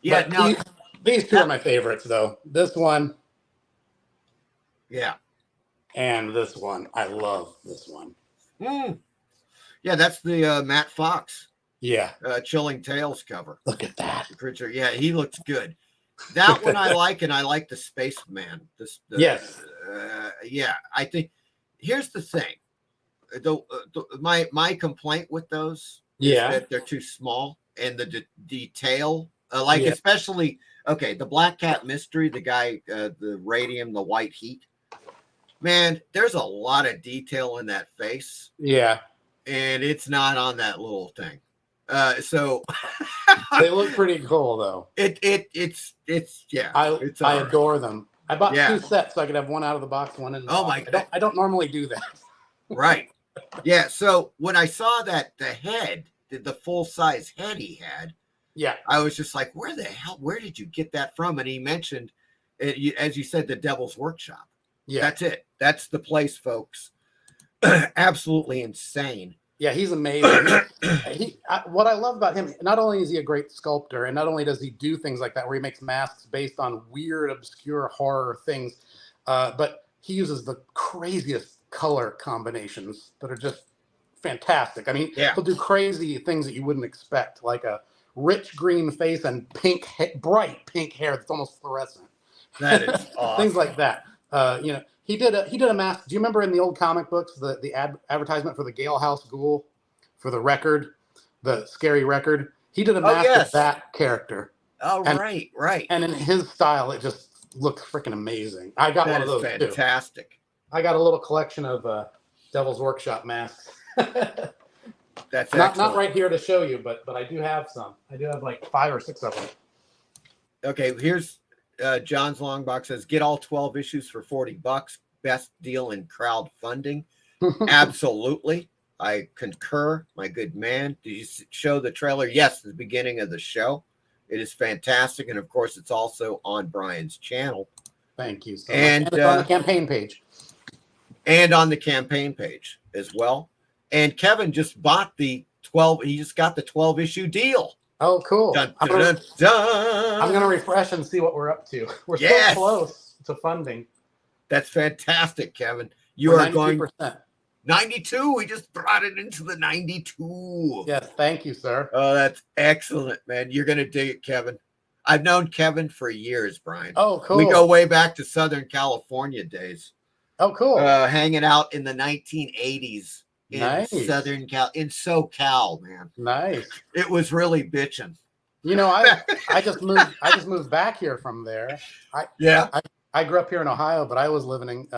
Yeah. But these two are my favorites, though. This one. Yeah. And this one. I love this one. Yeah, that's the Matt Fox. Yeah. Chilling Tales cover. Look at that. Creature. Yeah, he looks good. That one I like, and I like the Spaceman. Yes. Yeah, I think here's the thing. My complaint with those is that they're too small, and the detail, especially the Black Cat mystery, the guy, the radium, the White Heat. Man, there's a lot of detail in that face. Yeah. And it's not on that little thing. So they look pretty cool though. It's I adore them. I bought 2 sets so I could have one out of the box, one in the box. My God. I don't normally do that. Right. Yeah. So when I saw that the head, the full size head he had, I was just like, where did you get that from? And he mentioned, as you said, the Devil's Workshop. Yeah. That's it. That's the place, folks. Absolutely insane. Yeah, he's amazing. What I love about him, not only is he a great sculptor, and not only does he do things like that where he makes masks based on weird, obscure horror things, but he uses the craziest color combinations that are just fantastic. I mean, he'll do crazy things that you wouldn't expect, like a rich green face and bright pink hair that's almost fluorescent. That is awesome. Things like that. He did a mask. Do you remember in the old comic books the advertisement for the Gale House Ghoul for the record, the scary record? He did a mask of that character. Oh, right. And in his style, it just looks freaking amazing. I got one of those fantastic. Too. I got a little collection of Devil's Workshop masks. That's not right here to show you, but I do have some. I do have like 5 or 6 of them. Okay, here's. John's Longbox says, get all 12 issues for $40. Best deal in crowdfunding. Absolutely. I concur, my good man. Did you show the trailer? Yes, the beginning of the show. It is fantastic. And of course, it's also on Brian's channel. Thank you. And it's on the campaign page. And on the campaign page as well. And Kevin just bought he just got the 12 issue deal. Oh, cool. Dun, I'm dun, going to refresh and see what we're up to. We're so close to funding. That's fantastic, Kevin. We're 92%. 92. We just brought it into the 92. Yes, thank you, sir. Oh, that's excellent, man. You're going to dig it, Kevin. I've known Kevin for years, Brian. Oh, cool. We go way back to Southern California days. Oh, cool. Hanging out in the 1980s. In Nice. in SoCal, man. Nice. It was really bitching. I just moved back here from there. I grew up here in Ohio, but I was living in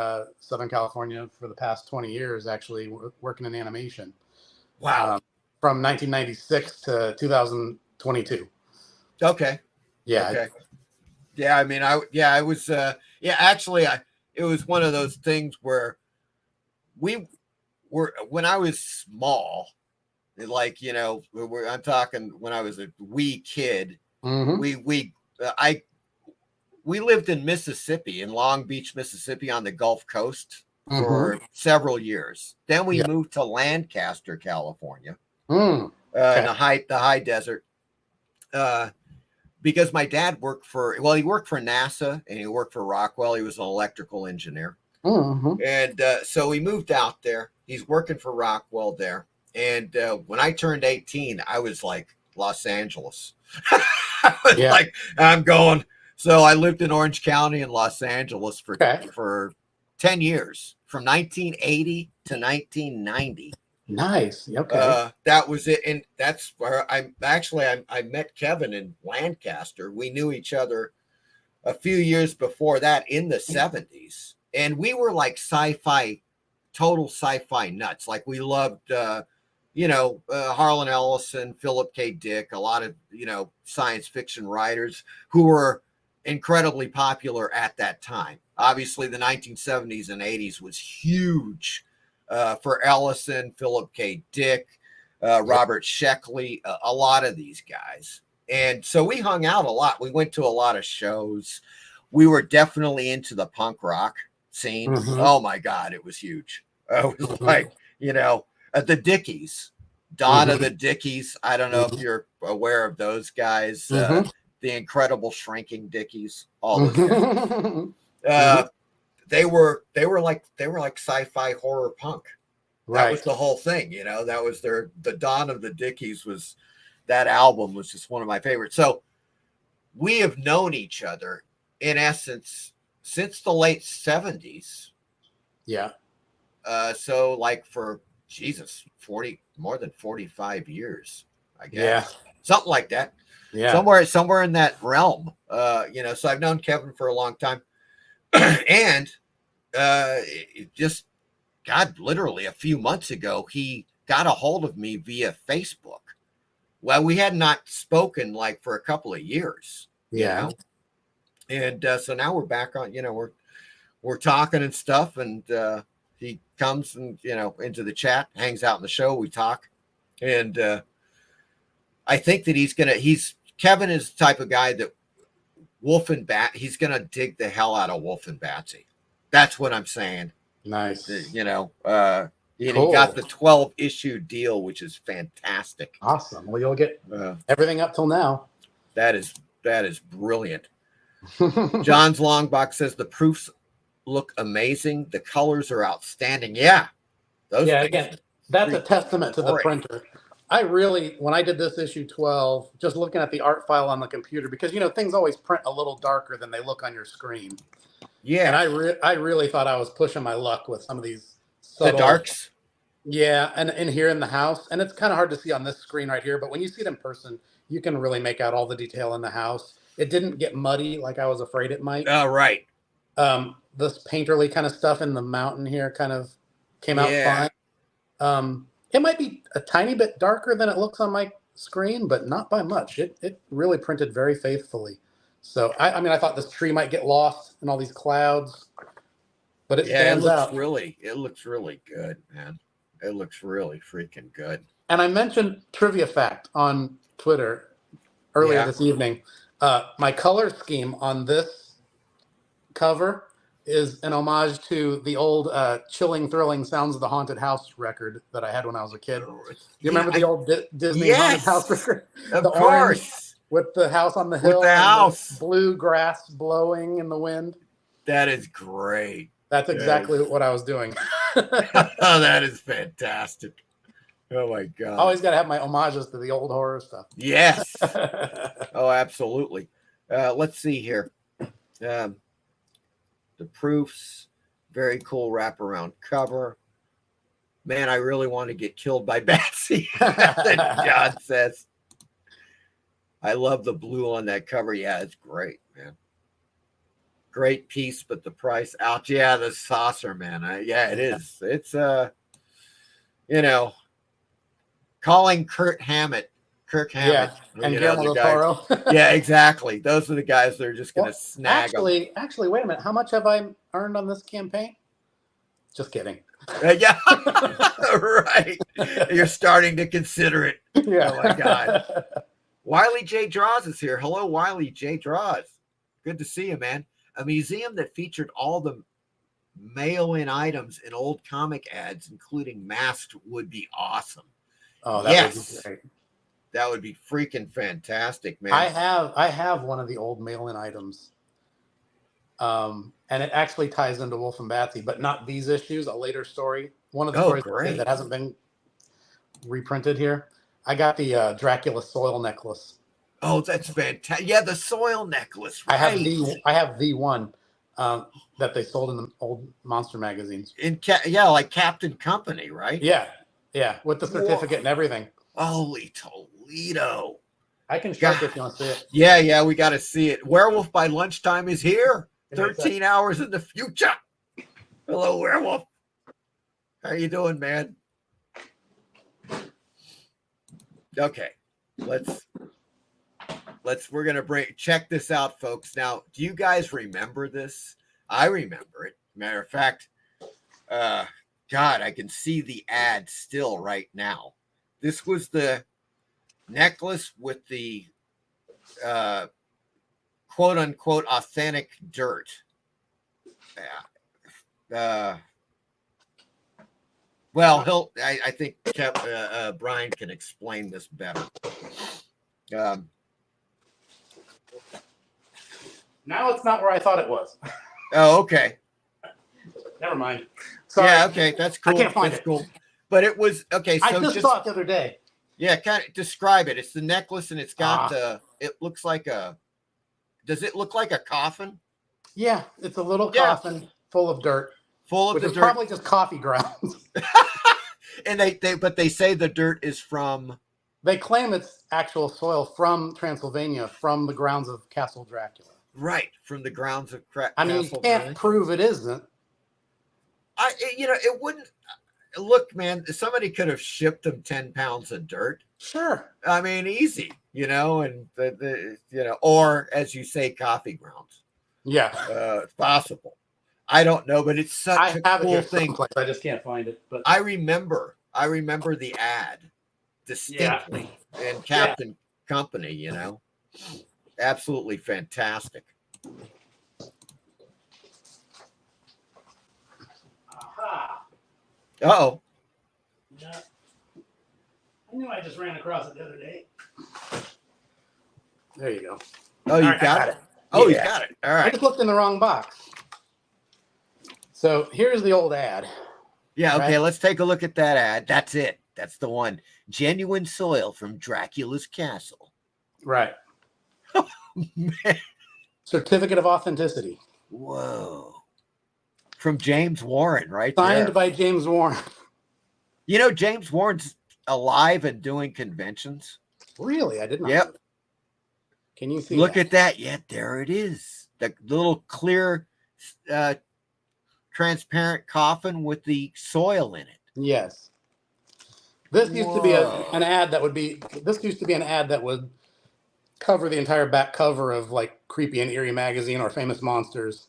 Southern California for the past 20 years, actually working in animation. Wow. From 1996 to 2022. Okay. Yeah. Okay. Yeah. I mean, I was, actually, it was one of those things where we were, when I was small, like, I'm talking when I was a wee kid, we lived in Mississippi, in Long Beach, Mississippi, on the Gulf Coast for several years. Then we moved to Lancaster, California, in the high desert, because my dad worked for NASA and he worked for Rockwell. He was an electrical engineer. And so we moved out there. He's working for Rockwell there. And when I turned 18, I was like, Los Angeles. I was like, I'm going. So I lived in Orange County in Los Angeles for 10 years, from 1980 to 1990. Nice. Okay. That was it. And that's where I met Kevin in Lancaster. We knew each other a few years before that in the 70s. And we were like total sci-fi nuts. Like we loved, Harlan Ellison, Philip K. Dick, a lot of, science fiction writers who were incredibly popular at that time. Obviously, the 1970s and 80s was huge for Ellison, Philip K. Dick, Robert Sheckley, a lot of these guys. And so we hung out a lot. We went to a lot of shows. We were definitely into the punk rock scene. Oh my God, it was huge. It was like, the Dickies, Dawn of the Dickies. I don't know if you're aware of those guys. The Incredible Shrinking Dickies, all those guys. They were like sci-fi horror punk. That was the whole thing, that was the Dawn of the Dickies that album was just one of my favorites. So we have known each other in essence since the late 70s. Yeah. So like for more than 45 years, I guess. Yeah. Something like that. Yeah. Somewhere in that realm. So I've known Kevin for a long time. And literally a few months ago, he got a hold of me via Facebook. Well, we had not spoken like for a couple of years. Yeah. And so now we're back on, we're talking and stuff. And he comes and, into the chat, hangs out in the show. We talk. And I think that Kevin is the type of guy that he's going to dig the hell out of Wolf and Batsy. That's what I'm saying. Nice. He got the 12-issue deal, which is fantastic. Awesome. Well, you'll get everything up till now. That is brilliant. John's Longbox says the proofs look amazing. The colors are outstanding. Yeah. Again, that's a testament to the printer. When I did this issue 12, just looking at the art file on the computer, because, things always print a little darker than they look on your screen. Yeah. And I really thought I was pushing my luck with some of these subtle, the darks. Yeah. And in here in the house, and it's kind of hard to see on this screen right here, but when you see it in person, you can really make out all the detail in the house. It didn't get muddy like I was afraid it might. Oh, right. This painterly kind of stuff in the mountain here kind of came out fine. It might be a tiny bit darker than it looks on my screen, but not by much. It really printed very faithfully. So, I thought this tree might get lost in all these clouds, but it stands out. It looks really good, man. It looks really freaking good. And I mentioned trivia fact on Twitter earlier this evening. My color scheme on this cover is an homage to the old Chilling, Thrilling Sounds of the Haunted House record that I had when I was a kid. You remember the old Disney Haunted House record? Of course. With the house on the hill. With the house. The blue grass blowing in the wind. That is great. That's exactly what I was doing. Oh, that is fantastic. Oh, my God. I always got to have my homages to the old horror stuff. Yes. Oh, absolutely. Let's see here. The proofs, very cool wraparound cover. Man, I really want to get killed by Batsy. John says. I love the blue on that cover. Yeah, it's great, man. Great piece, but the price out. Yeah, the saucer, man. Yeah, it is. It's calling Kirk Hammett, Yeah, and Guillermo del Toro. Yeah, exactly. Those are the guys that are just going to Well, snag them. Actually, wait a minute. How much have I earned on this campaign? Just kidding. Yeah, right. You're starting to consider it. Yeah. Oh my God. Wiley J. Draws is here. Hello, Wiley J. Draws. Good to see you, man. A museum that featured all the mail-in items in old comic ads, including masks, would be awesome. Oh, that would be great. That would be freaking fantastic, man. I have one of the old mail-in items. And it actually ties into Wolf and Batsy, but not these issues, a later story. One of the stories that hasn't been reprinted here. I got the Dracula soil necklace. Oh, that's fantastic. Yeah, the soil necklace. Right. I have the one that they sold in the old monster magazines. Like Captain Company, right? Yeah, with the certificate and everything. Holy Toledo. I can show it if you want to see it. Yeah, we got to see it. Werewolf by Lunchtime is here. 13 hours in the future. Hello, Werewolf. How you doing, man? Okay, we're gonna check this out, folks. Now, do you guys remember this? I remember it. Matter of fact, God, I can see the ad still right now. This was the necklace with the quote unquote authentic dirt. Well, I think Bryan can explain this better. Now it's not where I thought it was. Oh, okay. Never mind. Sorry. Yeah, okay, that's cool. I can't find that's it. Cool. But it was okay. So I just saw it the other day. Yeah, kind of describe it. It's the necklace, and it's got it looks like a. Does it look like a coffin? Yeah, it's a little coffin full of dirt. Probably just coffee grounds. And they say the dirt is from. They claim it's actual soil from Transylvania, from the grounds of Castle Dracula. Right, from the grounds of you can't prove it isn't. It wouldn't. Look, man, somebody could have shipped them 10 pounds of dirt. Sure. I mean, easy, and or as you say, coffee grounds. Yeah. It's possible. I don't know, but it's such a cool thing. I just can't find it. But I remember the ad distinctly in Captain Company, Absolutely fantastic. Uh-oh. Yeah. I knew I just ran across it the other day. There you go. Oh, you got it? Oh, you got it. All right. I just looked in the wrong box. So here's the old ad. Yeah, okay, let's take a look at that ad. That's it. That's the one. Genuine soil from Dracula's castle. Right. Oh, man. Certificate of authenticity. Whoa. From James Warren, right? Signed by James Warren. James Warren's alive and doing conventions. Really? I did not. Yep. Can you see Look at that. Yeah, there it is. The little clear, transparent coffin with the soil in it. Yes. This used to be an ad that would be. This used to be an ad that would cover the entire back cover of like Creepy and Eerie magazine or Famous Monsters.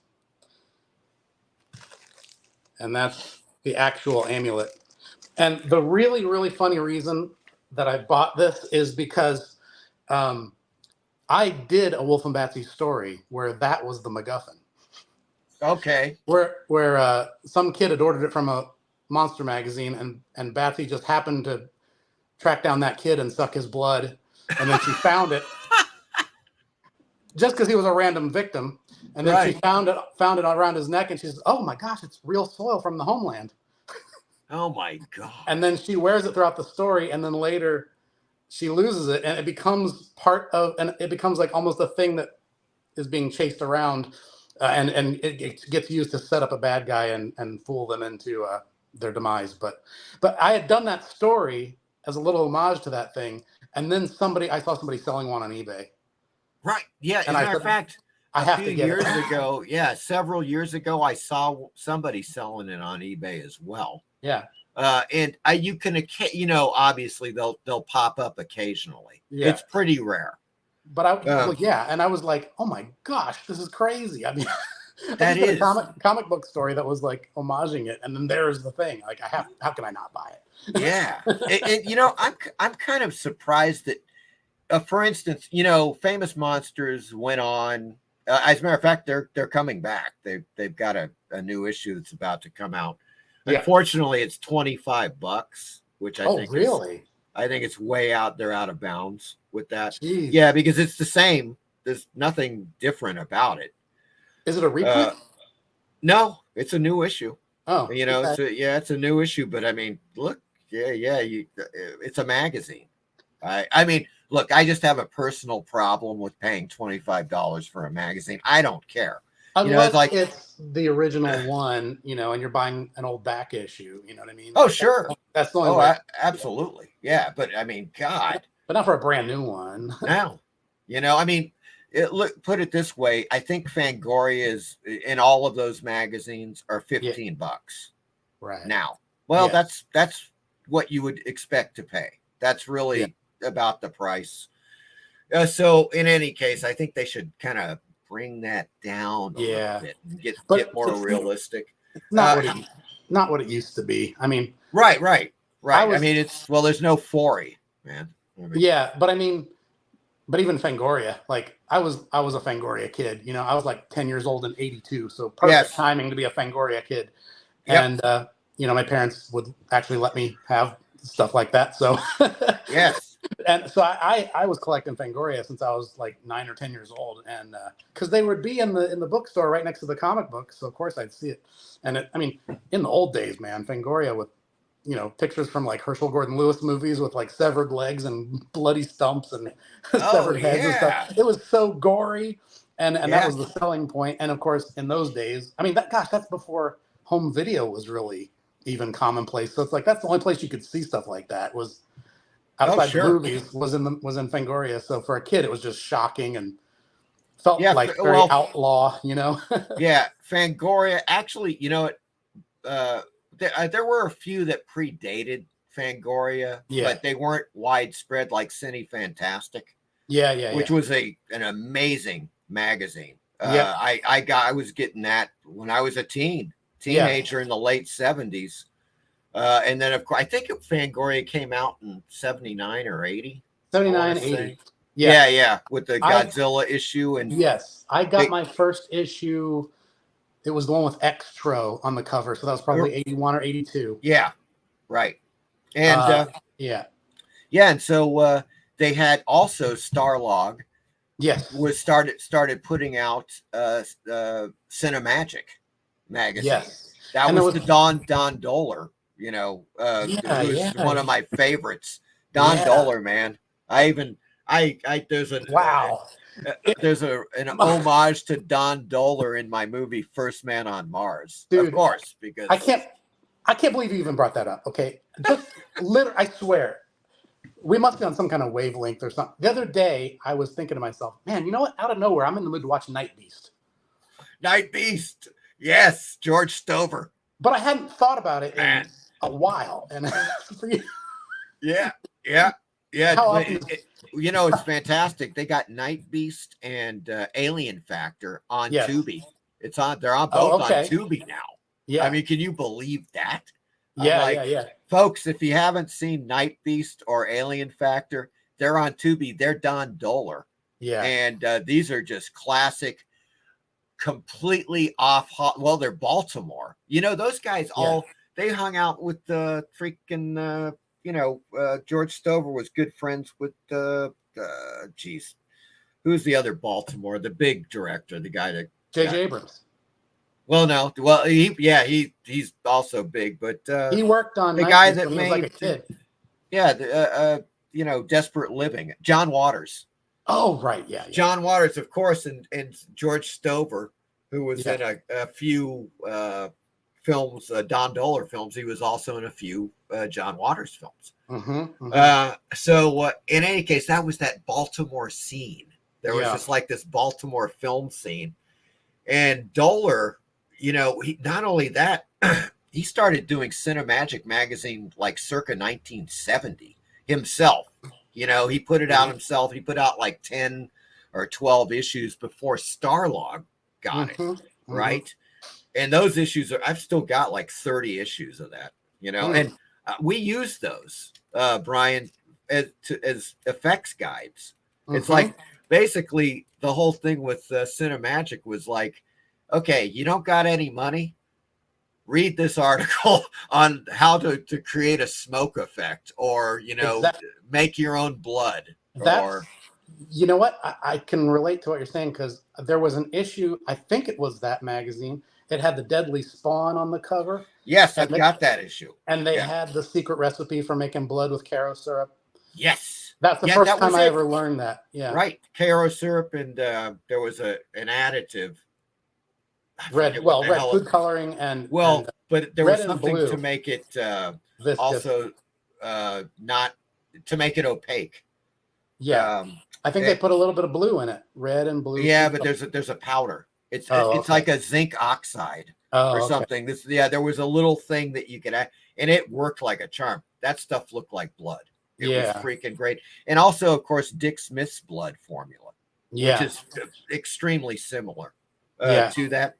And that's the actual amulet. And the really, really funny reason that I bought this is because I did a Wolf and Batsy story where that was the MacGuffin. Okay. Where some kid had ordered it from a monster magazine, and Batsy just happened to track down that kid and suck his blood, and then she found it just because he was a random victim, and then she found it around his neck, and she says, "Oh my gosh, it's real soil from the homeland." Oh my God! And then she wears it throughout the story, and then later she loses it, and it becomes it becomes like almost a thing that is being chased around, and it gets used to set up a bad guy and fool them into their demise. But I had done that story as a little homage to that thing, And then I saw somebody selling one on eBay. Right. Yeah. As a And I matter of said, fact, I a have few to get years it. ago, several years ago, I saw somebody selling it on eBay as well. Yeah. And you can, obviously they'll pop up occasionally. Yeah. It's pretty rare. But and I was like, oh my gosh, this is crazy. I mean, That is a comic book story that was like homaging it, and then there's the thing. Like, how can I not buy it? Yeah. I'm kind of surprised that, for instance, Famous Monsters went on. As a matter of fact, they're coming back. They've got a new issue that's about to come out. Yeah. Unfortunately, it's $25, which I think really? I think it's way out. They're out of bounds with that. Jeez. Yeah, because it's the same. There's nothing different about it. Is it a reprint? No, it's a new issue. Oh, okay. It's a new issue. But I mean, look, it's a magazine. I mean, look, I just have a personal problem with paying $25 for a magazine. I don't care. Unless it's the original one, and you're buying an old back issue. You know what I mean? Oh, sure. That's the only way. Absolutely. Yeah, but I mean, God. But not for a brand new one. No. I mean, put it this way. I think Fangoria is in all of those magazines are $15 right now. Well, that's what you would expect to pay. That's really about the price. So in any case, I think they should kind of bring that down a little bit and get more realistic. Not what it used to be. I mean, right. I mean, there's no Fori, man. But even Fangoria, like I was a Fangoria kid. I was like 10 years old in '82, so perfect timing to be a Fangoria kid. Yep. And my parents would actually let me have stuff like that. So yes. And so I was collecting Fangoria since I was like 9 or 10 years old, and because they would be in the bookstore right next to the comic book, so of course I'd see it. And in the old days, man, Fangoria with pictures from like Herschel Gordon Lewis movies with like severed legs and bloody stumps and severed heads and stuff. It was so gory, and that was the selling point. And of course, in those days, I mean, that's before home video was really even commonplace. So it's like that's the only place you could see stuff like that was outside movies was in Fangoria. So for a kid, it was just shocking and felt like very outlaw, Yeah, Fangoria. Actually, there were a few that predated Fangoria, but they weren't widespread like Cine Fantastic. Which was an amazing magazine. I was getting that when I was a teenager in the late 70s. And then, of course, I think Fangoria came out in 79 or 80. 79, 80. Yeah, with the Godzilla issue. And yes, I got my first issue. It was the one with Extro on the cover, so that was probably 81 or 82. Yeah, right. And and so they had also Starlog. Yes, was started putting out Cinemagic magazine. Yes, that was the Don Dohler. Who's one of my favorites. Don Dohler, man. There's an homage to Don Dohler in my movie First Man on Mars. Dude, of course, because I can't believe you even brought that up. Okay, just I swear, we must be on some kind of wavelength or something. The other day, I was thinking to myself, man, you know what? Out of nowhere, I'm in the mood to watch Night Beast. Night Beast, yes, George Stover. But I hadn't thought about it in a while, and for you, yeah. It's fantastic. They got Night Beast and Alien Factor on Tubi. They're on both on Tubi now. Yeah, I mean, can you believe that? Yeah. Folks, if you haven't seen Night Beast or Alien Factor, they're on Tubi. They're Don Dohler. Yeah, and these are just classic, completely off. They're Baltimore. Those guys they hung out with the freaking. George Stover was good friends with who's the other Baltimore, the big director, the guy that J.J. Abrams. He's also big, but he worked on the guy that made like a kid. Desperate Living, John Waters. Oh, right, yeah. John Waters, of course, and George Stover, who was in a few films, Don Dohler films. He was also in a few John Waters films. So in any case, that was that Baltimore scene. There was just like this Baltimore film scene. And Doller, he not only that, he started doing Cinemagic magazine like circa 1970 himself. He put it out himself. He put out like 10 or 12 issues before Starlog got it, right? And those issues I've still got like 30 issues of that, and we use those, Brian, as effects guides. It's like basically the whole thing with Cinemagic was like, okay, you don't got any money? Read this article on how to create a smoke effect, or, make your own blood. You know what? I can relate to what you're saying, because there was an issue, I think it was that magazine. It had the Deadly Spawn on the cover. Yes, I've got that issue. And they had the secret recipe for making blood with Caro syrup. Yes. That's the first time I ever learned that. Yeah. Right. Caro syrup, and there was an additive. Red food coloring and but there was something to make it also not to make it opaque. Yeah. I think they put a little bit of blue in it, red and blue. Yeah, but there's a powder. It's like a zinc oxide or something. There was a little thing that you could add, and it worked like a charm. That stuff looked like blood. It was freaking great. And also, of course, Dick Smith's blood formula, which is extremely similar to that.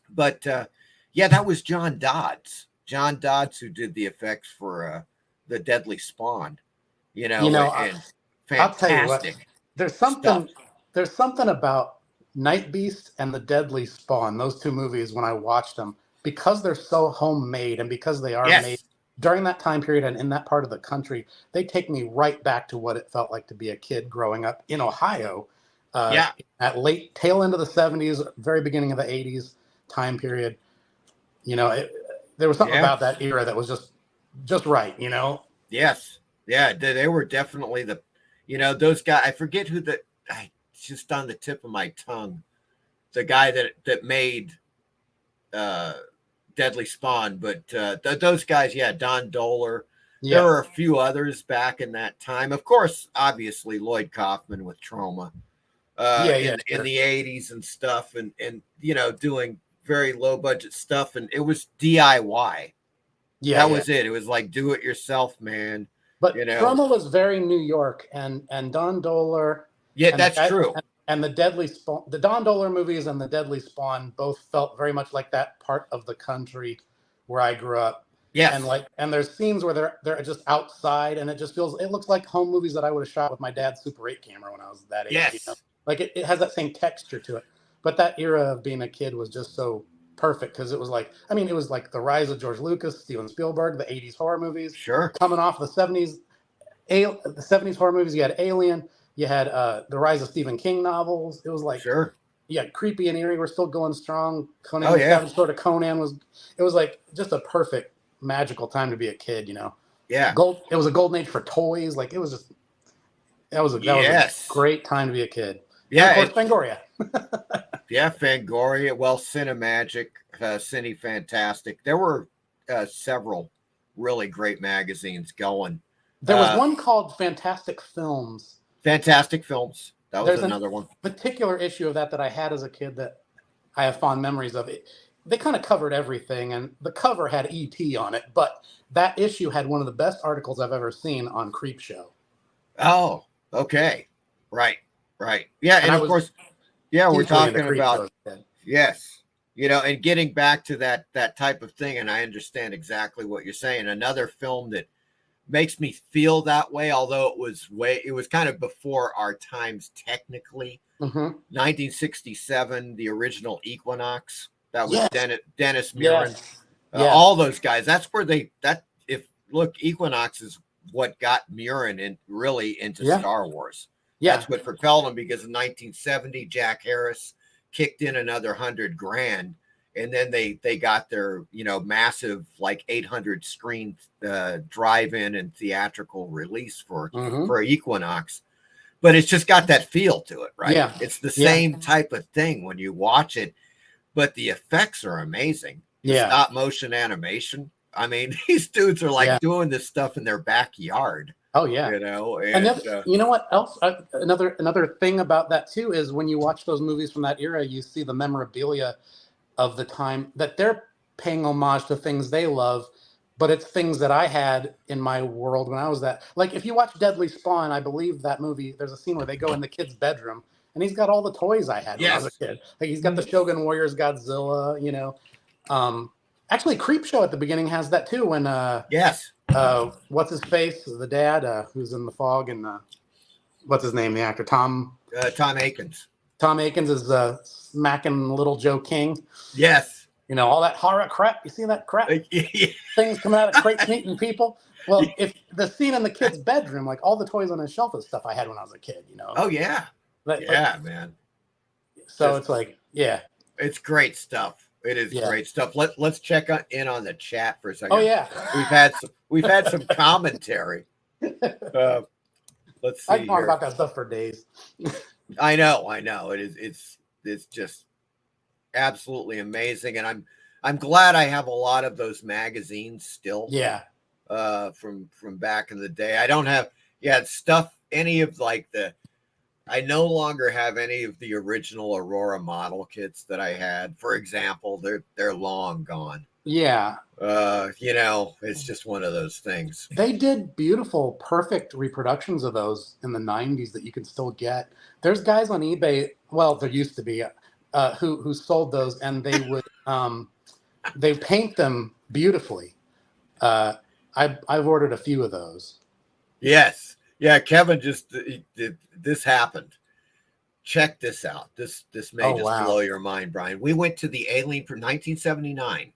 But that was John Dodds. John Dodds, who did the effects for the Deadly Spawn. And fantastic. I'll tell you what, there's something about Night Beast and the Deadly Spawn, those two movies, when I watched them, because they're so homemade and because they are made during that time period and in that part of the country, they take me right back to what it felt like to be a kid growing up in Ohio. At late tail end of the 70s, very beginning of the 80s time period. There was something about that era that was just right. Yes. Yeah, they were definitely those guys. I forget who just on the tip of my tongue, the guy that made Deadly Spawn, but those guys, Don Doller. There were a few others back in that time. Of course, obviously Lloyd Kaufman with Trauma in the 80s and stuff, and doing very low budget stuff, and it was DIY. That was it. It was like do it yourself, man. But Trauma was very New York, and Don Doller. Yeah, that's true. And the Deadly Spawn, the Don Doller movies and the Deadly Spawn both felt very much like that part of the country where I grew up. Yeah. And there's scenes where they're just outside, and it looks like home movies that I would have shot with my dad's Super 8 camera when I was that age. Yes. Like it has that same texture to it. But that era of being a kid was just so perfect, because it was like the rise of George Lucas, Steven Spielberg, the 80s horror movies. Sure. Coming off the 70s horror movies, you had Alien, you had the rise of Stephen King novels. It was like Creepy and Eerie were still going strong. Conan was like just a perfect magical time to be a kid, Yeah. It was a golden age for toys. Like it was just that was a great time to be a kid. Yeah. And of course, Fangoria. Fangoria. Well, Cinemagic, Cine Fantastic. There were several really great magazines going. There was one called Fantastic Films. Fantastic Films. That was another one. Particular issue of that I had as a kid that I have fond memories of. They kind of covered everything, and the cover had E.T. on it, but that issue had one of the best articles I've ever seen on Creepshow. Oh, okay. Right. Yeah, and of course, we're talking about, yes, and getting back to that type of thing, and I understand exactly what you're saying. Another film that makes me feel that way, although it was kind of before our times technically. 1967, the original Equinox. That was Dennis Muren. All those guys. That's where Equinox is what got Muren really into Star Wars. That's what propelled him, because in 1970, Jack Harris kicked in another $100,000, and then they got their massive like 800 screen drive-in and theatrical release for Equinox. But it's just got that feel to it, right? Yeah. It's the same type of thing when you watch it, but the effects are amazing. Stop motion animation. I mean, these dudes are like doing this stuff in their backyard. Oh yeah, you know. And you know what else? Another thing about that too is when you watch those movies from that era, you see the memorabilia of the time that they're paying homage to things they love, but it's things that I had in my world when I was that. Like if you watch Deadly Spawn, I believe that movie. There's a scene where they go in the kid's bedroom, and he's got all the toys I had when I was a kid. Like he's got the Shogun Warriors, Godzilla. You know, actually, Creepshow at the beginning has that too. When what's his face? The dad who's in The Fog, and what's his name? The actor Tom Akins. Tom Akins is smacking Little Joe King. Yes. You know, all that horror crap. You see that crap? Things coming out of crates eating people. Well, if the scene in the kid's bedroom, like all the toys on his shelf is stuff I had when I was a kid, you know? Oh, yeah. Man. So it's like, It's great stuff. It is great stuff. Let's check in on the chat for a second. Oh, yeah. We've had some commentary. Let's see. I can talk about that stuff for days. I know. It's just absolutely amazing, and I'm glad I have a lot of those magazines still. Yeah. From back in the day. I don't have stuff any of like I no longer have any of the original Aurora model kits that I had. For example, they're long gone. Yeah. You know, it's just one of those things. They did beautiful, perfect reproductions of those in the 90s that you can still get. There's guys on eBay, well, there used to be, who sold those, and they would they paint them beautifully. I've ordered a few of those. Yes. Yeah, Kevin just this happened. Check this out. This may blow your mind, Brian. We went to the Alien for 1979.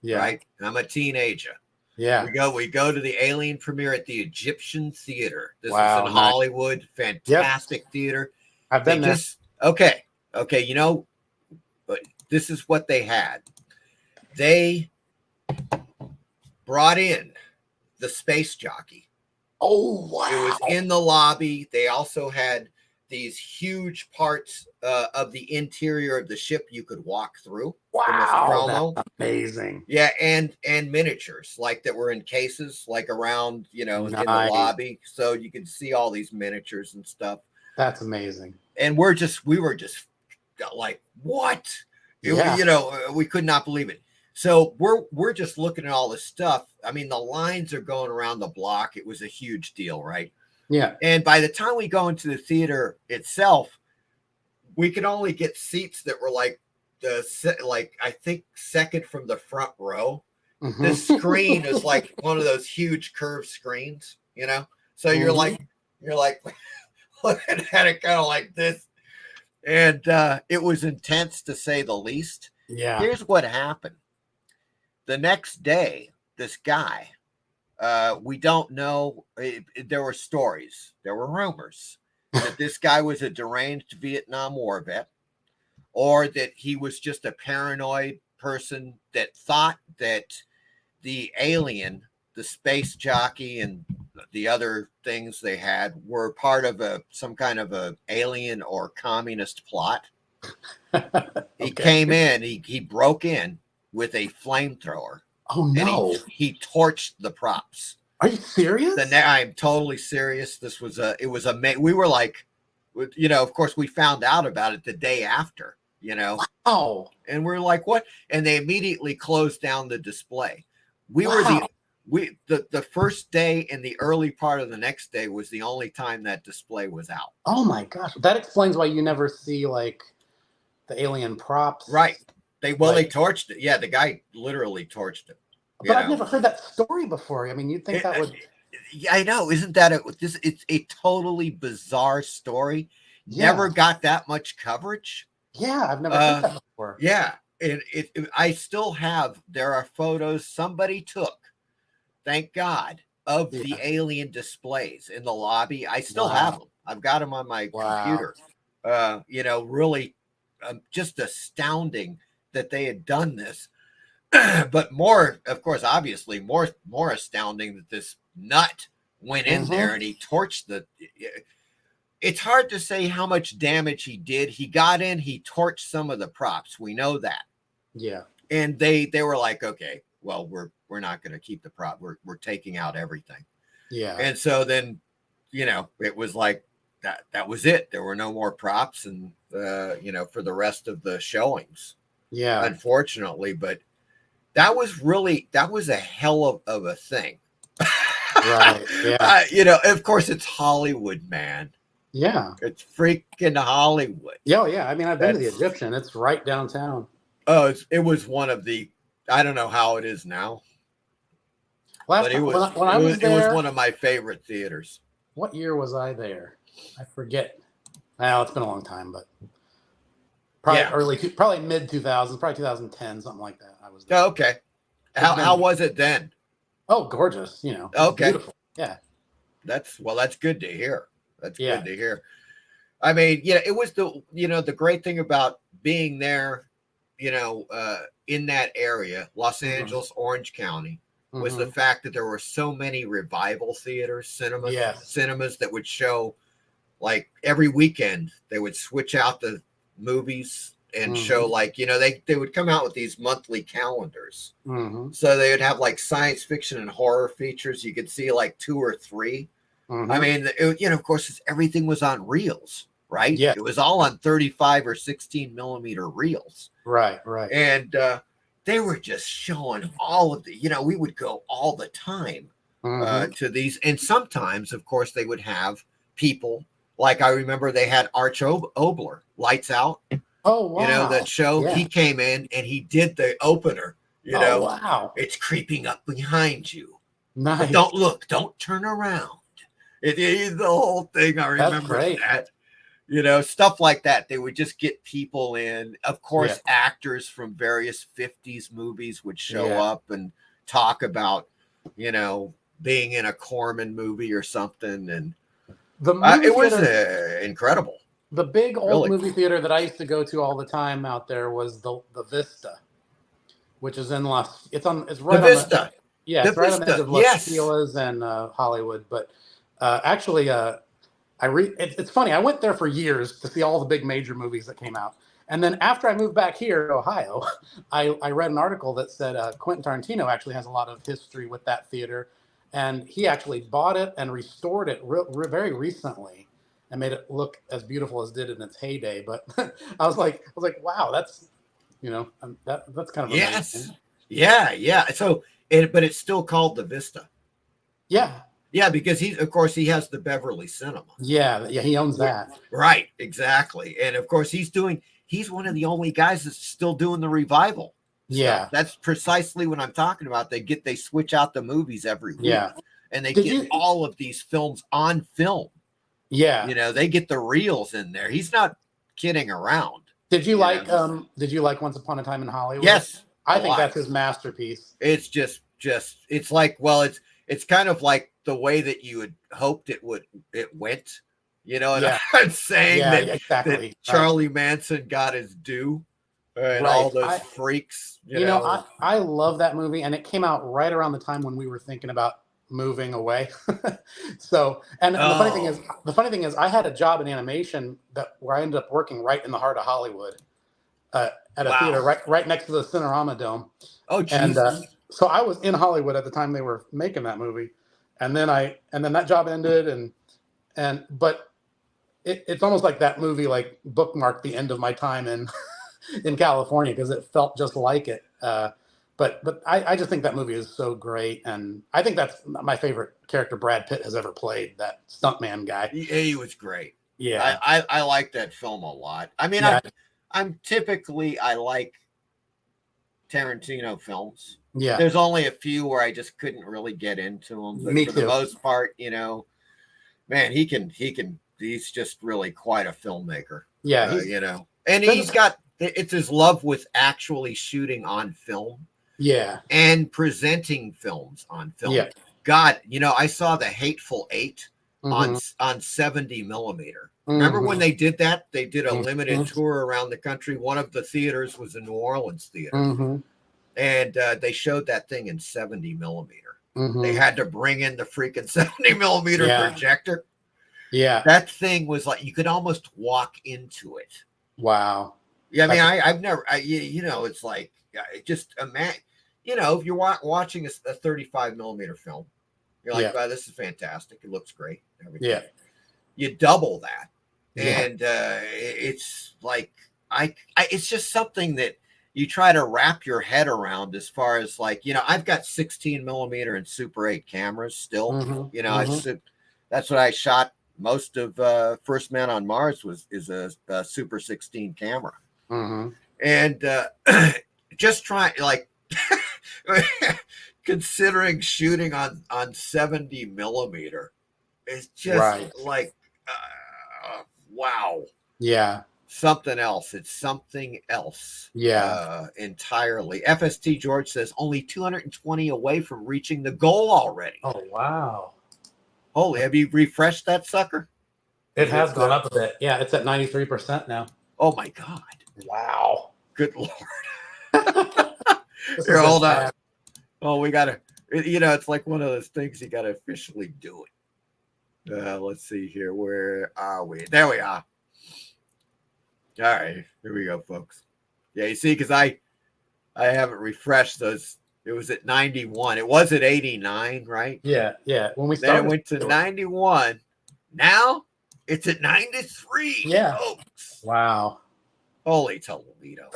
Yeah. Right. And I'm a teenager. Yeah. We go to the Alien premiere at the Egyptian Theater. This is in Hollywood. Fantastic theater. I've been there. Okay. You know, this is what they had. They brought in the space jockey. Oh, wow. It was in the lobby. They also had these huge parts of the interior of the ship you could walk through. Wow, that's amazing. Yeah, and miniatures like that were in cases, like around, you know, in the lobby, so you could see all these miniatures and stuff. That's amazing. And we were just like, what? You know, we could not believe it. So we're just looking at all this stuff. I mean, the lines are going around the block. It was a huge deal, right? Yeah. And by the time we go into the theater itself, we could only get seats that were like I think second from the front row. Mm-hmm. The screen is like one of those huge curved screens, you know? So you're like looking at it kind of like this. And it was intense to say the least. Yeah. Here's what happened. The next day, this guy, we don't know. There were stories. There were rumors that this guy was a deranged Vietnam War vet, or that he was just a paranoid person that thought that the alien, the space jockey, and the other things they had were part of some kind of a alien or communist plot. He came in. He broke in with a flamethrower. Oh no! And he torched the props. Are you serious? I'm totally serious. This was we were like, you know, of course we found out about it the day after, you know. Wow. And we're like, what? And they immediately closed down the display. The first day and the early part of the next day was the only time that display was out. Oh my gosh. That explains why you never see like the alien props. Right. They torched it. Yeah, the guy literally torched it. But I've never heard that story before. I mean, you'd think that would. Yeah, I know. Isn't that it's a totally bizarre story. Yeah. Never got that much coverage. Yeah, I've never heard that before. Yeah, and I still have. There are photos somebody took. Thank God of the alien displays in the lobby. I still have them. I've got them on my computer. You know, really, just astounding that they had done this. But more, of course, obviously more astounding that this nut went in there and he torched it's hard to say how much damage he did. He got in, he torched some of the props. We know that. Yeah. And they were like, okay, well, we're we're not going to keep the prop. We're taking out everything. Yeah. And so then, it was like that was it. There were no more props and, for the rest of the showings. Yeah. Unfortunately, but that was a hell of a thing. Right. Yeah. Of course it's Hollywood, man. Yeah. It's freaking Hollywood. Yeah. Yeah. I mean, I've been to the Egyptian. It's right downtown. Oh, it was one of the, I don't know how it is now. But it was, it was one of my favorite theaters. What year was I there? I forget. Well, it's been a long time, but probably mid 2000s, probably 2010, something like that. I was there. Oh, okay. How was it then? Oh, gorgeous. Okay. Beautiful. Yeah. That's good to hear. That's good to hear. I mean, it was the great thing about being there, in that area, Los Angeles, Orange County, was the fact that there were so many revival theaters, cinemas that would show, like, every weekend they would switch out the movies and show, like, they would come out with these monthly calendars. So they would have like science fiction and horror features. You could see like 2 or 3. I mean, of course, everything was on reels, right? Yeah. It was all on 35 or 16 millimeter reels. Right. And they were just showing all of the, we would go all the time to these. And sometimes, of course, they would have people, like I remember they had Arch Obler, Lights Out. Oh, wow. That show. Yeah. He came in and he did the opener. Wow. It's creeping up behind you. Nice. But don't look, don't turn around. It is the whole thing. I remember that. Stuff like that. They would just get people in. Of course, actors from various 50s movies would show up and talk about, being in a Corman movie or something. And it was incredible. The big old movie theater that I used to go to all the time out there was the Vista, which is in it's right the on Vista. It's right on the edge of Los Feliz and Hollywood. But actually, it's funny. I went there for years to see all the big major movies that came out. And then after I moved back here to Ohio, I read an article that said Quentin Tarantino actually has a lot of history with that theater. And he actually bought it and restored it very recently and made it look as beautiful as it did in its heyday. But I was like, wow, that's, that's kind of amazing. Yeah. So, but it's still called the Vista. Yeah. Yeah, because he has the Beverly Cinema. Yeah, he owns that. Right, exactly. And of course he's one of the only guys that's still doing the revival. Yeah. That's precisely what I'm talking about. They switch out the movies every week. Yeah. And they get all of these films on film. Yeah. They get the reels in there. He's not kidding around. Did you like Once Upon a Time in Hollywood? Yes. I think that's his masterpiece. It's just it's like, well, it's kind of like the way that you had hoped it went. I'm saying that Charlie Manson got his due and all those freaks. I love that movie, and it came out right around the time when we were thinking about moving away. So, and the funny thing is, I had a job in animation where I ended up working right in the heart of Hollywood, at a theater right next to the Cinerama Dome. Oh, Jesus. And so I was in Hollywood at the time they were making that movie, and then that job ended, but it's almost like that movie like bookmarked the end of my time in California because it felt just like it. But I just think that movie is so great, and I think that's my favorite character Brad Pitt has ever played, that stuntman guy. He was great. Yeah, I like that film a lot. I mean, I'm typically I like Tarantino films. Yeah, there's only a few where I just couldn't really get into them. But for the most part, man, he's just really quite a filmmaker. Yeah, and he's got, it's his love with actually shooting on film. Yeah. And presenting films on film. Yeah. God, I saw The Hateful Eight on 70 millimeter. Remember when they did that? They did a limited tour around the country. One of the theaters was the New Orleans theater. And they showed that thing in 70 millimeter. They had to bring in the freaking 70 millimeter projector. Yeah. That thing was like, you could almost walk into it. Wow. Yeah, I mean, I've never, it's like, just imagine, you know, if you're watching a 35 millimeter film, you're like, wow, this is fantastic. It looks great. Everything. Yeah. You double that. Yeah. And it's like, it's just something that you try to wrap your head around as far as like, you know, I've got 16 millimeter and Super 8 cameras still, you know, that's what I shot. Most of First Man on Mars is a Super 16 camera. And just trying, like, considering shooting on 70 millimeter is just like, wow. Yeah. Something else. It's something else. Yeah. Entirely. FST George says only 220 away from reaching the goal already. Oh, wow. Holy, have you refreshed that sucker? It has gone up a bit. Yeah, it's at 93% now. Oh my God. Wow. Good Lord. Here, hold on. Oh, we gotta, you know, it's like one of those things you gotta officially do it. Let's see here. Where are we? There we are. All right, here we go, folks. Yeah, you see, because I haven't refreshed those. It was at 91. It was at 89, right? Yeah, yeah. When we started, then it went to 91. Now it's at 93. Yeah. Folks. Wow. Holy Toledo.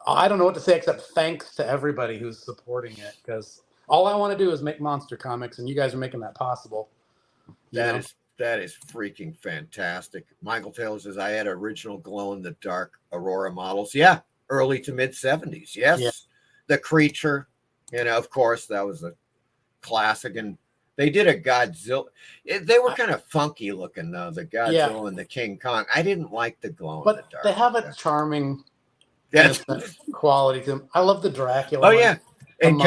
I don't know what to say except thanks to everybody who's supporting it, because all I want to do is make monster comics, and you guys are making that possible. That is freaking fantastic. Michael Taylor says, I had original glow-in-the-dark Aurora models. Yeah, early to mid-70s. Yes. Yeah. The Creature, you know, of course, that was a classic. And they did a Godzilla. They were kind of funky looking, though, the Godzilla and the King Kong. I didn't like the glow-in-the-dark. But they have a charming quality to them. I love the Dracula. Oh, yeah. And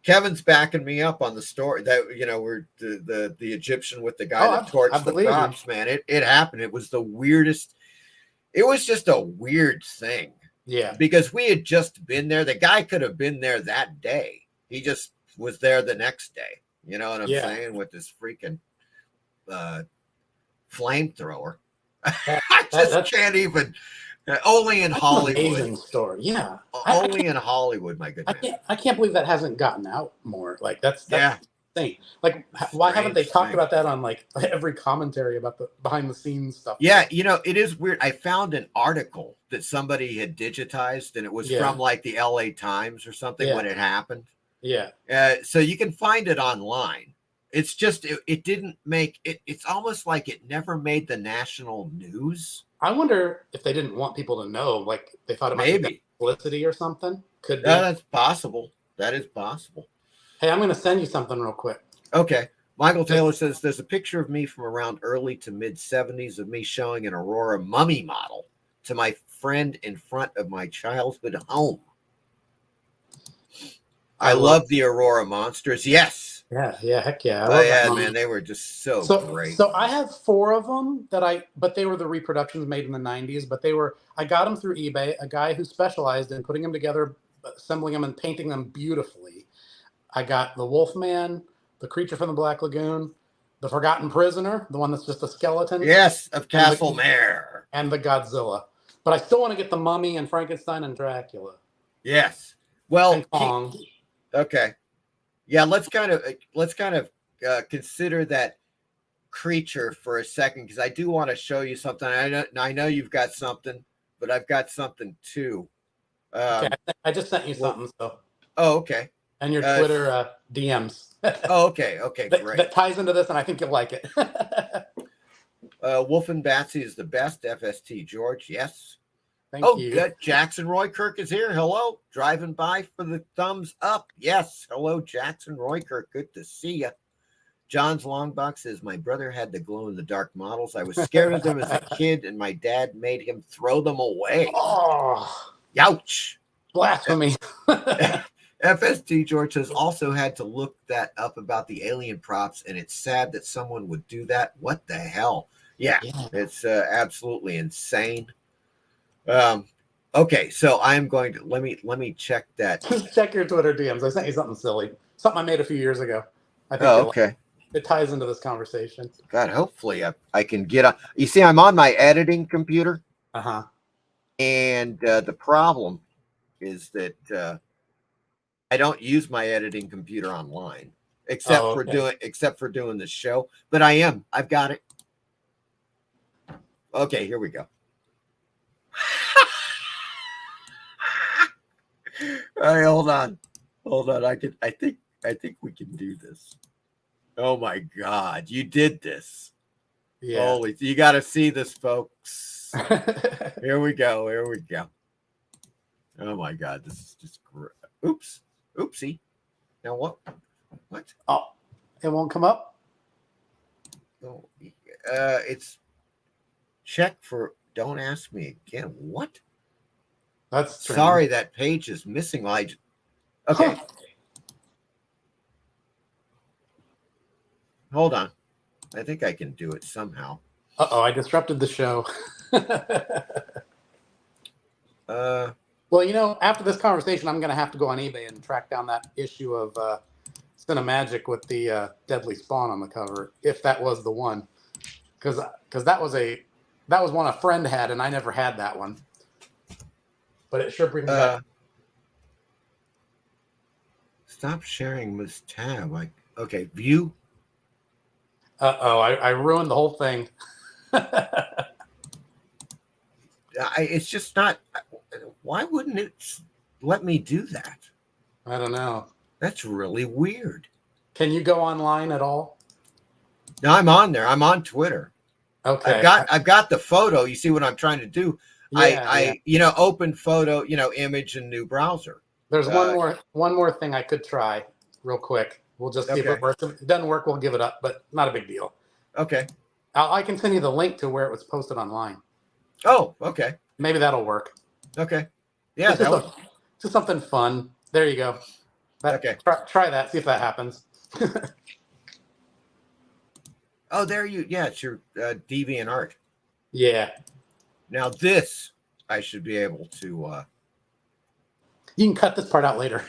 Kevin's backing me up on the story that, you know, we're the Egyptian with the guy that torched the props, man. It happened. It was the weirdest. It was just a weird thing. Yeah. Because we had just been there. The guy could have been there that day. He just was there the next day. You know what I'm saying? With this freaking flamethrower. I just can't even. Only in Hollywood. Amazing story. Yeah. Only in Hollywood, my good man. I can't believe that hasn't gotten out more. Like that's insane. Like why haven't they talked about that on like every commentary about the behind the scenes stuff? Yeah, you know, it is weird. I found an article that somebody had digitized, and it was from like the LA Times or something when it happened. Yeah. So you can find it online. It's just it didn't make it. It's almost like it never made the national news. I wonder if they didn't want people to know, like they thought it might be publicity or something. Could be. Yeah, that's possible. That is possible. Hey, I'm going to send you something real quick. Okay. Michael Taylor says there's a picture of me from around early to mid 70s of me showing an Aurora mummy model to my friend in front of my childhood home. I love the Aurora monsters. Yes. Yeah, heck yeah. Oh yeah, man, they were just so great. So I have 4 of them but they were the reproductions made in the 90s, but I got them through eBay, a guy who specialized in putting them together, assembling them and painting them beautifully. I got the Wolfman, the Creature from the Black Lagoon, the Forgotten Prisoner, the one that's just a skeleton. Yes, of Castle Mare. And the Godzilla. But I still want to get the Mummy and Frankenstein and Dracula. Yes. Well, and Kong. Okay. Yeah, let's kind of consider that Creature for a second, because I do want to show you something. I know you've got something, but I've got something too. Okay, I just sent you something. So. Oh, okay. And your Twitter DMs. Oh, okay. Okay, great. That ties into this, and I think you'll like it. WULF and BATSY is the best. FST George, yes. Thank you. Good. Jackson Roykirk is here. Hello. Driving by for the thumbs up. Yes. Hello, Jackson Roykirk. Good to see you. John's Longbox says, my brother had the glow-in-the-dark models. I was scared of them as a kid, and my dad made him throw them away. Oh. Youch. Blasphemy. FST George says, also had to look that up about the alien props, and it's sad that someone would do that. What the hell? Yeah. It's absolutely insane. Okay, so I'm going to let me check that. Just check your Twitter DMs. I sent you something silly, something I made a few years ago. I think okay. It ties into this conversation. God, hopefully I can get on. You see, I'm on my editing computer. Uh-huh. And the problem is that I don't use my editing computer online except for doing the show. But I've got it. Okay, here we go. All right, hold on. I think we can do this. Oh my God, you did this. Yeah. Holy, you got to see this, folks. Here we go. Oh my God, this is just great. Oopsie. Now what? Oh, it won't come up? Oh, it's check for, don't ask me again. What? That's strange. Sorry, that page is missing. Okay. Huh. Hold on. I think I can do it somehow. Uh-oh, I disrupted the show. Well, after this conversation, I'm going to have to go on eBay and track down that issue of Cinemagic with the Deadly Spawn on the cover, if that was the one. Because that was one a friend had, and I never had that one. But it sure brings back. Stop sharing this tab. Okay, view. Uh-oh, I ruined the whole thing. It's just not. Why wouldn't it let me do that? I don't know. That's really weird. Can you go online at all? No, I'm on there. I'm on Twitter. Okay. I've got the photo. You see what I'm trying to do? Yeah, Open photo, image in new browser. There's one more thing I could try real quick. We'll just see if it works. If it doesn't work, we'll give it up, but not a big deal. Okay. I can send you the link to where it was posted online. Oh, okay. Maybe that'll work. Okay. Yeah. Just something fun. There you go. Okay. Try that. See if that happens. Oh, it's your DeviantArt. Yeah. Now this, I should be able to. You can cut this part out later.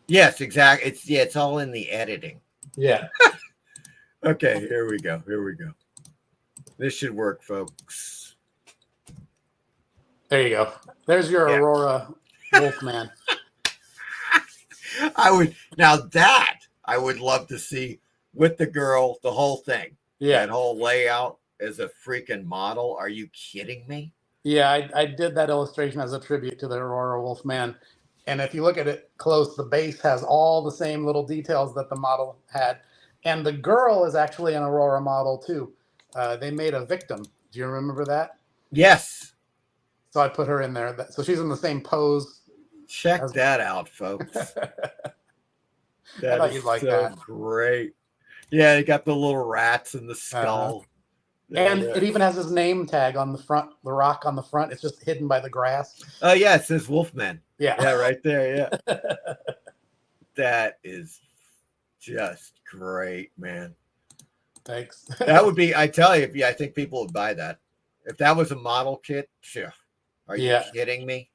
Yes, exactly. It's all in the editing. Yeah. Okay, here we go. This should work, folks. There you go. There's your Aurora Wolfman. I would love to see with the girl, the whole thing. Yeah. That whole layout as a freaking model. Are you kidding me? Yeah, I did that illustration as a tribute to the Aurora Wolfman. And if you look at it close, the base has all the same little details that the model had. And the girl is actually an Aurora model, too. They made a victim. Do you remember that? Yes. So I put her in there. So she's in the same pose. Check that out, folks. That is like so that. Great. Yeah, they got the little rats in the skull. And it even has his name tag on the front, the rock on the front. It's just hidden by the grass. Oh, yeah, it says Wolfman. Yeah. Yeah, right there, yeah. That is just great, man. Thanks. That would be, I tell you, I think people would buy that. If that was a model kit, sure. Are you kidding me?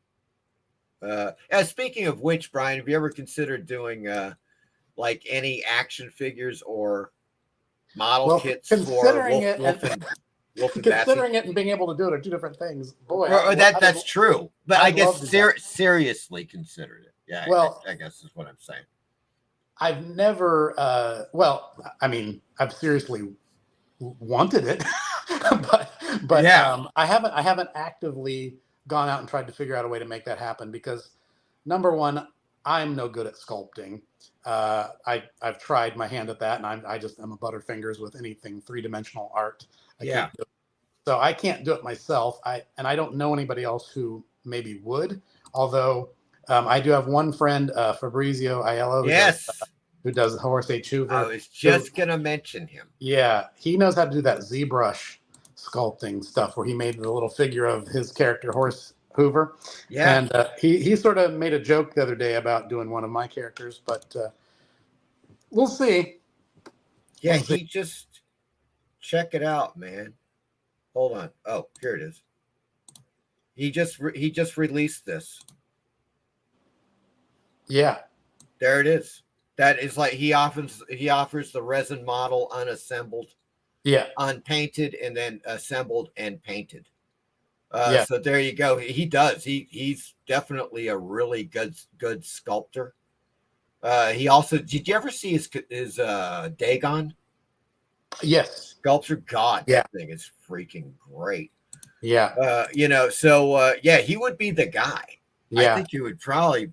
Speaking of which, Brian, have you ever considered doing like any action figures or model kits for Wolf and considering it and being able to do it are two different things. Boy, that's true. But I guess seriously considered it. Yeah, well, I guess is what I'm saying. I've never, I've seriously wanted it, but yeah. I haven't actively gone out and tried to figure out a way to make that happen because, number one, I'm no good at sculpting. I've tried my hand at that, and I'm a butterfingers with anything three-dimensional art. So I can't do it myself. I don't know anybody else who maybe would. Although I do have one friend, Fabrizio Aiello, who does Horace H. Hoover. I was just gonna mention him. Yeah, he knows how to do that ZBrush sculpting stuff where he made the little figure of his character Horace Hoover. Yeah, and he sort of made a joke the other day about doing one of my characters, but we'll see. Yeah, he just check it out, man. Hold on. Oh, here it is. He just released this. Yeah, there it is. That is like he offers the resin model unassembled, unpainted, and then assembled and painted. Yeah. So there you go. He does. He's definitely a really good sculptor. He also, did you ever see his Dagon Yes. sculpture? God, Yeah. that thing is freaking great. Yeah. Yeah, he would be the guy. I Yeah. think he would probably,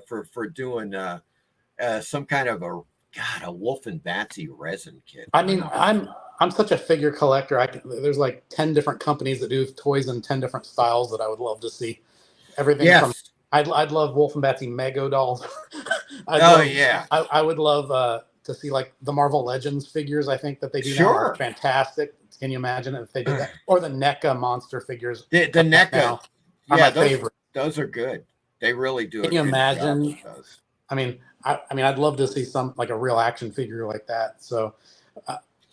for doing some kind of a Wolf and Batsy resin kit. I mean, I'm such a figure collector. There's like 10 different companies that do toys in 10 different styles that I would love to see. Everything from Yes. I'd love Wolf and Batsy Mego dolls. Yeah. I would love to see like the Marvel Legends figures. I think that they do now Sure. are fantastic. Can you imagine if they did that? Or the NECA monster figures. The NECA now are yeah, my favorite. those are good. They really do. Can you imagine? I mean, I'd love to see some like a real action figure like that. So,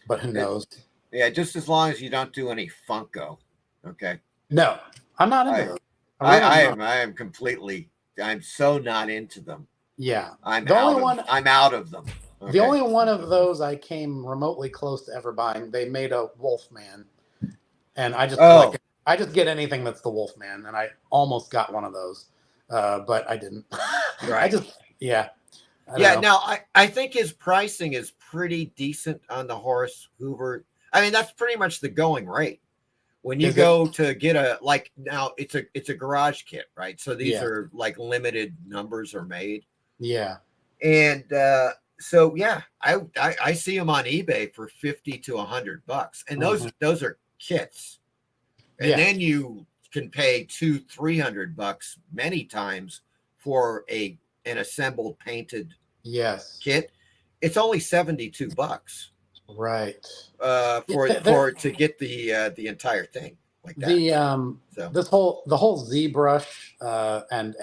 but who knows? Yeah, just as long as you don't do any Funko. Okay. No, I'm not into those. I am completely. I'm so not into them. Yeah, I'm the only out one. I'm out of them. Okay? The only one of those I came remotely close to ever buying. They made a Wolfman, and I just get anything that's the Wolfman, and I almost got one of those, but I didn't. Right. I don't know. Now I think his pricing is pretty decent on the Horace Hoover. I mean, that's pretty much the going rate. When you go to get now it's a garage kit, right? So these are like limited numbers are made. Yeah. And so I see them on eBay for $50 to $100, and those are kits. And then you can pay $200-300 many times for an assembled painted kit. It's only $72. Right. To get the entire thing like that. The whole ZBrush and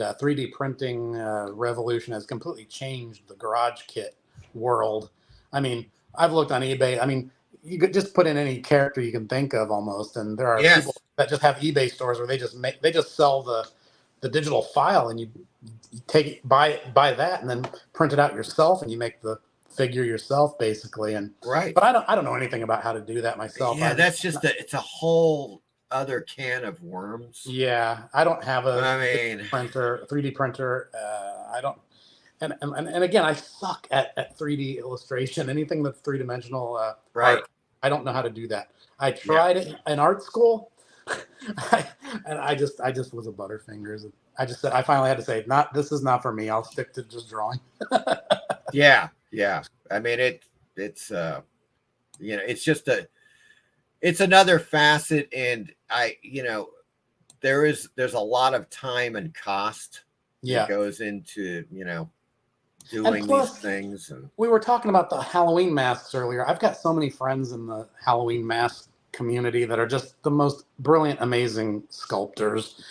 3D printing revolution has completely changed the garage kit world. I mean, I've looked on eBay. I mean, you could just put in any character you can think of almost, and there are people that just have eBay stores where they just sell the digital file, and you buy that and then print it out yourself, and you make the figure yourself basically. And but I don't know anything about how to do that myself. Yeah, that's just it's a whole other can of worms. Yeah, I don't have a 3D printer. I don't, and again, I suck at 3D illustration. Anything that's three-dimensional art, I don't know how to do that. I tried it in art school, and I just was a butterfingers. I finally had to say, this is not for me. I'll stick to just drawing. Yeah. I mean, it's it's another facet, and there's a lot of time and cost that goes into doing these things. And we were talking about the Halloween masks earlier. I've got so many friends in the Halloween mask community that are just the most brilliant, amazing sculptors.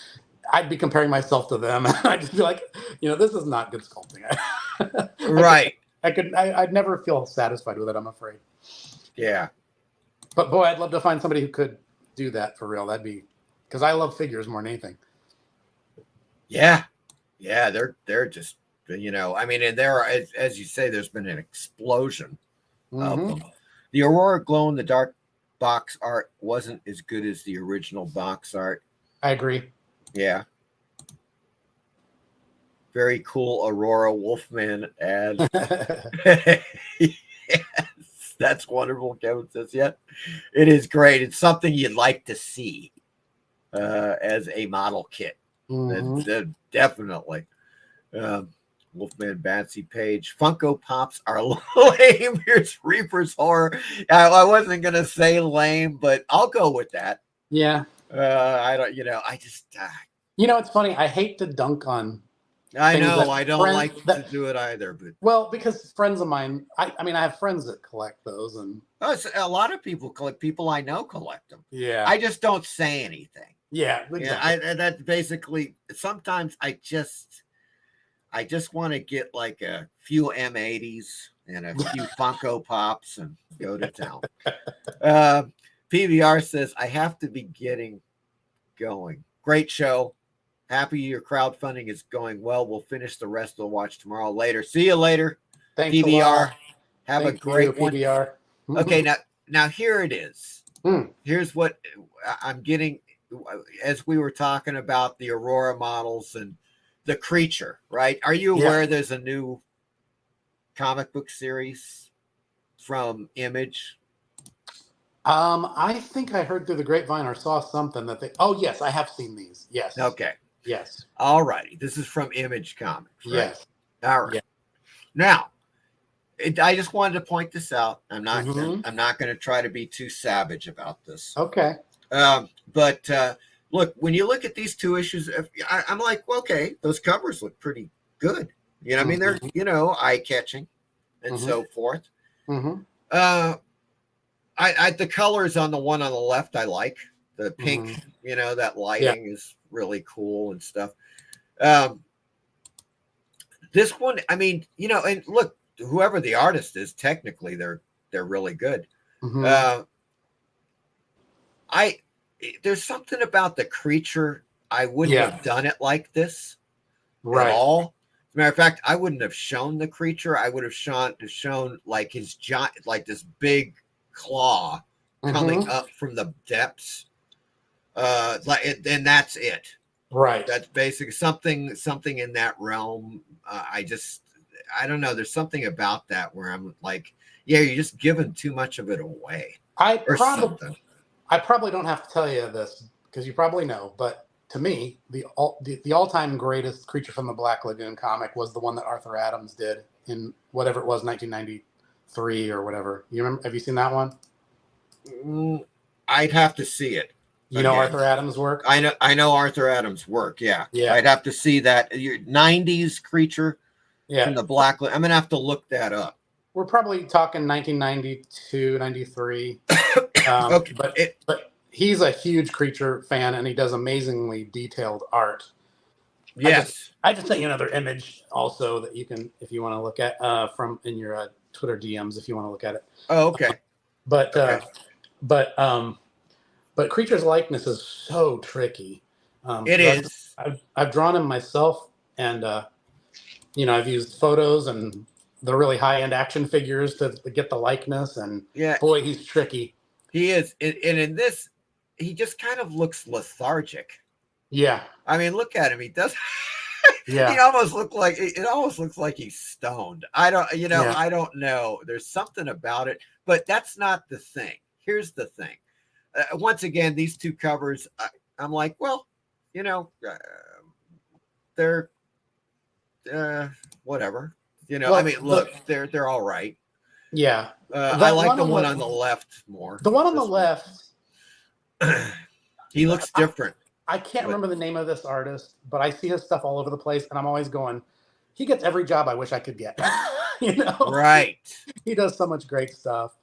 I'd be comparing myself to them, and I'd just be like, this is not good sculpting. Right. I'd never feel satisfied with it, I'm afraid. Yeah. But boy, I'd love to find somebody who could do that for real. That'd be, because I love figures more than anything. Yeah. Yeah. They're just, I mean, and there are, as you say, there's been an explosion of them. The Aurora glow in the dark box art wasn't as good as the original box art. I agree. Yeah. Very cool Aurora Wolfman ad. Yes, that's wonderful, Kevin says. Yeah, it is great. It's something you'd like to see as a model kit. Definitely. Wolfman Batsy page. Funko Pops are lame. Here's Reaper's Horror. I wasn't going to say lame, but I'll go with that. Yeah. I don't, I just... it's funny. I hate to dunk on... I know. I don't like to do it either. But well, because friends of mine, I mean, I have friends that collect those, and a lot of people collect. People I know collect them. Yeah. I just don't say anything. Yeah. Exactly. Yeah. That's basically. Sometimes I just want to get like a few M80s and a few Funko Pops and go to town. PBR says I have to be getting going. Great show. Happy your crowdfunding is going well. We'll finish the rest. We'll watch tomorrow later. See you later. Thanks, PBR. Have a great one. PBR. Okay, now here it is. Here's what I'm getting. as we were talking about the Aurora models and the creature, right? Are you aware there's a new comic book series from Image? I think I heard through the grapevine or saw something that they. Oh yes, I have seen these. Yes. Okay. Yes. All righty. This is from Image Comics, right? Yes. All right. Yeah. Now, I just wanted to point this out. I'm not Mhm. I'm not going to try to be too savage about this. Okay. But look, when you look at these two issues, I'm like, well, okay, those covers look pretty good. You know, I mean, they're, you know, eye-catching and so forth. Mm-hmm. The colors on the one on the left, I like. The pink, you know, that lighting is really cool and stuff. This one, I mean, you know, and look, whoever the artist is, technically they're really good. There's something about the creature. I wouldn't have done it like this at all. As a matter of fact, I wouldn't have shown the creature. I would have shown like his giant, like this big claw coming up from the depths. And that's it. Right. That's basically something in that realm. I don't know. There's something about that where I'm like, yeah, you're just giving too much of it away. I probably don't have to tell you this because you probably know, but to me, the all-time greatest Creature from the Black Lagoon comic was the one that Arthur Adams did in whatever it was, 1993 or whatever. You remember? Have you seen that one? I'd have to see it. You know Arthur Adams' work? I know Arthur Adams' work. Yeah. Yeah. I'd have to see that. Your 90s Creature from the Black Lagoon. I'm gonna have to look that up. We're probably talking 1992, 93. Okay. But he's a huge Creature fan, and he does amazingly detailed art. Yes. I just sent you another image also that you can, if you want to look at, from in your Twitter DMs, if you want to look at it. Oh, okay. But Creature's likeness is so tricky. It is. I've drawn him myself, and you know, I've used photos and the really high-end action figures to get the likeness, and boy, he's tricky. He is, and in this, he just kind of looks lethargic. Yeah, I mean, look at him. He does. Yeah, he almost looks like he's stoned. I don't know. There's something about it, but that's not the thing. Here's the thing. Once again, these two covers, I'm like, well, you know, they're whatever. You know, well, I mean, look, they're all right. Yeah. I like the one on the left more. The one on the left. He looks different. I can't remember the name of this artist, but I see his stuff all over the place, and I'm always going, he gets every job I wish I could get. You know? Right. He does so much great stuff.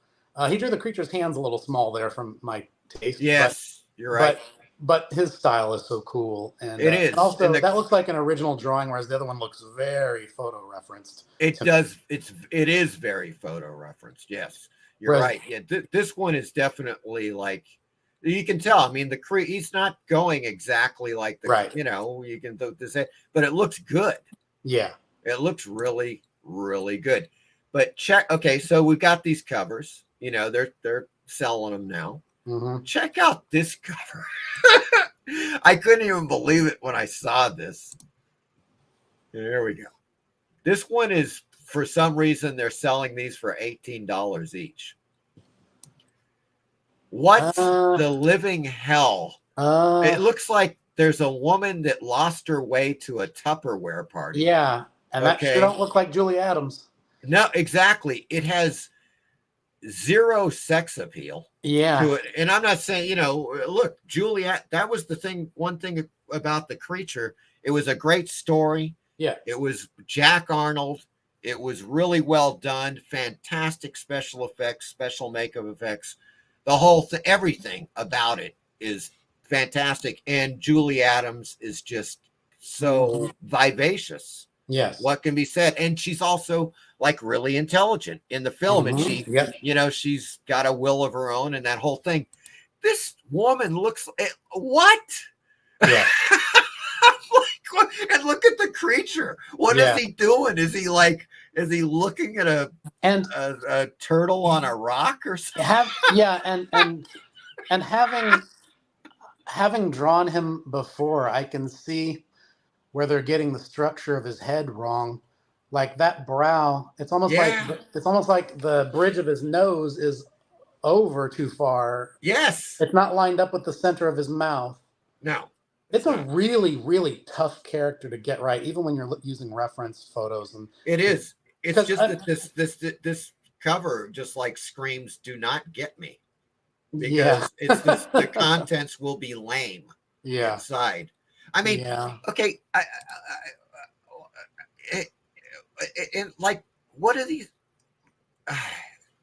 He drew the Creature's hands a little small there from my taste. Yes, you're right. But his style is so cool. And it is. And also, that looks like an original drawing, whereas the other one looks very photo referenced. It does. It is very photo referenced. Yes, you're right. Yeah, this one is definitely like, you can tell. I mean, he's not going exactly like the, you know, you can say, but it looks good. Yeah, it looks really, really good. But okay, so we've got these covers. You know, they're selling them now. Mm-hmm. Check out this cover. I couldn't even believe it when I saw this. There we go. This one is, for some reason, they're selling these for $18 each. What the living hell? It looks like there's a woman that lost her way to a Tupperware party. Yeah, and that sure don't look like Julie Adams. No, exactly. It has zero sex appeal. Yeah. To it. And I'm not saying, you know, look, Juliet, that was the thing, one thing about the Creature. It was a great story. Yeah. It was Jack Arnold. It was really well done. Fantastic special effects, special makeup effects. The whole thing, everything about it is fantastic. And Julie Adams is just so vivacious. Yes. What can be said? And she's also like really intelligent in the film. And she, you know, she's got a will of her own and that whole thing. This woman looks what? Yeah. Like, and look at the Creature. What is he doing? Is he looking at a turtle on a rock or something? And having having drawn him before, I can see where they're getting the structure of his head wrong. Like that brow, it's almost like the bridge of his nose is over too far. Yes. It's not lined up with the center of his mouth. No. It's a really, really tough character to get right, even when you're using reference photos. And it is. It's just that this cover just like screams, "Do not get me," because it's just, the contents will be lame. Yeah. Inside. I mean, okay. And like, what are these?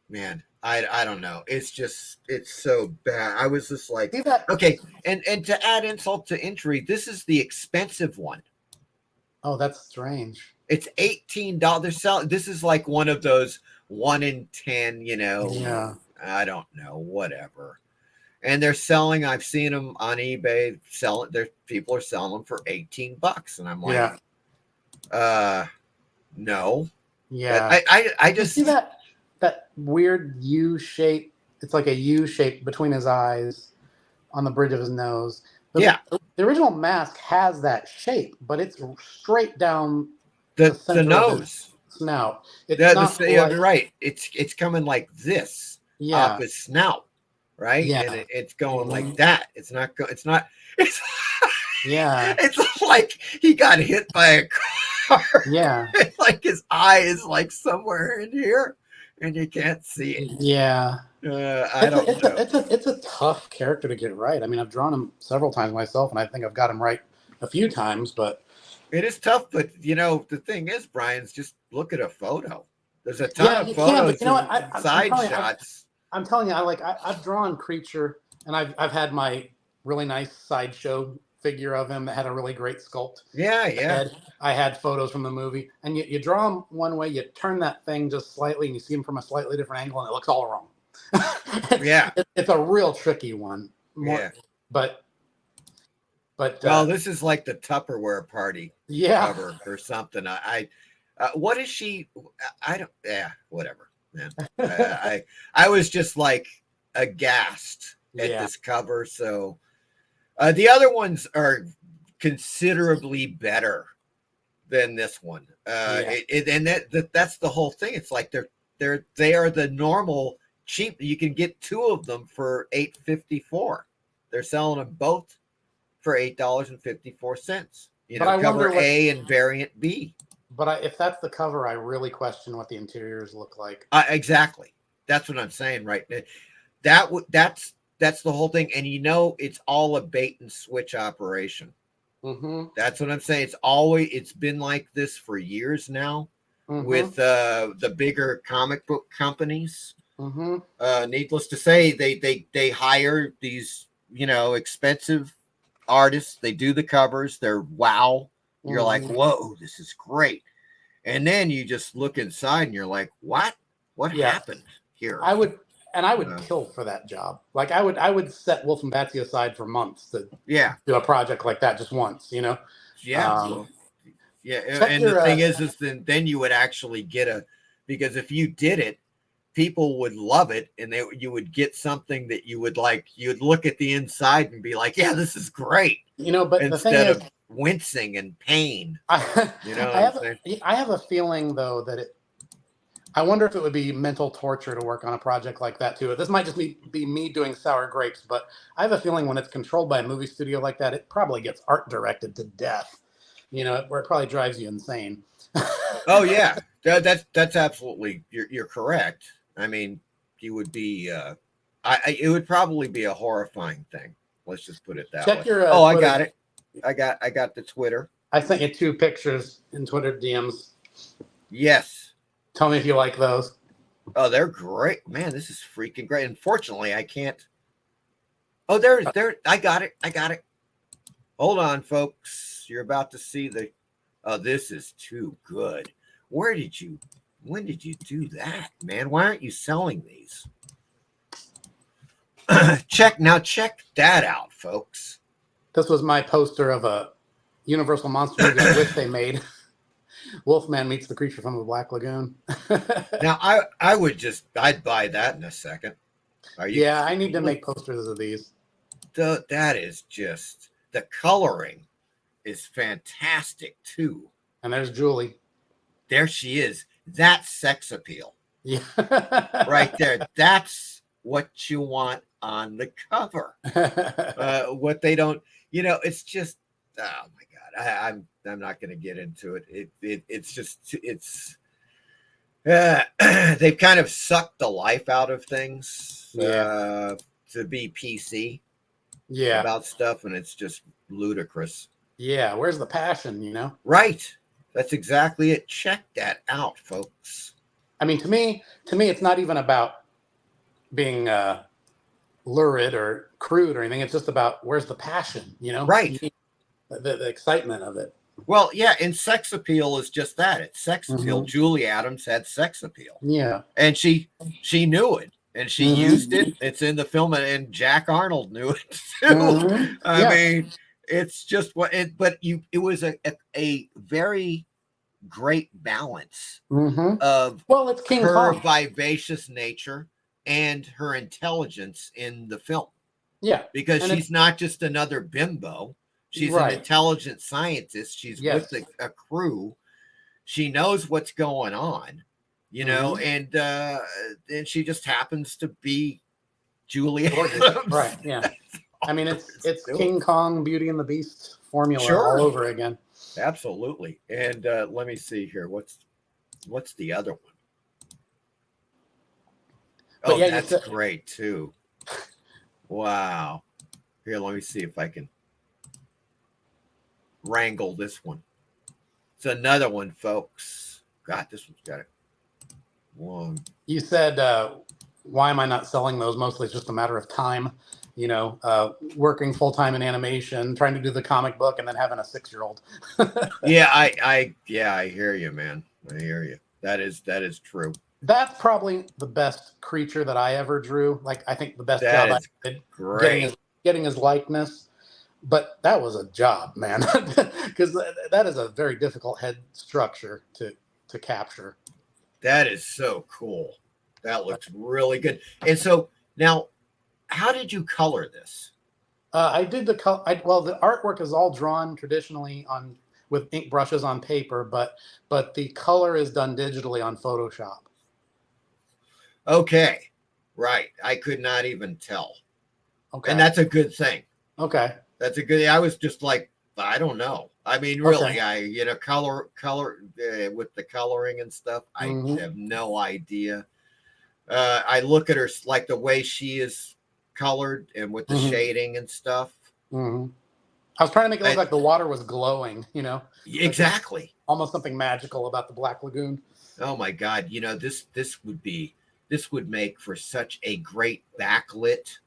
Man, I don't know. It's so bad. I was just like, okay. And to add insult to injury, this is the expensive one. Oh, that's strange. It's $18. They're selling. This is like one of those 1 in 10. Yeah. I don't know. Whatever. And they're selling. I've seen them on eBay selling. People are selling them for $18, and I'm like, no. Yeah. I just see that weird U shape. It's like a U shape between his eyes on the bridge of his nose. The original mask has that shape, but it's straight down the nose snout. It's you're right. It's coming like this off his snout. Right? Yeah. And it's going like that. It's not it's yeah. It's like he got hit by a car. Yeah. It's like his eye is like somewhere in here and you can't see it. Yeah. I don't know. It's a tough character to get right. I mean, I've drawn him several times myself, and I think I've got him right a few times, but it is tough. But the thing is, Brian's just look at a photo. There's a ton of photos, side shots. I'm telling you, I've drawn Creature, and I've had my really nice sideshow figure of him that had a really great sculpt. Yeah. I had photos from the movie, and you draw him one way, you turn that thing just slightly, and you see him from a slightly different angle, and it looks all wrong. It's a real tricky one. But well, this is like the Tupperware party cover or something. What is she? I don't. Yeah, whatever. Man, I was just like aghast at this cover. So the other ones are considerably better than this one. And that's the whole thing. It's like they are the normal cheap. You can get two of them for $8.54. They're selling them both for $8.54. Cover A and variant B. But if that's the cover, I really question what the interiors look like. Exactly. That's what I'm saying right now. That's the whole thing. And it's all a bait and switch operation. Mm-hmm. That's what I'm saying. It's been like this for years now with the bigger comic book companies. Mm-hmm. Needless to say, they hire these, expensive artists. They do the covers. They're wow. You're like, whoa, this is great. And then you just look inside and you're like, what happened here? I would kill for that job. Like I would set Wolf and Batsy aside for months to do a project like that just once, And the thing is then you would actually get because if you did it, people would love it, and you would get something that you would like. You'd look at the inside and be like, yeah, this is great. But instead the thing is, of wincing and pain. I have a feeling though that I wonder if it would be mental torture to work on a project like that too. This might just be me doing sour grapes, but I have a feeling when it's controlled by a movie studio like that, it probably gets art directed to death. Where it probably drives you insane. Oh yeah, that's absolutely you're correct. I mean, you would be. It would probably be a horrifying thing. Let's just put it that way. Check your. I got it. I got the Twitter. I sent you 2 pictures in Twitter DMs. Yes. Tell me if you like those. Oh, they're great, man. This is freaking great. Unfortunately, I can't. Oh, there. I got it. Hold on, folks. You're about to see the. Oh, this is too good. When did you do that, man? Why aren't you selling these? Check that out, folks. This was my poster of a Universal Monster movie I wish they made. Wolfman meets the creature from the Black Lagoon. Now, I'd buy that in a second. Are you? Yeah, I need to make posters of these. that is just, the coloring is fantastic too. And there's Julie. There she is. That's sex appeal. Yeah. Right there. That's what you want on the cover. What they don't, it's just, oh my God. I'm not going to get into it. It's just, they've kind of sucked the life out of things to be PC about stuff, and it's just ludicrous. Yeah, where's the passion, Right. That's exactly it. Check that out, folks. I mean, to me, it's not even about being lurid or crude or anything. It's just about where's the passion, Right. The excitement of it. Well, yeah, and sex appeal is just that. It's sex appeal. Julie Adams had sex appeal. Yeah. And she knew it, and she used it. It's in the film, and Jack Arnold knew it too. I mean, it's just it was a very great balance of it's King her Kong. vivacious nature and her intelligence in the film. Yeah. Because she's not just another bimbo. She's an intelligent scientist. She's with a crew. She knows what's going on, and she just happens to be Julie Adams. Right. Yeah. I mean, it's King Kong, Beauty and the Beast formula all over again. Absolutely. And let me see here. What's the other one? But that's great too. Wow. Here, let me see if I can wrangle this one. It's another one, folks. God, this one's got it. One. You said, why am I not selling those? Mostly it's just a matter of time. Working full time in animation, trying to do the comic book, and then having a 6-year-old. I hear you, man. I hear you. That is true. That's probably the best creature that I ever drew. Like, I think the best That job is I did great. getting his likeness. But that was a job, man, because that is a very difficult head structure to capture. That is so cool. That looks really good. And so now, how did you color this? I did the color. Well, the artwork is all drawn traditionally with ink brushes on paper, but the color is done digitally on Photoshop. Okay, right. I could not even tell. Okay, and that's a good thing. Okay, that's a good. I was just like, I don't know. I mean, really, color with the coloring and stuff. I have no idea. I look at her like the way she is colored and with the shading and stuff. I was trying to make it look like the water was glowing, Exactly. Like almost something magical about the Black Lagoon. Oh my God. This would make for such a great backlit.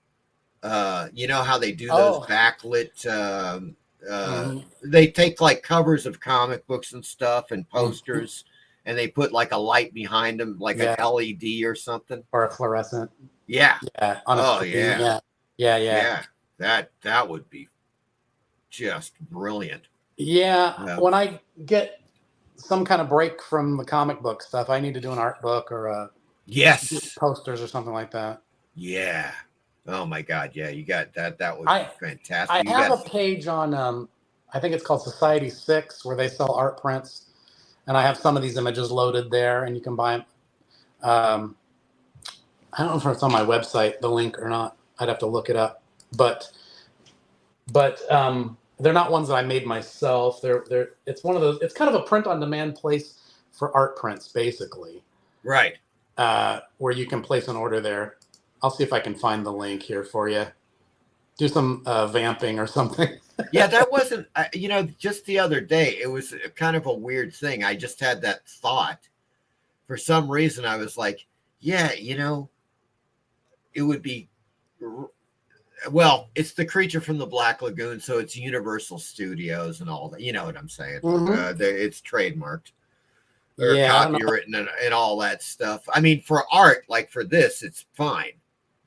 You know how they do those backlit, they take like covers of comic books and stuff and posters and they put like a light behind them, like an LED or something. Or a fluorescent. Yeah. Yeah. On a screen. Yeah. That would be just brilliant. Yeah. When I get some kind of break from the comic book stuff, I need to do an art book or posters or something like that. Yeah. Oh my God. Yeah. You got that. That would be fantastic. I have a page on, I think it's called Society 6 where they sell art prints. And I have some of these images loaded there and you can buy them. I don't know if it's on my website, the link or not. I'd have to look it up. But they're not ones that I made myself. It's one of those. It's kind of a print-on-demand place for art prints, basically. Right. Where you can place an order there. I'll see if I can find the link here for you. Do some vamping or something. Yeah, that wasn't. Just the other day, it was kind of a weird thing. I just had that thought. For some reason, I was like, yeah, it would be. Well, it's the creature from the Black Lagoon, so it's Universal Studios and all that. You know what I'm saying? It's trademarked or copywritten and all that stuff. I mean, for art, like for this, it's fine.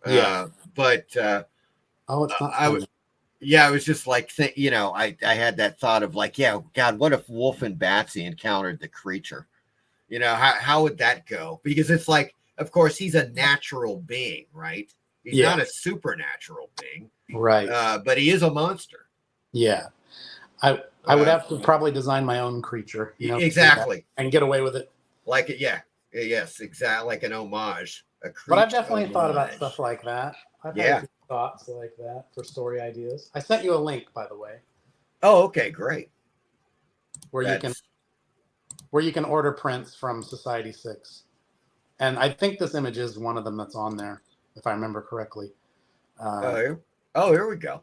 But it's not. I was just like, I had that thought of like, yeah, God, what if WULF and BATSY encountered the creature? How would that go? Because it's like, of course, he's a natural being, right? He's not a supernatural being. Right. But he is a monster. Yeah. I would have to probably design my own creature. Exactly. And get away with it. Like it, yeah. Yes, exactly. Like an homage. But I've definitely thought about stuff like that. I've had a few thoughts like that for story ideas. I sent you a link, by the way. Oh, okay, great. Where you can order prints from Society 6. And I think this image is one of them that's on there, if I remember correctly. Here we go.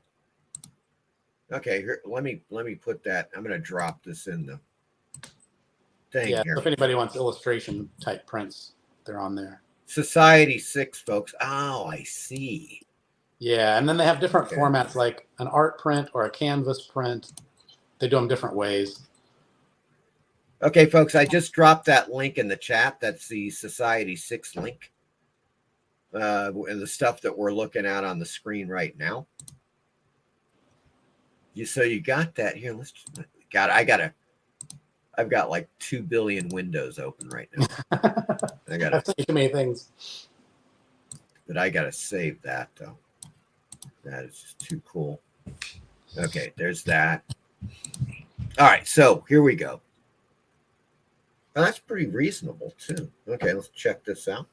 Okay, here, let me put that. I'm going to drop this in the thing here. So if anybody wants illustration type prints, they're on there. Society 6, folks. Oh, I see. Yeah, and then they have different formats, like an art print or a canvas print. They do them different ways. Okay, folks, I just dropped that link in the chat. That's the Society 6 link. And the stuff that we're looking at on the screen right now. So you got that here. I've got like 2 billion windows open right now. I've seen too many things. But I gotta save that though. That is just too cool. Okay, there's that. All right, so here we go. Well, that's pretty reasonable too. Okay, let's check this out.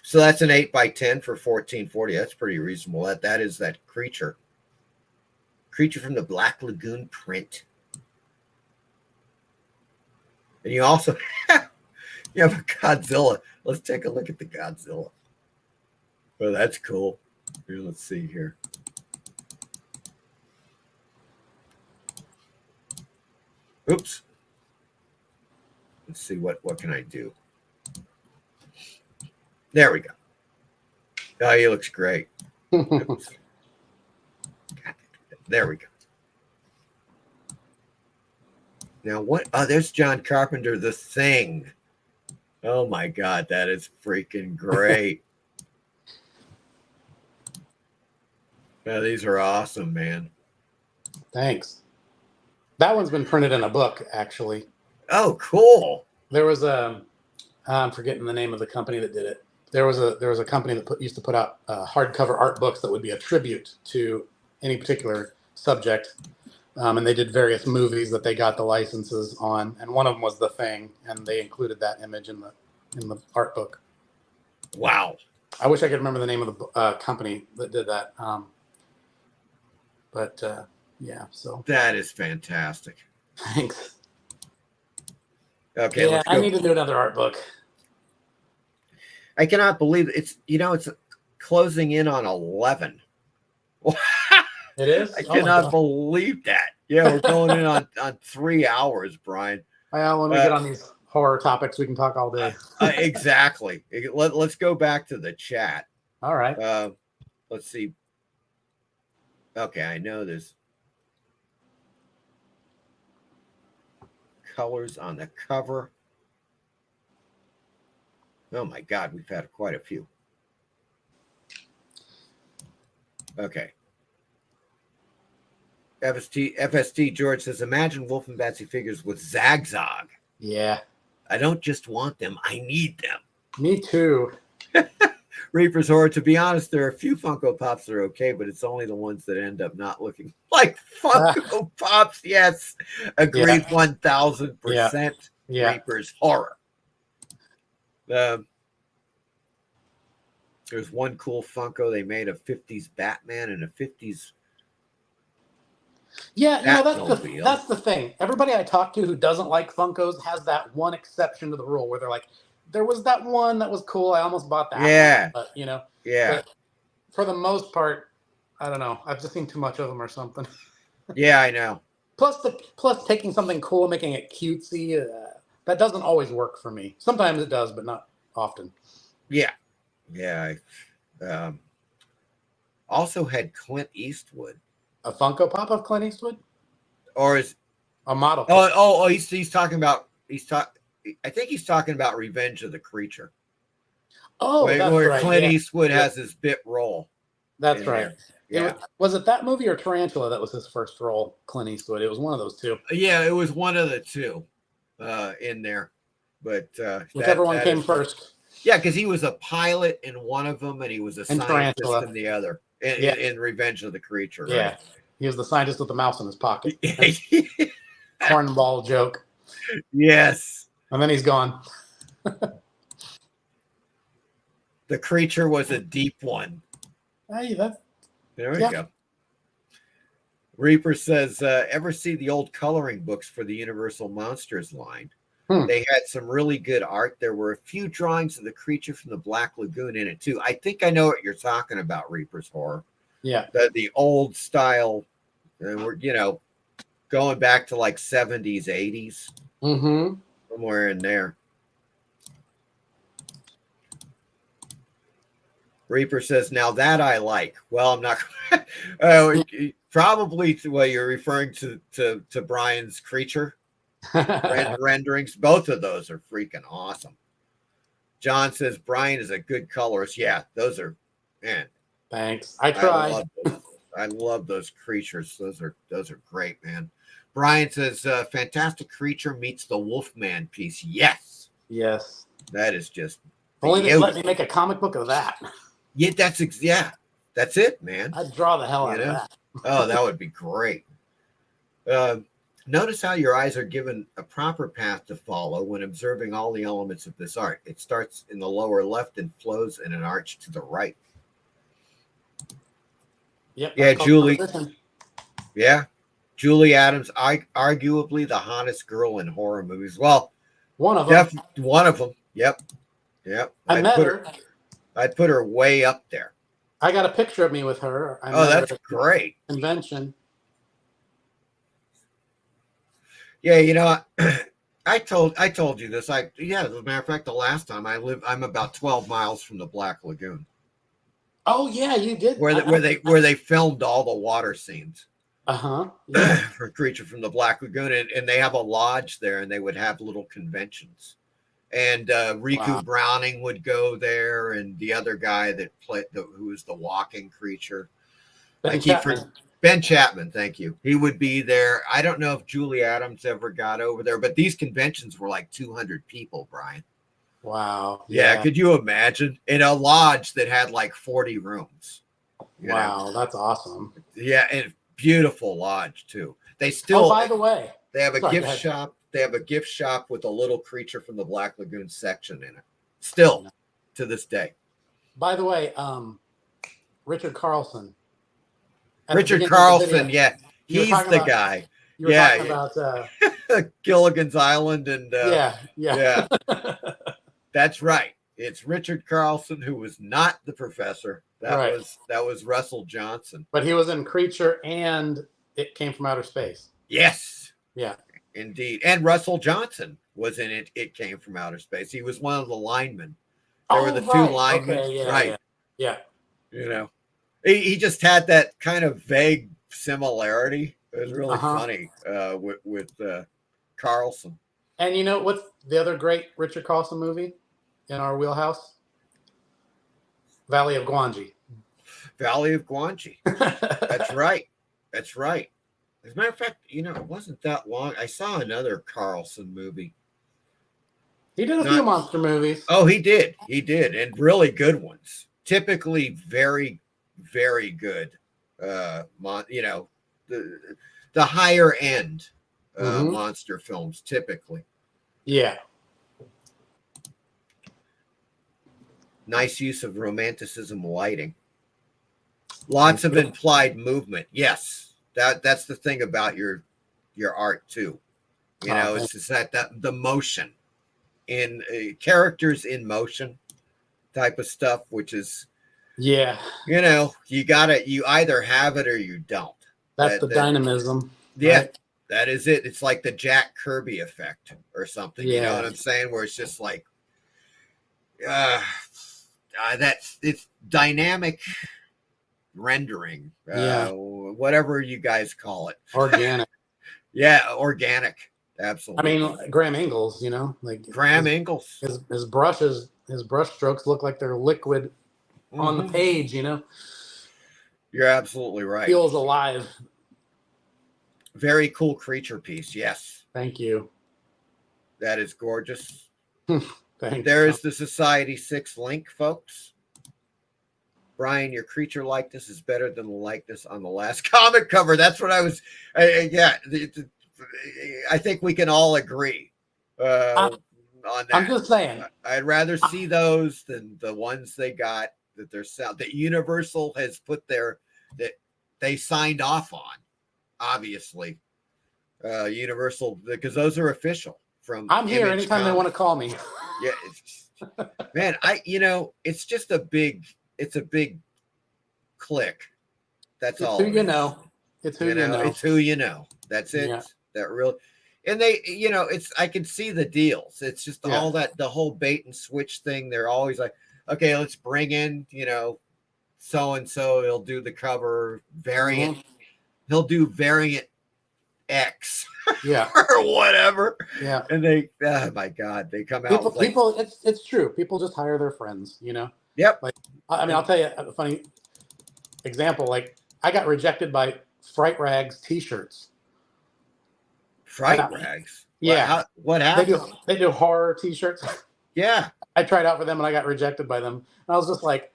So that's an 8x10 for 1440. That's pretty reasonable. That is that creature. Creature from the Black Lagoon print. And you also you have a Godzilla. Let's take a look at the Godzilla. Oh, that's cool. Here, let's see here. Oops. Let's see what can I do. There we go. Oh, he looks great. There we go. Now what? Oh, there's John Carpenter, The Thing. Oh my God, that is freaking great. Yeah, these are awesome, man. Thanks. That one's been printed in a book, actually. Oh, cool. There was I'm forgetting the name of the company that did it. There was a company that used to put out hardcover art books that would be a tribute to any particular subject, and they did various movies that they got the licenses on, and one of them was The Thing, and they included that image in the art book. Wow. I wish I could remember the name of the company that did that. Yeah, so that is fantastic. Thanks. Okay, let's go. I need to do another art book. I cannot believe it's closing in on 11. It is? I cannot believe that. Yeah, we're going in on 3 hours, Brian. Well, when we get on these horror topics, we can talk all day. Exactly. Let's go back to the chat. All right. Let's see. Okay, I know there's colors on the cover. Oh my God, we've had quite a few. Okay. FST George says, imagine Wolf and Batsy figures with Zagzag. Yeah. I don't just want them, I need them. Me too. Reaper's Horror, to be honest, there are a few Funko Pops that are okay, but it's only the ones that end up not looking like Funko Pops. Yes. Agreed, 1000%. Yeah. Reaper's Horror. There's one cool Funko they made, a 50s Batman and a 50s. Yeah, that's the thing. Everybody I talk to who doesn't like Funkos has that one exception to the rule where they're like, there was that one that was cool. I almost bought that. Yeah. One, but, Yeah. But for the most part, I don't know. I've just seen too much of them or something. Yeah, I know. Plus taking something cool and making it cutesy, that doesn't always work for me. Sometimes it does, but not often. Yeah. Yeah. I also had Clint Eastwood. A Funko Pop of Clint Eastwood? Or is a model? He's talking about I think he's talking about Revenge of the Creature. Oh, where right. Clint Eastwood has his bit role. That's right. Yeah. Was it that movie or Tarantula that was his first role, Clint Eastwood? It was one of those two. Yeah, it was one of the two in there. But whichever one came first. Yeah, because he was a pilot in one of them and he was a scientist in the other. in Revenge of the Creature, right? Yeah. He was the scientist with the mouse in his pocket. Cornball joke. Yes. And then he's gone. The creature was a deep one. Hey, that's There we go. Reaper says, ever see the old coloring books for the Universal Monsters line? They had some really good art. There were a few drawings of the creature from the Black Lagoon in it, too. I think I know what you're talking about, Reaper's Horror. Yeah. The old style, we're, going back to like 70s, 80s. Mm-hmm. Somewhere in there. Reaper says, now that I like. Well, I'm not probably what you're referring to Brian's creature renderings. Both of those are freaking awesome. John says Brian is a good colorist. Yeah, those are, man. Thanks. I tried. I love those creatures. Those are great, man. Brian says fantastic creature meets the Wolfman piece. Yes. Yes. That is just only they let me make a comic book of that. Yeah, that's it, man. I'd draw the hell out of that. Oh, that would be great. Notice how your eyes are given a proper path to follow when observing all the elements of this art. It starts in the lower left and flows in an arch to the right. Yep. Yeah, Julie. Yeah. Julie Adams, arguably the hottest girl in horror movies. Well, one of them. One of them. Yep. I met her. I'd put her way up there. I got a picture of me with her. That's great. Convention. Yeah, I told you this. As a matter of fact, the last time I'm about 12 miles from the Black Lagoon. Oh yeah, you did. Where they filmed all the water scenes. Yeah. For Creature from the Black Lagoon, and they have a lodge there, and they would have little conventions. And Riku Browning would go there, and the other guy that played who was the walking creature. Ben Chapman, thank you. He would be there. I don't know if Julie Adams ever got over there, but these conventions were like 200 people, Brian. Wow. Yeah, could you imagine? In a lodge that had like 40 rooms. Wow, that's awesome. Yeah, and beautiful lodge too. They still. Oh, by the way, they have a gift shop. They have a gift shop with a little Creature from the Black Lagoon section in it. Still, to this day. By the way, Richard Carlson. Richard Carlson, yeah, he's the guy. You were talking about Gilligan's Island and yeah. That's right. It's Richard Carlson, who was not the professor. That was Russell Johnson. But he was in Creature and It Came from Outer Space. Yes. Yeah. Indeed. And Russell Johnson was in it. It Came from Outer Space. He was one of the linemen. There were the two linemen. Okay, yeah. He just had that kind of vague similarity. It was really funny with Carlson. And what's the other great Richard Carlson movie in our wheelhouse? Valley of Gwangi. Valley of Gwangi. That's right. As a matter of fact, it wasn't that long. I saw another Carlson movie. He did a few monster movies. Oh, he did. And really good ones. Typically very, very good. The higher end monster films, typically. Yeah. Nice use of romanticism lighting. Lots of implied movement. Yes. That's the thing about your art too. It's just that the motion in characters in motion type of stuff, which is you either have it or you don't. That's the dynamism. Yeah. Right? That is it. It's like the Jack Kirby effect or something. Yeah. You know what I'm saying? Where it's just like it's dynamic rendering, whatever you guys call it. Organic. Yeah, organic. Absolutely. I mean, Graham Ingalls, Graham Ingalls. His brush strokes look like they're liquid on the page, You're absolutely right. Feels alive. Very cool creature piece. Yes. Thank you. That is gorgeous. Thanks. There is the Society 6 link, folks. Bryan, your creature likeness is better than the likeness on the last comic cover. That's what I was. Yeah, I think we can all agree on that. I'm just saying. I'd rather see those than the ones they got that they're that Universal has put that they signed off on. Obviously, Universal, because those are official from. I'm here Image anytime they want to call me. Yeah, man, it's just a big click. That's all. Who you know. It's who you know. It's who you know. That's it. Yeah. That real, and they, I can see the deals. It's just all that, the whole bait and switch thing. They're always like, okay, let's bring in, so and so. He'll do the cover variant. Mm-hmm. He'll do variant X. Yeah. Or whatever. Yeah. And they, oh my God, they come out. People, it's true. People just hire their friends, Yep. Like, I mean, I'll tell you a funny example. Like, I got rejected by Fright Rags t-shirts. Fright Rags? Yeah. What happened? They do horror t-shirts. Yeah. I tried out for them and I got rejected by them. And I was like,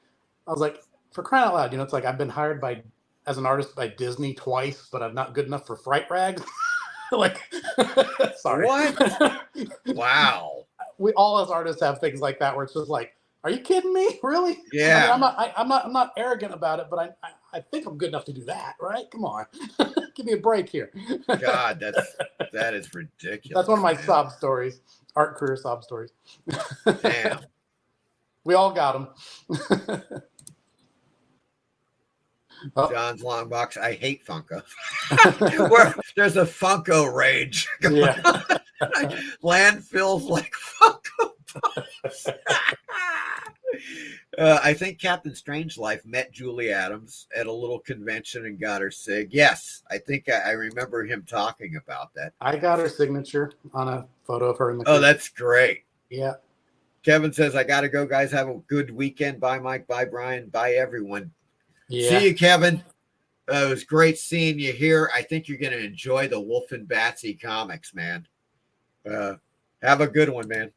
for crying out loud, it's like I've been hired as an artist by Disney twice, but I'm not good enough for Fright Rags. Like, sorry. What? Wow. We all as artists have things like that where it's just like, are you kidding me? Really? Yeah. I mean, I'm not arrogant about it, but I think I'm good enough to do that, right? Come on. Give me a break here. God, that is ridiculous. That's one of my sob stories, art career sob stories. Damn. We all got them. John's long box. I hate Funko. There's a Funko rage. Yeah. Landfills like Funko Pops. I think Captain Strangelife met Julie Adams at a little convention and got her sig. Yes, I think I remember him talking about that. I got her signature on a photo of her in the. Oh, that's great. Yeah. Kevin says, I got to go, guys. Have a good weekend. Bye, Mike. Bye, Bryan. Bye, everyone. Yeah. See you, Kevin. It was great seeing you here. I think you're going to enjoy the WULF and BATSY comics, man. Have a good one, man.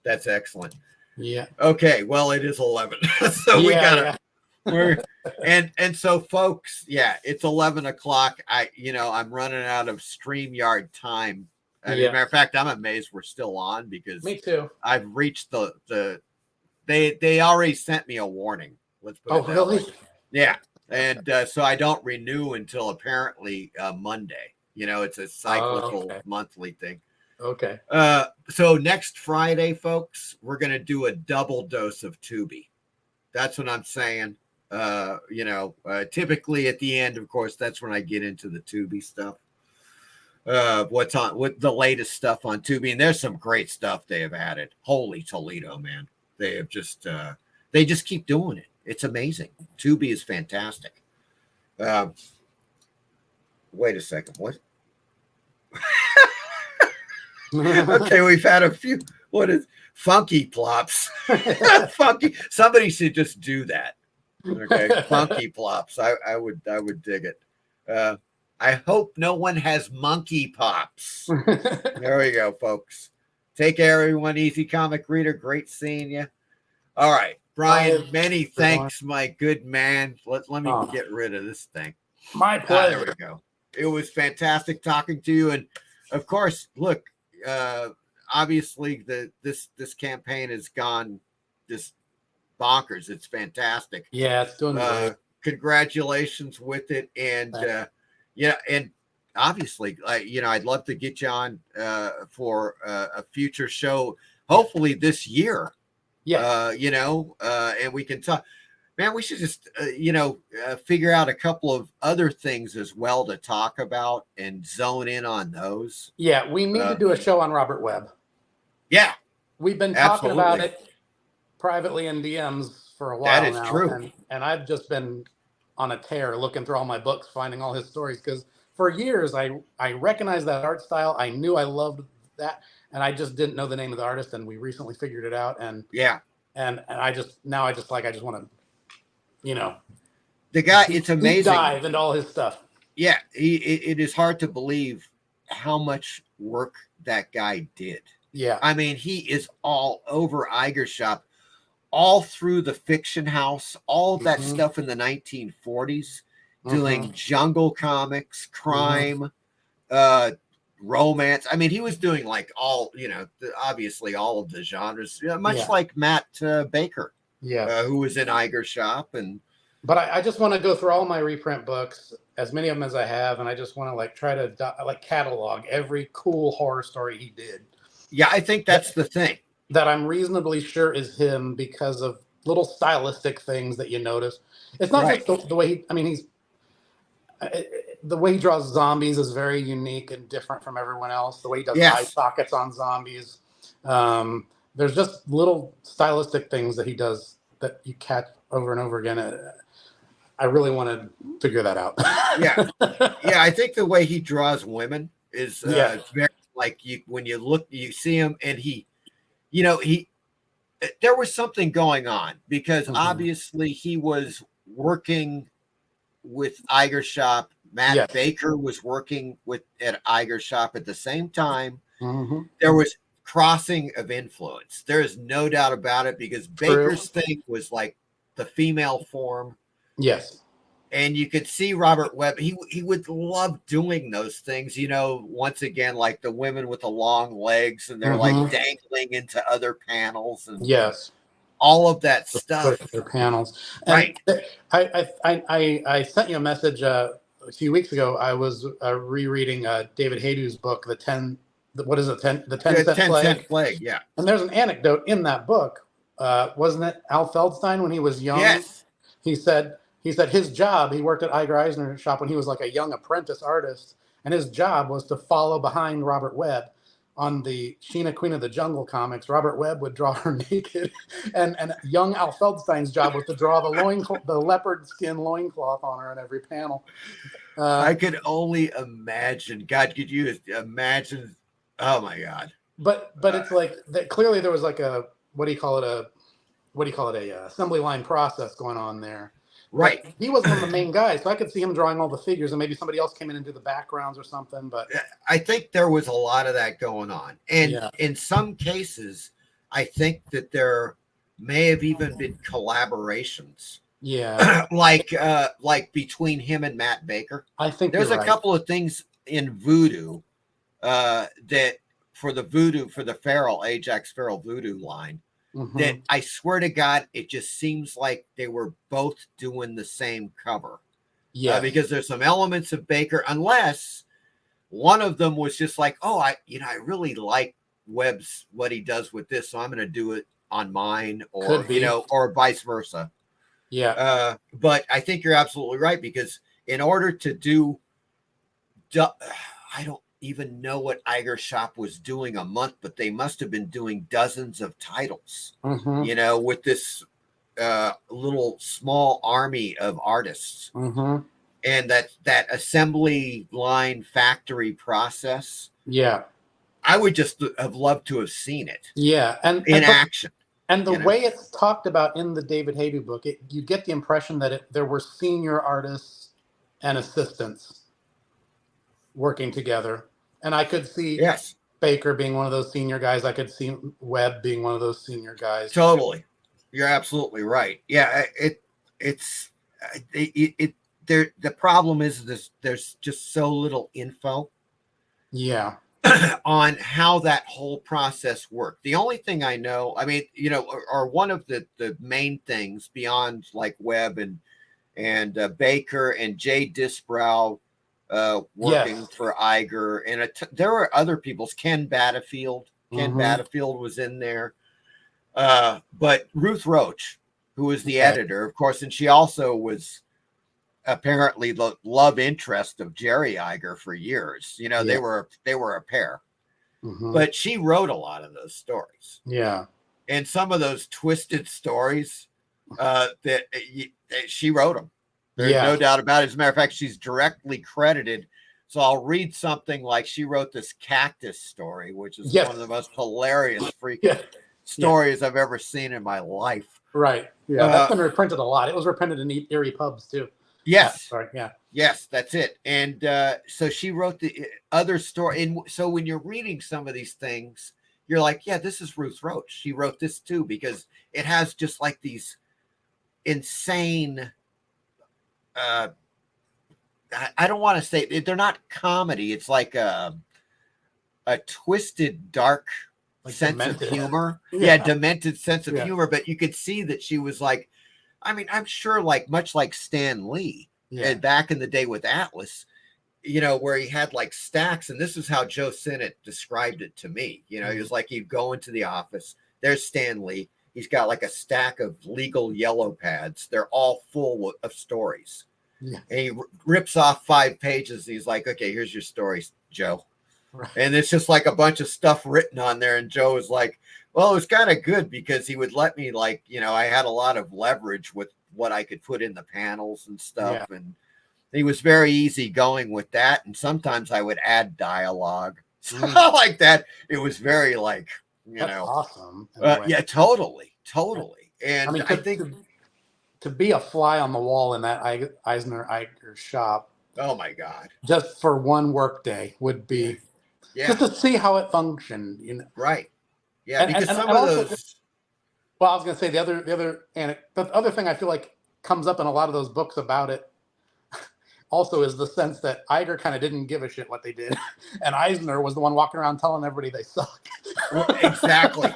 That's excellent. Yeah. Okay. Well, it is 11. So we got to, and so folks, it's 11 o'clock. I'm running out of StreamYard time. As a matter of fact, I'm amazed we're still on because me too. I've reached they already sent me a warning. Let's put it that really? way. Yeah. And so I don't renew until apparently Monday. It's a cyclical monthly thing. Okay. So next Friday, folks, we're going to do a double dose of Tubi. That's what I'm saying. Typically at the end, of course, that's when I get into the Tubi stuff. What the latest stuff on Tubi. And there's some great stuff they have added. Holy Toledo, man. They have just, they just keep doing it. It's amazing. Tubi is fantastic. Wait a second. What? Okay, we've had a few. What is Funky Plops? Funky. Somebody should just do that. Okay, Funky Plops. I would dig it. I hope no one has Monkey Pops. There we go, folks. Take care, everyone. Easy Comic Reader. Great seeing you. All right, Bryan. Many thanks, my good man. Let me get rid of this thing. My pleasure. There we go. It was fantastic talking to you, and of course, look. Obviously this campaign has gone just bonkers. It's fantastic. Yeah, it's doing great. Congratulations with it. And and obviously I'd love to get you on for a future show, hopefully this year. Yeah. And we can talk. Man, we should just, figure out a couple of other things as well to talk about and zone in on those. Yeah, we need to do a show on Robert Webb. Yeah. We've been talking about it privately in DMs for a while now. That is true. And I've just been on a tear looking through all my books, finding all his stories. Because for years, I recognized that art style. I knew I loved that. And I just didn't know the name of the artist. And we recently figured it out. And I just want to, the guy, it's amazing. Dive into all his stuff. Yeah, it is hard to believe how much work that guy did. Yeah, I mean, he is all over Iger Shop, all through the Fiction House, all of that Mhm. stuff in the 1940s, doing jungle comics, crime, romance. I mean, he was doing like all, obviously all of the genres, much Yeah. like Matt Baker, Yeah. who was in Iger Shop. And But I just want to go through all my reprint books, as many of them as I have, and I just want to like try to like catalog every cool horror story he did yeah, I think that's the thing. that I'm reasonably sure is him because of little stylistic things that you notice. It's not Right. just the way he, I mean, the way he draws zombies is very unique and different from everyone else. The way he does Yes. eye sockets on zombies. There's just little stylistic things that he does that you catch over and over again. I really want to figure that out. Yeah. Yeah, I think the way he draws women is Yeah. very like when you look, you see him, and he there was something going on because Mhm. obviously he was working with Iger Shop. Matt Yes. Baker was working at Iger Shop at the same time. Mhm. There was crossing of influence. There is no doubt about it because Baker's thing was like the female form. Yes. And you could see Robert Webb. He would love doing those things, once again, like the women with the long legs and they're like dangling into other panels and Yes. all of that stuff. Their panels. And Right. I sent you a message a few weeks ago. I was rereading David Haydu's book, the 10 cent Plague. Yeah. And there's an anecdote in that book. Wasn't it Al Feldstein when he was young? Yes. He said his job, he worked at Iger Eisner's shop when he was like a young apprentice artist, and his job was to follow behind Robert Webb on the Sheena Queen of the Jungle comics. Robert Webb would draw her naked, and young Al Feldstein's job was to draw the leopard skin loincloth on her in every panel. I could only imagine. God, could you imagine? Oh my God! But it's like clearly there was like a what do you call it a assembly line process going on there. Right. But he was one of the main guys, so I could see him drawing all the figures, and maybe somebody else came in and did the backgrounds or something. But I think there was a lot of that going on, and in some cases, I think that there may have even been collaborations. Yeah, like between him and Matt Baker. I think there's you're a right. couple of things in Voodoo that for the Feral Ajax Feral Voodoo line. That I swear to God, it just seems like they were both doing the same cover. Yeah, because there's some elements of Baker, unless one of them was just like, oh, I really like Webb's what he does with this, so I'm going to do it on mine, or or vice versa. Yeah, but I think you're absolutely right because in order to do, I don't even know what Iger Shop was doing a month, but they must have been doing dozens of titles, with this little small army of artists. And that assembly line factory process. Yeah. I would just have loved to have seen it. Yeah. And in action. And the way it's talked about in the David Haydu book, you get the impression that there were senior artists and assistants working together. And I could see Baker being one of those senior guys. I could see Webb being one of those senior guys. Totally. You're absolutely right. Yeah, the problem is there's just so little info. Yeah. On how that whole process worked. The only thing I know, I mean, or one of the main things beyond like Webb and Baker and Jay Disbrow working for Iger, and there were other people's. Ken Battlefield was in there, but Ruth Roach, who was the editor, of course, and she also was apparently the love interest of Jerry Iger for years. They were a pair, but she wrote a lot of those stories. Yeah, and some of those twisted stories that she wrote them. There's no doubt about it. As a matter of fact, she's directly credited. So I'll read something like she wrote this cactus story, which is one of the most hilarious freaking stories I've ever seen in my life. Right. Yeah, that's been reprinted a lot. It was reprinted in Erie pubs too. Yes. Sorry. Yeah. Yes, that's it. And so she wrote the other story. And so when you're reading some of these things, you're like, yeah, this is Ruth Roach. She wrote this too, because it has just like these insane, I don't want to say, they're not comedy. It's like a twisted, dark Like sense demented. of humor. Yeah. Demented sense of Yeah. humor. But you could see that she was like, I mean, I'm sure like much like Stan Lee and back in the day with Atlas, where he had like stacks. And this is how Joe Sinnott described it to me. He was like, he'd go into the office. There's Stan Lee. He's got like a stack of legal yellow pads. They're all full of stories. Yeah. And he rips off 5 pages. And he's like, okay, here's your stories, Joe. Right. And it's just like a bunch of stuff written on there. And Joe was like, well, it was kind of good because he would let me like, I had a lot of leverage with what I could put in the panels and stuff. Yeah. And he was very easy going with that. And sometimes I would add dialogue like that. It was very like, That's awesome. Yeah, totally. And I mean, I think to be a fly on the wall in that Eisner Eicher shop. Oh my God. Just for one work day would be just to see how it functioned, Right. Yeah, because some of also, those. Well, I was going to say the other thing I feel like comes up in a lot of those books about it also is the sense that Eiger kind of didn't give a shit what they did, and Eisner was the one walking around telling everybody they suck. Well, exactly.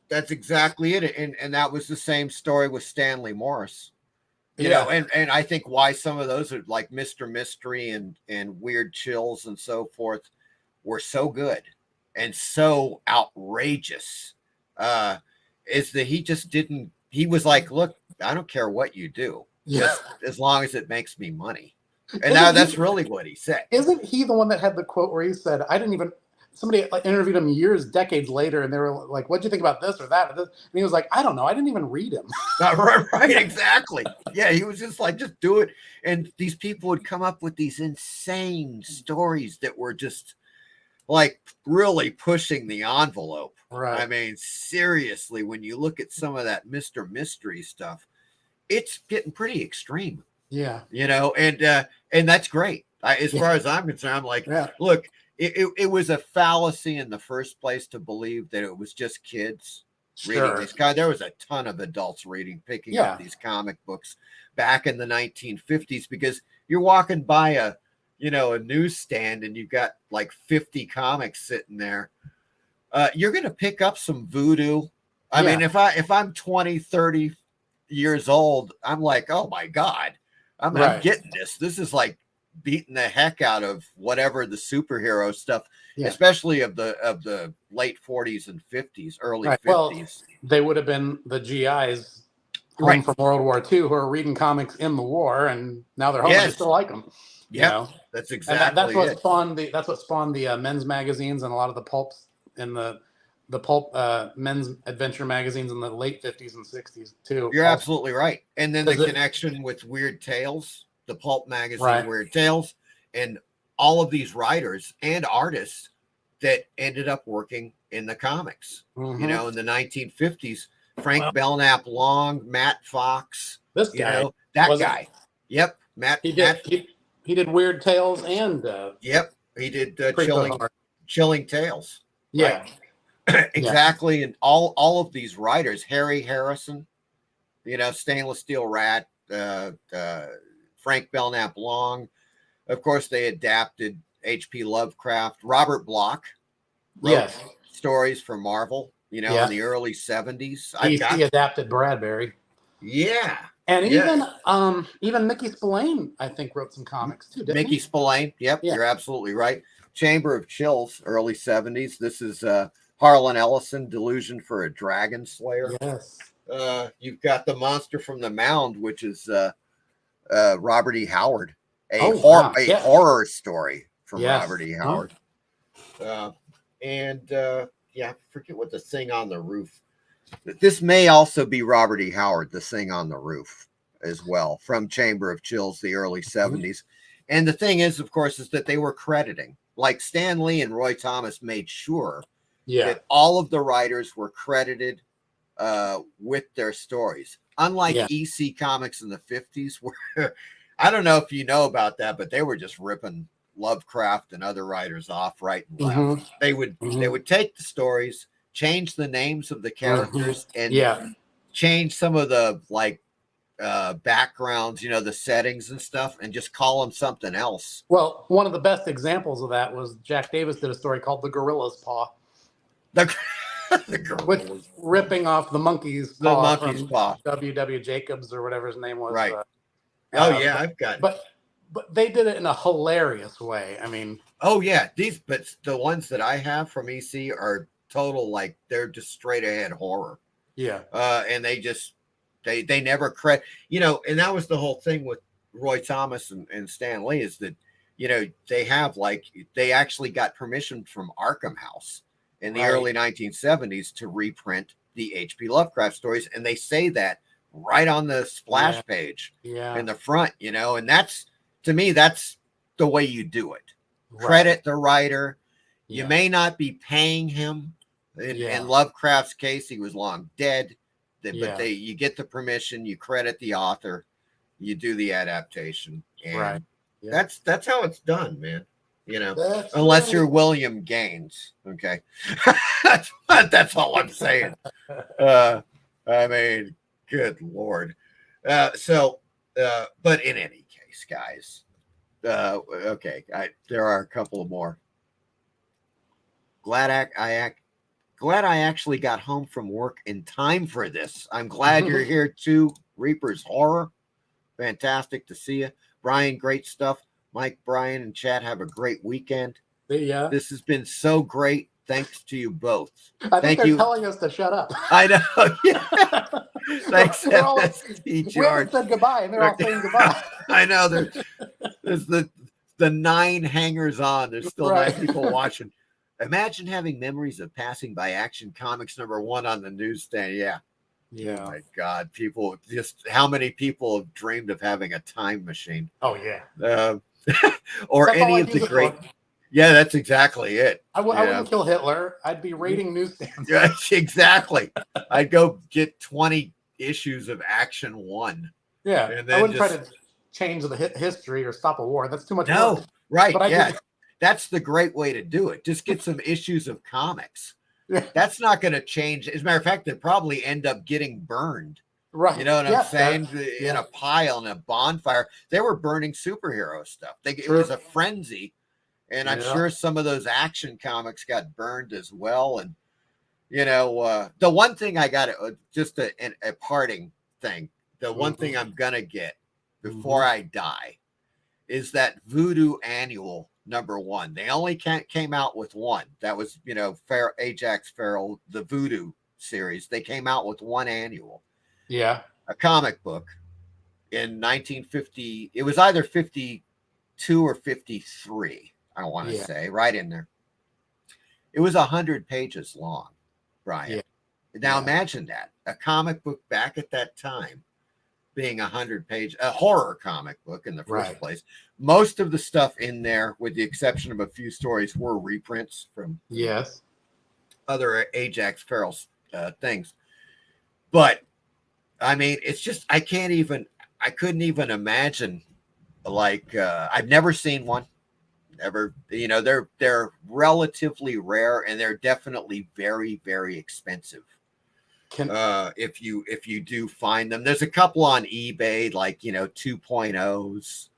That's exactly it, and that was the same story with Stanley Morris. You know, and I think why some of those are like Mr. Mystery and Weird Chills and so forth were so good and so outrageous is that he just didn't. He was like, look, I don't care what you do, just as long as it makes me money. And now that's really what he said. Isn't he the one that had the quote where he said, somebody interviewed him decades later, and they were like, what'd you think about this or that? And he was like, I don't know. I didn't even read him. Right, exactly. Yeah, he was just like, just do it. And these people would come up with these insane stories that were just like really pushing the envelope. Right. I mean, seriously, when you look at some of that Mr. Mystery stuff, it's getting pretty extreme. Yeah. And that's great. As far as I'm concerned, I'm like, look, it was a fallacy in the first place to believe that it was just kids reading these. There was a ton of adults picking up these comic books back in the 1950s, because you're walking by a newsstand and you've got like 50 comics sitting there. You're going to pick up some voodoo. I mean, if I'm 20, 30 years old, I'm like, oh my God, I'm getting this. This is like beating the heck out of whatever the superhero stuff, especially of the late 40s and 50s, early 50s. Well, they would have been the GIs home from World War II who are reading comics in the war, and now they're home and they still like them. Yeah, that's exactly that's what spawned the men's magazines and a lot of the pulps and the pulp men's adventure magazines in the late 50s and 60s too. You're absolutely right. And then the connection with Weird Tales, the pulp magazine Weird Tales, and all of these writers and artists that ended up working in the comics. In the 1950s, Frank Belknap Long, Matt Fox, this guy, that guy. Yep, Matt. He did Weird Tales and he did Chilling Tales. Yeah. Right? Exactly. And all of these writers, Harry Harrison, Stainless Steel Rat, Frank Belknap Long. Of course, they adapted H.P. Lovecraft. Robert Bloch wrote stories for Marvel, in the early 70s. He adapted Bradbury. Yeah. And even Mickey Spillane, I think, wrote some comics too, didn't Mickey Spillane. Yep, you're absolutely right. Chamber of Chills, early 70s. This is Harlan Ellison, Delusion for a Dragon Slayer. Yes. You've got The Monster from the Mound, which is Robert E. Howard, a horror story from Robert E. Howard. I forget what The Thing on the Roof. This may also be Robert E. Howard, The Thing on the Roof, as well, from Chamber of Chills, the early 70s. And the thing is, of course, is that they were crediting. Like Stan Lee and Roy Thomas made sure that all of the writers were credited with their stories. Unlike EC Comics in the 50s, where I don't know if you know about that, but they were just ripping Lovecraft and other writers off right and left. Mhm. They would take the stories, change the names of the characters, and change some of the backgrounds, the settings and stuff, and just call them something else. Well, one of the best examples of that was Jack Davis did a story called The Gorilla's Paw. With ripping off the monkey's paw from W.W. Jacobs or whatever his name was. Right. I've got. But they did it in a hilarious way. I mean. Oh yeah, but the ones that I have from EC are total they're just straight ahead horror. Yeah. And they just they never credit, and that was the whole thing with Roy Thomas and Stan Lee is that they actually got permission from Arkham House in the early 1970s to reprint the H.P. Lovecraft stories, and they say that right on the splash page in the front, and that's, to me, that's the way you do it. Right. Credit the writer. You may not be paying him. In Lovecraft's case, he was long dead, but you get the permission, you credit the author, you do the adaptation, and that's how it's done, man. Unless you're William Gaines, okay. That's all I'm saying. I mean, good Lord. But in any case, guys, okay, there are a couple of more. Glad I actually got home from work in time for this. I'm glad you're here too. Reaper's Horror, fantastic to see you, Brian. Great stuff. Mike, Brian, and Chad, have a great weekend. Yeah. This has been so great. Thanks to you both. I think they're telling us to shut up. I know. Yeah. Thanks, FST We George. said goodbye, and they're all saying goodbye. I know. There's the 9 hangers on. There's still 9 people watching. Imagine having memories of passing by Action Comics #1 on the newsstand. Yeah. Oh my God. People, just how many people have dreamed of having a time machine? Oh, yeah. Or that's any of the great. Yeah, that's exactly it. I wouldn't kill Hitler. I'd be raiding newsstands. Yeah, exactly. I'd go get 20 issues of Action 1. Yeah. And then I wouldn't try to change the history or stop a war. That's too much work. Right. But that's the great way to do it. Just get some issues of comics. Yeah. That's not going to change. As a matter of fact, they'd probably end up getting burned. Right. You know what I'm saying? In a pile, in a bonfire. They were burning superhero stuff. It was a frenzy. And I'm sure some of those Action comics got burned as well. And, the one thing I got, just a parting thing, the one thing I'm going to get before I die is that Voodoo Annual #1. They only came out with one. That was, Ajax Farrell, the Voodoo series. They came out with one annual. Yeah. A comic book in 1950. It was either 52 or 53. I want to say right in there. It was 100 pages long, Brian. Yeah. Now imagine that, a comic book back at that time being 100 page, a horror comic book in the first place. Most of the stuff in there, with the exception of a few stories, were reprints from other Ajax Farrell things. But I mean, it's just, I couldn't even imagine, I've never seen one. Ever, they're relatively rare, and they're definitely very, very expensive. If you do find them, there's a couple on eBay, 2.0s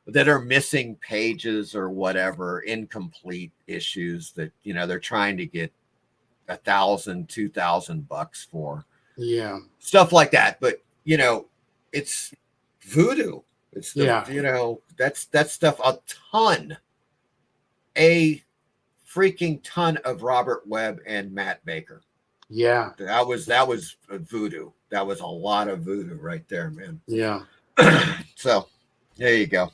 that are missing pages or whatever, incomplete issues that they're trying to get $1,000, $2,000 for. Yeah, stuff like that. But it's Voodoo. It's that stuff. A freaking ton of Robert Webb and Matt Baker. Yeah, that was Voodoo. That was a lot of Voodoo right there, man. Yeah. So there you go.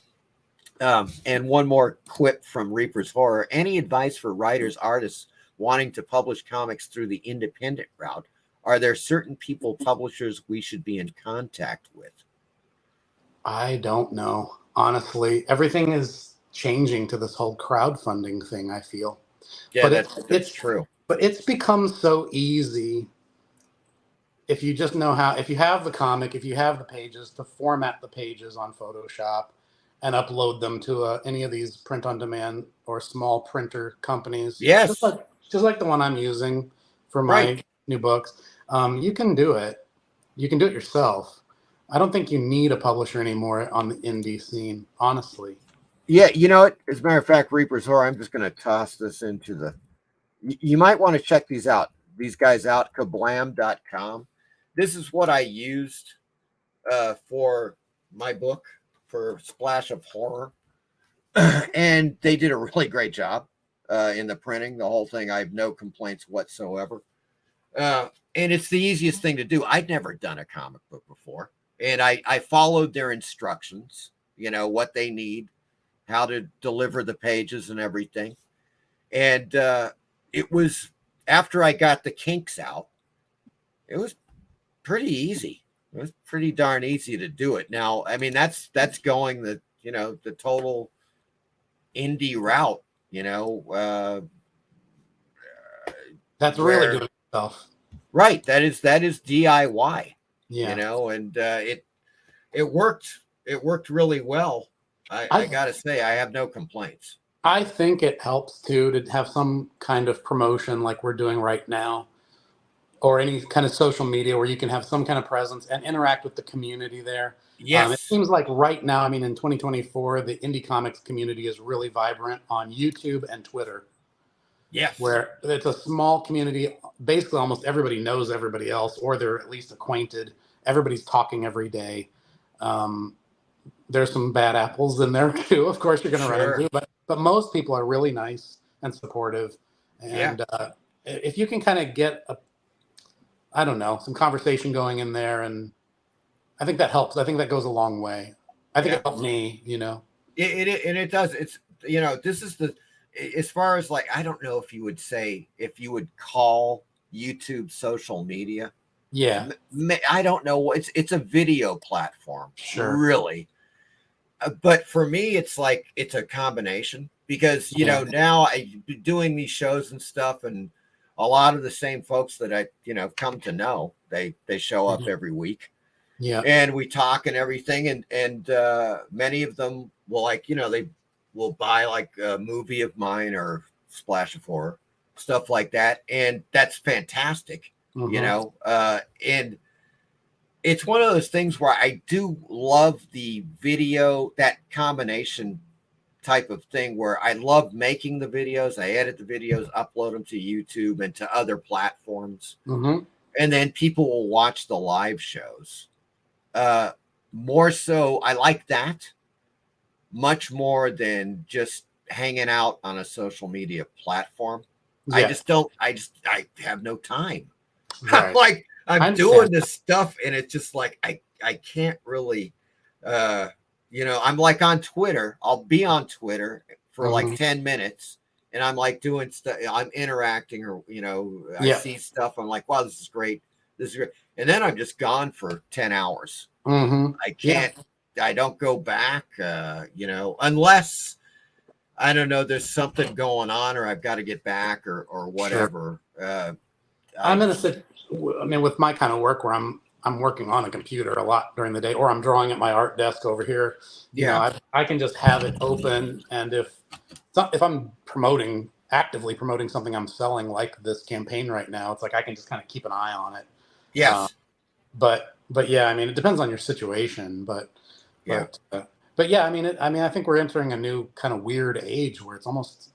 And one more quip from Reaper's Horror. Any advice for writers, artists wanting to publish comics through the independent route? Are there certain people, publishers we should be in contact with? I don't know. Honestly, everything is changing to this whole crowdfunding thing, I feel. Yeah, but that's true. But it's become so easy. If you just know how, if you have the comic, if you have the pages, to format the pages on Photoshop and upload them to any of these print on demand or small printer companies. Yes. Just like the one I'm using for my Right. new books. You can do it. You can do it yourself. I don't think you need a publisher anymore on the indie scene, honestly. Yeah, you know what? As a matter of fact, Reaper's Horror, I'm just going to toss this into the. You might want to check these out. These guys out, kablam.com. This is what I used for my book, for Splash of Horror. And they did a really great job in the printing, the whole thing. I have no complaints whatsoever. And it's the easiest thing to do. I'd never done a comic book before. And I followed their instructions, what they need, how to deliver the pages and everything. And it was, after I got the kinks out, it was pretty easy. It was pretty darn easy to do it. Now, I mean, that's going the total indie route, That's really doing stuff. Right. That is DIY. Yeah. And it worked really well. I gotta say, I have no complaints. I think it helps too to have some kind of promotion like we're doing right now, or any kind of social media where you can have some kind of presence and interact with the community there. Yes. It seems like right now, I mean, in 2024, the indie comics community is really vibrant on YouTube and Twitter. Yes. Where it's a small community. Basically, almost everybody knows everybody else, or they're at least acquainted. Everybody's talking every day. There's some bad apples in there too. Of course, you're going to run into, but most people are really nice and supportive. And if you can kind of get some conversation going in there, and I think that helps. I think that goes a long way. I think it helped me. It does. It's this is the. As far as I don't know if you would call YouTube social media. Yeah. I don't know. It's a video platform. Sure. Really. But for me, it's a combination because, now I'm doing these shows and stuff, and a lot of the same folks that I, come to know, they show up every week. Yeah. And we talk and everything. And many of them will they will buy a movie of mine or Splash of Horror, stuff like that. And that's fantastic, and it's one of those things where I do love the video, that combination type of thing where I love making the videos. I edit the videos, upload them to YouTube and to other platforms. Mm-hmm. And then people will watch the live shows. More so, I like that much more than just hanging out on a social media platform. Yeah. I have no time. Right. I'm doing this stuff, and it's just I can't really, I'm on Twitter. I'll be on Twitter for 10 minutes, and I'm doing stuff. I'm interacting, or I see stuff. I'm like, wow, this is great. This is great. And then I'm just gone for 10 hours. Mm-hmm. I can't. Yeah. I don't go back. Unless I don't know, there's something going on, or I've got to get back, or whatever. Sure. I'm in a situation. I mean, with my kind of work where I'm working on a computer a lot during the day, or I'm drawing at my art desk over here. I can just have it open, and if I'm actively promoting something I'm selling, like this campaign right now, it's I can just kind of keep an eye on it. Yes. But yeah, I mean, it depends on your situation, but yeah, I mean, I think we're entering a new kind of weird age where it's almost,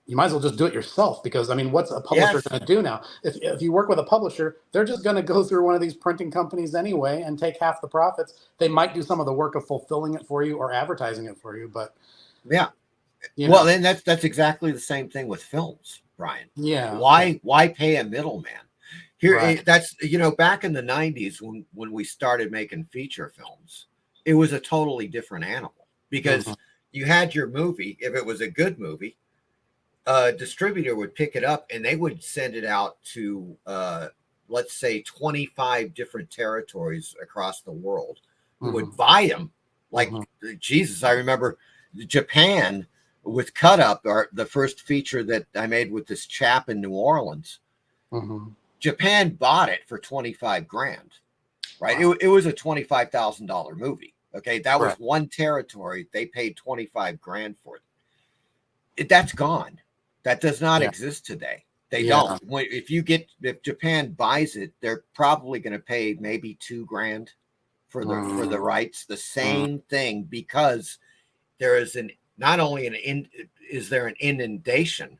you might as well just do it yourself, because I mean, what's a publisher going to do now? If you work with a publisher, they're just going to go through one of these printing companies anyway and take half the profits. They might do some of the work of fulfilling it for you or advertising it for you, but yeah. Well, then that's exactly the same thing with films, Brian. Yeah. Why pay a middleman? Here, right. That's back in the 90s when we started making feature films, it was a totally different animal, because you had your movie. If it was a good movie, a distributor would pick it up and they would send it out to, let's say, 25 different territories across the world, who would buy them. Jesus, I remember Japan with Cut Up, or the first feature that I made with this chap in New Orleans. Japan bought it for $25,000, right? Wow. It was a $25,000 movie. Okay, that was Right. one territory. They paid 25 grand for it. That's gone. That does not Yeah. exist today. They Yeah. don't. If Japan buys it, they're probably going to pay maybe 2 grand for the rights. The same thing, because there is not only is there an inundation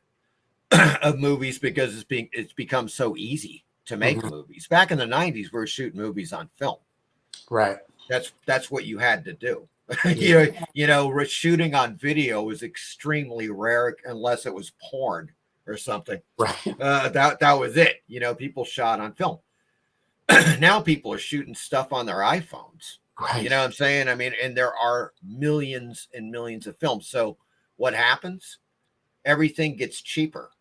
of movies, because it's become so easy to make movies. Back in the 90s, we were shooting movies on film. Right. That's what you had to do. Yeah. Shooting on video was extremely rare, unless it was porn or something. Right. That was it. People shot on film. Now people are shooting stuff on their iPhones. Right. You know what I'm saying? I mean, and there are millions and millions of films. So what happens? Everything gets cheaper.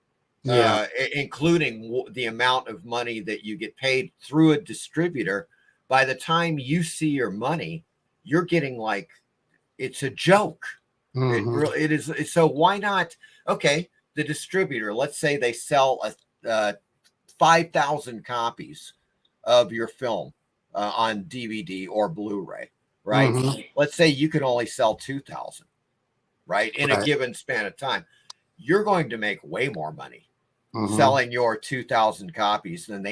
Yeah. Including the amount of money that you get paid through a distributor. By the time you see your money, you're getting like, it's a joke. It is. So why not? Okay, the distributor, let's say they sell 5,000 copies of your film on DVD or Blu-ray, right? Let's say you can only sell 2,000, right, in a given span of time. You're going to make way more money selling your 2,000 copies than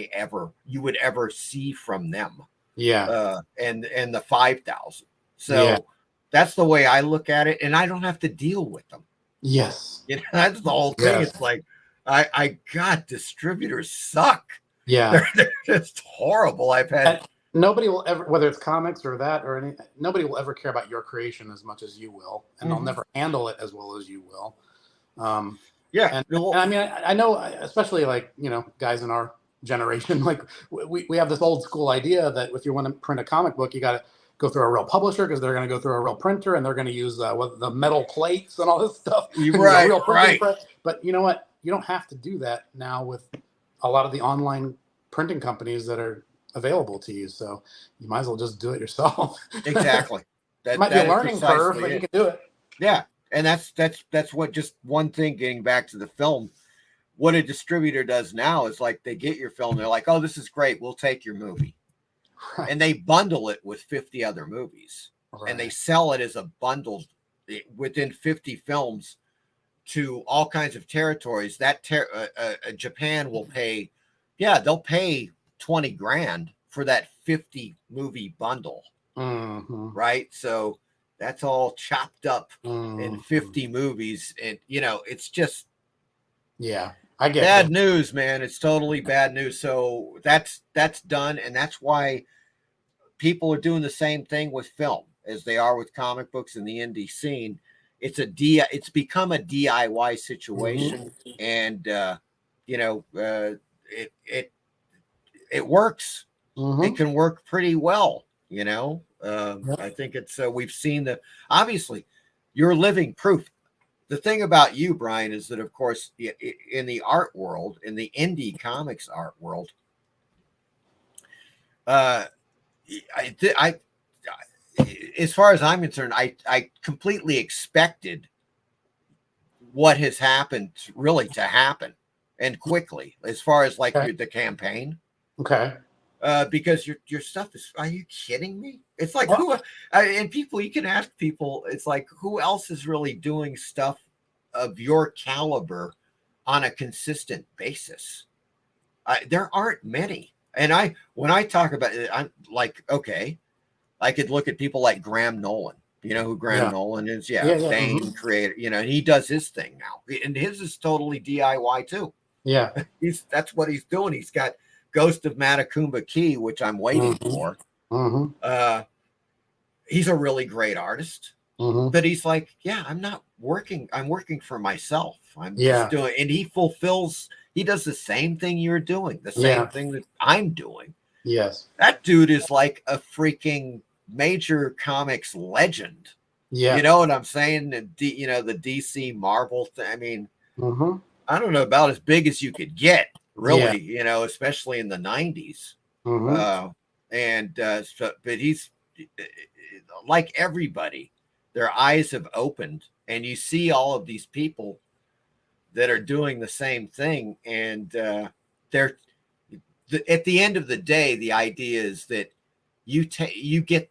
you would ever see from them. Yeah. And the 5,000. So that's the way I look at it, and I don't have to deal with them. Yes. That's the whole thing. It's like, God, distributors suck. Yeah. They're just horrible. I've had nobody will ever, whether it's comics or that or anything, nobody will ever care about your creation as much as you will, and they'll never handle it as well as you will. And I mean, I know, especially like, guys in our generation, like we have this old school idea that if you want to print a comic book, you got to go through a real publisher, because they're going to go through a real printer, and they're going to use the metal plates and all this stuff. Right. But you know what? You don't have to do that now with a lot of the online printing companies that are available to you. So you might as well just do it yourself. Exactly. That might be a learning curve, but you can do it. Yeah. And that's what, just one thing, getting back to the film, what a distributor does now is, like, they get your film, they're like, oh, this is great, we'll take your movie. Right. And they bundle it with 50 other movies. Right. And they sell it as a bundle within 50 films to all kinds of territories. That Japan will pay, they'll pay 20 grand for that 50 movie bundle. Right? So that's all chopped up in 50 movies. And, it's just, I get bad news, man. It's totally bad news. So that's done. And that's why people are doing the same thing with film as they are with comic books in the indie scene. It's become a DIY situation. And, it works. It can work pretty well. I think it's, we've seen obviously you're living proof. The thing about you, Bryan, is that, of course, in the art world, in the indie comics art world, as far as I'm concerned, I completely expected what has happened really to happen, and quickly, as far as like the campaign. Okay. Because your stuff is, are you kidding me? It's like, and people, you can ask people, it's like, who else is really doing stuff of your caliber on a consistent basis? There aren't many. And when I talk about it, I'm like, okay, I could look at people like Graham Nolan. You know who Graham Nolan is? Bane creator, and he does his thing now. And his is totally DIY too. Yeah. That's what he's doing. He's got Ghost of Matacumba Key, which I'm waiting for. He's a really great artist, but he's like, I'm not working. I'm working for myself. I'm just doing, and he does the same thing you're doing, the same thing that I'm doing. Yes. That dude is like a freaking major comics legend. Yeah. You know what I'm saying? The DC Marvel thing. I mean, I don't know, about as big as you could get. Really, especially in the 90s. But he's like everybody, their eyes have opened, and you see all of these people that are doing the same thing. And they're at the end of the day, the idea is that you get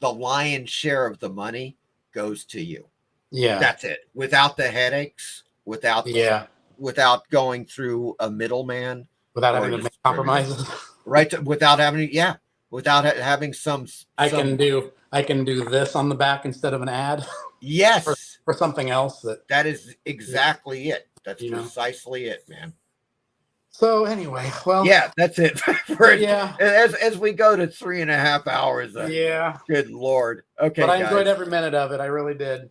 the lion's share of the money goes to you. Yeah. That's it. Without the headaches, without going through a middleman, without or having to make distributor. compromises. Right. Without having some. I can do this on the back instead of an ad Yes. for something else That is exactly it. That's You know. precisely it, man. So anyway, well, Yeah, that's it. Yeah. As we go to 3.5 hours. Yeah. Good Lord. Okay, But I guys. enjoyed every minute of it. I really did.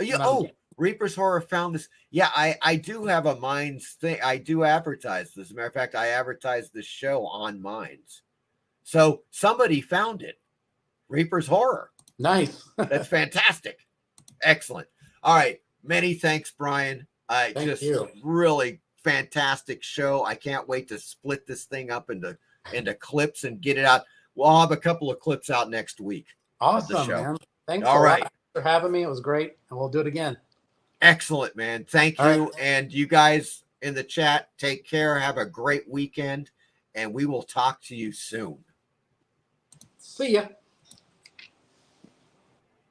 Yeah. Reaper's Horror found this. Yeah, I do have a Minds thing. I do advertise this. As a matter of fact, I advertise this show on Minds. So somebody found it. Reaper's Horror. Nice. That's fantastic. Excellent. All right. Many thanks, Bryan. Thank you. Really fantastic show. I can't wait to split this thing up into clips and get it out. We'll have a couple of clips out next week. Awesome, man. Thanks All right. lot for having me. It was great, and we'll do it again. Excellent, man. Thank you. All right. And you guys in the chat, take care. Have a great weekend, and we will talk to you soon. See ya.